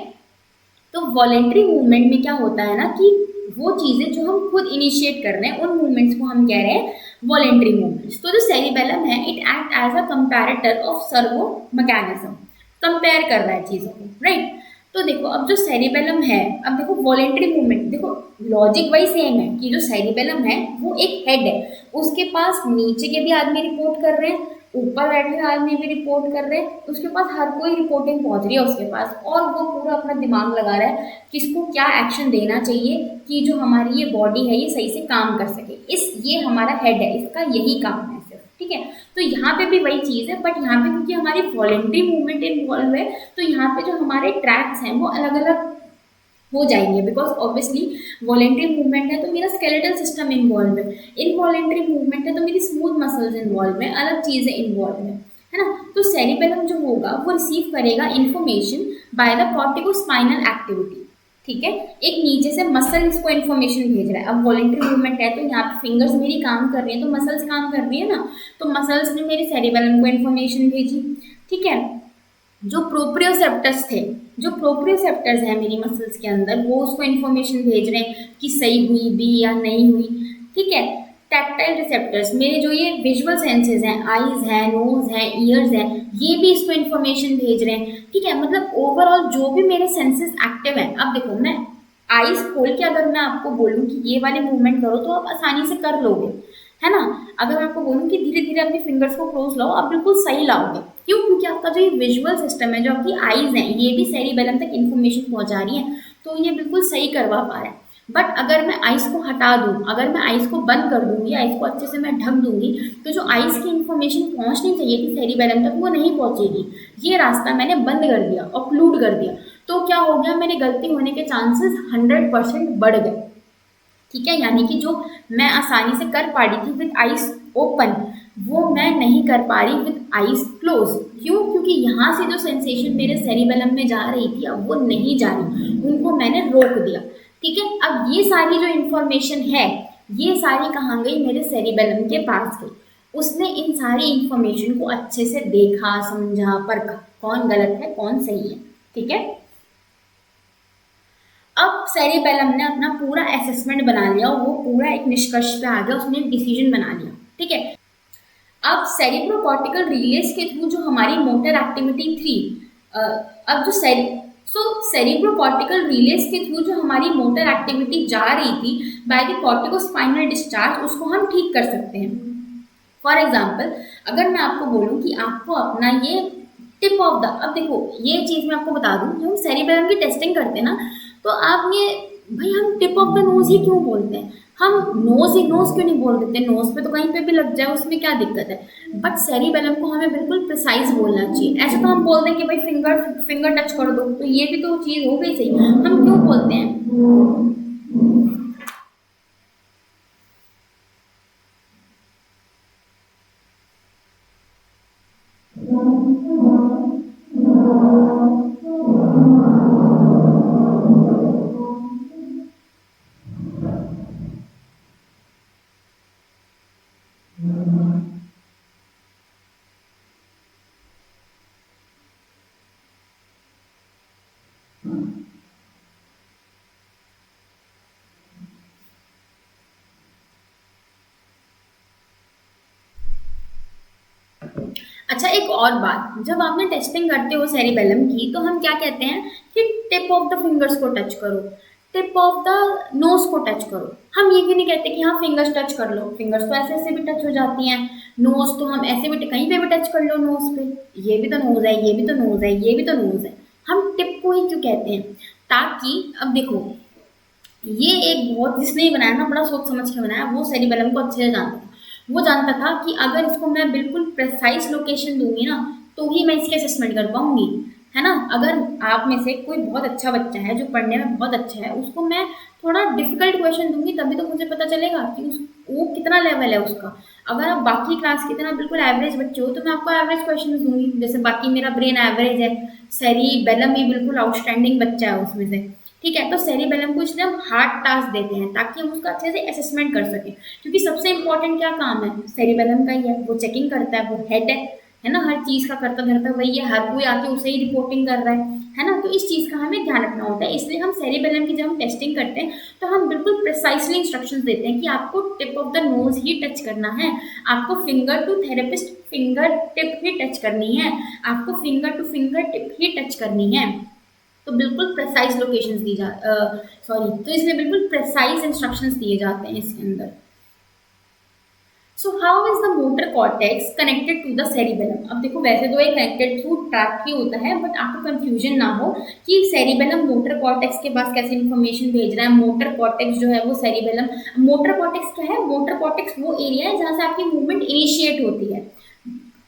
तो वॉलेंट्री मूवमेंट में क्या होता है ना कि वो चीज़ें जो हम खुद इनिशिएट कर रहे हैं उन मूवमेंट्स को हम कह रहे हैं वॉलेंट्री मूवमेंट्स। तो जो सेरिबेलम है it act as a comparator of servo mechanism, compare कर रहा है चीज़ों को, राइट। तो देखो अब जो सेरिबेलम है, अब देखो वॉलेंट्री मूवमेंट, देखो लॉजिक वही सेम है कि जो सेरिबेलम है वो एक हेड है, उसके पास नीचे के भी आदमी रिपोर्ट कर रहे हैं, ऊपर बैठे हुए आदमी भी रिपोर्ट कर रहे हैं, उसके पास हर कोई रिपोर्टिंग पहुंच रही है उसके पास, और वो पूरा अपना दिमाग लगा रहा है किसको क्या एक्शन देना चाहिए कि जो हमारी ये बॉडी है ये सही से काम कर सके। इस ये हमारा हेड है, इसका यही काम है सिर्फ। ठीक है, तो यहाँ पे भी वही चीज़ है, बट यहाँ पे क्योंकि हमारी वॉलेंट्री मूवमेंट इन्वॉल्व है तो यहाँ पे जो हमारे ट्रैक्स हैं वो अलग अलग हो जाएंगे, बिकॉज ऑब्वियसली वॉलेंट्री मूवमेंट है तो मेरा स्केलेटल सिस्टम इन्वॉल्व है, इनवॉलेंट्री मूवमेंट है तो मेरी स्मूथ मसल्स इन्वॉल्व है, अलग चीज़ें इन्वॉल्व है ना। तो सेरिबेलम जो होगा वो रिसीव करेगा information by the corticospinal activity. ठीक है, एक नीचे से मसल इसको इन्फॉर्मेशन भेज रहा है। अब वॉलेंट्री मूवमेंट है तो यहाँ पे फिंगर्स मेरी काम कर रही है तो मसल्स काम कर रही है ना, तो मसल्स ने मेरे सेरिबेलम को इन्फॉर्मेशन भेजी। ठीक है, जो प्रोप्रियोसेप्टर्स थे, जो प्रोप्रियोसेप्टर्स हैं मेरी मसल्स के अंदर वो उसको इन्फॉर्मेशन भेज रहे हैं कि सही हुई भी या नहीं हुई। ठीक है, टैक्टाइल रिसेप्टर्स मेरे जो ये विजुअल सेंसेस हैं, आईज हैं, नोज हैं, ईयर्स हैं, ये भी इसको इन्फॉर्मेशन भेज रहे हैं। ठीक है, मतलब ओवरऑल जो भी मेरे सेंसेस एक्टिव हैं, अब देखो मैं आईज खोल के अगर मैं आपको बोलूँ कि ये वाले मूवमेंट करो तो आप आसानी से कर लोगे, है ना। अगर मैं आपको बोलूँ कि धीरे धीरे अपनी फिंगर्स को क्लोज लाओ, आप बिल्कुल सही लाओगे। क्यों? क्योंकि आपका जो ये विजुअल सिस्टम है, जो आपकी आईज हैं, ये भी सेरिबेलम तक इन्फॉर्मेशन पहुंचा रही है, तो ये बिल्कुल सही करवा पा रहा है। बट अगर मैं आइस को हटा दूँ, अगर मैं आइस को बंद कर दूंगी, आइस को अच्छे से मैं ढक दूंगी, तो जो आइस की इन्फॉर्मेशन पहुंचनी चाहिए थी सेरिबेलम तक वो नहीं पहुंचेगी। ये रास्ता मैंने बंद कर दिया, ऑक्लूड कर दिया, तो क्या हो गया, मेरे गलती होने के चांसेस 100% बढ़ गए। ठीक है, यानी कि जो मैं आसानी से कर पा रही थी विद आइस ओपन, वो मैं नहीं कर पा रही विद आइस क्लोज। क्यों? क्योंकि यहाँ से जो सेंसेशन मेरे सेरिबेलम में जा रही थी अब वो नहीं जा रही, उनको मैंने रोक दिया। ठीक है, अब ये सारी जो इन्फॉर्मेशन है ये सारी कहाँ गई, मेरे सेरिबेलम के पास गई। उसने इन सारी इन्फॉर्मेशन को अच्छे से देखा, समझा, परखा, कौन गलत है कौन सही है। ठीक है, अब सेरिबेलम ने अपना पूरा असेसमेंट बना लिया, वो पूरा एक निष्कर्ष पे आ गया, उसने एक डिसीजन बना लिया। ठीक है, अब सेरिब्रोकॉर्टिकल रिलेज के थ्रू जो हमारी मोटर एक्टिविटी थी, अब जो सेरिब्रोकॉर्टिकल रिलेज के थ्रू जो हमारी मोटर एक्टिविटी जा रही थी बाय द कॉर्टिकोस्पाइनल डिस्चार्ज, उसको हम ठीक कर सकते हैं। फॉर एग्जाम्पल, अगर मैं आपको बोलूँ कि आपको अपना ये टिप ऑफ द, अब देखो ये चीज़ मैं आपको बता दूँ, जो हम सेरिबेलम की टेस्टिंग करते हैं ना, तो आप ये, भाई हम टिप ऑफ द नोज ही क्यों बोलते हैं, हम नोज ही नोज क्यों नहीं बोल देते, नोज पे तो कहीं पे भी लग जाए उसमें क्या दिक्कत है। बट सेरिबेलम को हमें बिल्कुल प्रिसाइज बोलना चाहिए। ऐसे तो हम बोल दें कि भाई फिंगर फिंगर टच कर दो, तो ये भी तो चीज़ हो गई सही, हम क्यों बोलते हैं। अच्छा, एक और बात, जब आपने टेस्टिंग करते हो सेरिबेलम की तो हम क्या कहते हैं कि टिप ऑफ द फिंगर्स को टच करो, टिप ऑफ द नोज को टच करो। हम ये भी नहीं कहते कि हाँ फिंगर्स टच कर लो, फिंगर्स तो ऐसे ऐसे भी टच हो जाती हैं, नोज तो हम ऐसे भी कहीं पे भी टच कर लो नोज पे, ये भी तो नोज है, ये भी तो नोज है, ये भी तो नोज है। हम टिप को ही क्यों कहते हैं, ताकि अब देखो ये एक बहुत, जिसने ये बनाया ना बड़ा सोच समझ के बनाया, वो सेरिबेलम को अच्छे से जानता था। वो जानता था कि अगर इसको मैं बिल्कुल प्रेसाइज लोकेशन दूंगी ना तो ही मैं इसकी असेसमेंट कर पाऊंगी, है ना। अगर आप में से कोई बहुत अच्छा बच्चा है जो पढ़ने में बहुत अच्छा है, उसको मैं थोड़ा डिफिकल्ट क्वेश्चन दूंगी तभी तो मुझे पता चलेगा कि वो कितना लेवल है उसका। अगर आप बाकी क्लास की तरह बिल्कुल एवरेज बच्चे हो तो मैं आपको एवरेज क्वेश्चन दूंगी, जैसे बाकी मेरा ब्रेन एवरेज है, सेरिबेलम भी बिल्कुल आउटस्टैंडिंग बच्चा है उसमें से। ठीक है। तो सेरिबेलम को इसलिए हम हार्ड टास्क देते हैं ताकि हम उसका अच्छे से असेसमेंट कर सकें, क्योंकि सबसे इंपॉर्टेंट क्या काम है सेरिबेलम का ही है, वो चेकिंग करता है, वो हेड है ना, हर चीज का करता धरता वही है, हर कोई आके उसे ही रिपोर्टिंग कर रहा है ना। तो इस चीज का हमें ध्यान रखना होता है, इसलिए हम सेरिबेलम की जब हम टेस्टिंग करते हैं तो हम बिल्कुल प्रिसाइसली इंस्ट्रक्शंस देते हैं कि आपको टिप ऑफ द नोज ही टच करना है, आपको finger to therapist finger tip ही टच करनी है, आपको फिंगर टू फिंगर टिप ही टच करनी है। तो बिल्कुल प्रिसाइज लोकेशंस दी जा सॉरी तो इसलिए बिल्कुल प्रिसाइज इंस्ट्रक्शंस दिए जाते हैं इसके अंदर। So how is the motor cortex connected to the cerebellum. अब देखो वैसे तो ये कनेक्टेड थ्रू ट्रैक ही होता है, बट आपको कंफ्यूजन ना हो कि सेरिबेलम मोटर कॉर्टेक्स के पास कैसे इन्फॉर्मेशन भेज रहा है, मोटर कॉर्टेक्स जो है वो सेरिबेलम, मोटर कॉर्टेक्स क्या है, मोटर कॉर्टेक्स वो एरिया है जहाँ से आपकी मूवमेंट इनिशिएट होती है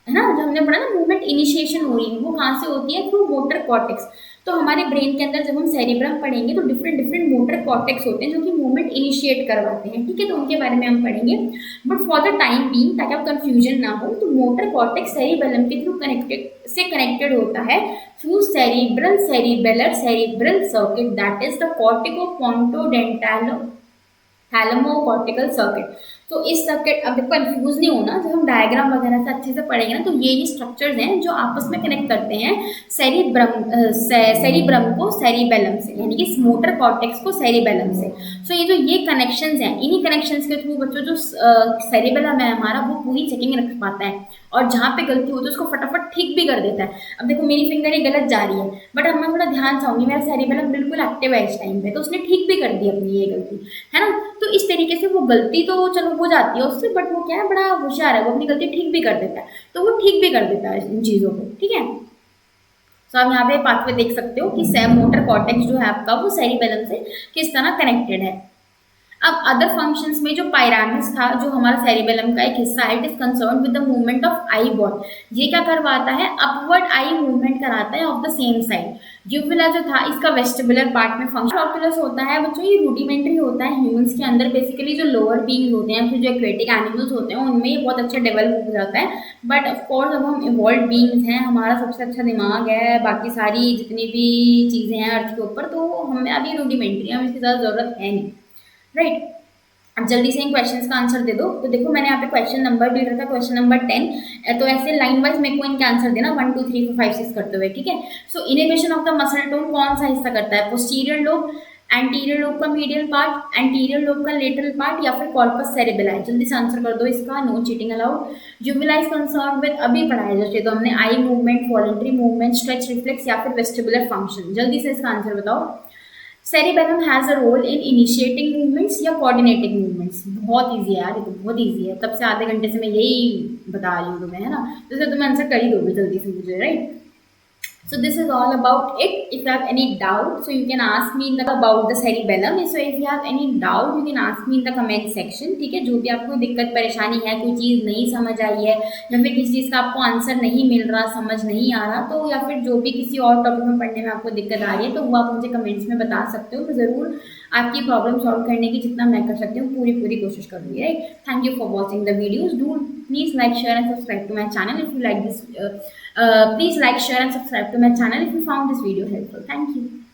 ना, जो हमने पढ़ा ना मूवमेंट इनिशिएशन हो रही है वो कहाँ से होती है, थ्रू मोटर कॉर्टेक्स। तो हमारे ब्रेन के अंदर जब हम सेरिब्रम पढ़ेंगे तो डिफरेंट डिफरेंट मोटर कॉर्टेक्स होते हैं जो कि मूवमेंट इनिशिएट करवाते हैं, ठीक है, तो उनके बारे में हम पढ़ेंगे। But for the time being, ताकि आप कंफ्यूजन ना हो, तो मोटर कॉर्टेक्स सेरिबेलम के थ्रू कनेक्टेड होता है through cerebral circuit, that is the corticopontodentalo thalamocortical circuit. तो इस सर्किट, अब देखो कंफ्यूज नहीं होना, जब हम डायग्राम वगैरह से अच्छे से पढ़ेंगे ना तो ये स्ट्रक्चर्स हैं जो आपस में कनेक्ट करते हैं सेरिब्रम को सेरिबेलम से, यानी कि मोटर कॉर्टेक्स को सेरिबेलम से। सो ये जो ये कनेक्शंस हैं, इन्हीं कनेक्शंस के थ्रू बच्चों जो सेरिबेलम है हमारा वो पूरी चेकिंग रख पाता है, और जहाँ पे गलती होती है उसको फटाफट ठीक भी कर देता है। अब देखो मेरी फिंगर ये गलत जा रही है, बट अब मैं थोड़ा ध्यान चाहूंगी, मेरा सेरिबेलम बिल्कुल एक्टिव है इस टाइम पे, तो उसने ठीक भी कर दी अपनी ये गलती, है ना। तो इस तरीके से वो गलती तो चलो हो जाती है उससे, बट वो क्या है, बड़ा होशियार है, वो अपनी गलती ठीक भी कर देता है, तो वो ठीक भी कर देता है इन चीज़ों को, ठीक है। तो आप यहाँ पे पाथवे देख सकते हो कि मोटर कॉर्टेक्स जो है आपका वो सेरिबेलम से किस तरह कनेक्टेड है। अब अदर फंक्शंस में जो पायरामिस था, जो हमारा सेरिबेलम का एक हिस्सा है, it is concern with the movement of eye ball. ये क्या करवाता है, अपवर्ड आई मूवमेंट कराता है ऑफ द सेम साइड। यूविला जो था इसका वेस्टिबुलर पार्ट में फंक्शन। ऑक्यूलस होता है बच्चों, ये रूडिमेंट्री होता है ह्यूमंस के अंदर, बेसिकली जो लोअर बींग्स होते हैं, फिर जो एक्वेटिक एनिमल्स होते हैं उनमें ये बहुत अच्छा डेवलप हो जाता है। बट ऑफकोर्स अब हम इवॉल्व बींग्स हैं, हमारा सबसे अच्छा दिमाग है, बाकी सारी जितनी भी चीज़ें हैं अर्थ के ऊपर, तो हमें अभी रूडिमेंट्री, हमें इसकी ज़्यादा ज़रूरत है नहीं, राइट। अब जल्दी से इन क्वेश्चंस का आंसर दे दो। तो देखो मैंने यहाँ पे क्वेश्चन नंबर भी रखा, क्वेश्चन नंबर 10, तो ऐसे लाइन वाइज मेरे को इनके आंसर देना 1 2 3 4 5 6 करते हुए, ठीक है। So inhibition of the muscle tone कौन सा हिस्सा करता है, पोस्टीरियर लोब, एंटीरियर लोब का मीडियल पार्ट, एंटीरियर लोब का लेटरल पार्ट, या फिर कॉर्पस सेरेबेलाई। जल्दी से आंसर कर दो इसका, no cheating allowed. Uvula is concern with, अभी पढ़ाया जैसे तो हमने, eye movement, voluntary movement, stretch reflex, या फिर वेस्टिबुलर फंक्शन। जल्दी से इसका आंसर बताओ। Cerebellum has a role in initiating movements या कोऑर्डिनेटिंग मूवमेंट्स। बहुत इजी है यार, ये तो बहुत इजी है, तब से आधे घंटे से मैं यही बता रही हूँ तुम्हें, है ना, तो इसलिए तुम्हें आंसर कर ही दोगे जल्दी से मुझे, right. So this is all about it. If you have any doubt, so you can ask me in the about the cerebellum. So if you have any doubt, you can ask me in the comment section. ठीक है, जो भी आपको दिक्कत परेशानी है, कोई चीज़ नहीं समझ आई है, या फिर किसी चीज़ का आपको आंसर नहीं मिल रहा, समझ नहीं आ रहा, तो या फिर जो भी किसी और टॉपिक में पढ़ने में आपको दिक्कत आ रही है, तो वो आप मुझे कमेंट्स में बता सकते हो। मैं ज़रूर आपकी प्रॉब्लम सॉल्व करने की जितना मैं कर सकती हूँ पूरी कोशिश करूँगी, right. Thank you for watching the videos. Do please like, share and subscribe to my channel if you like this. Please like, share and subscribe to my channel if you found this video helpful. Thank you.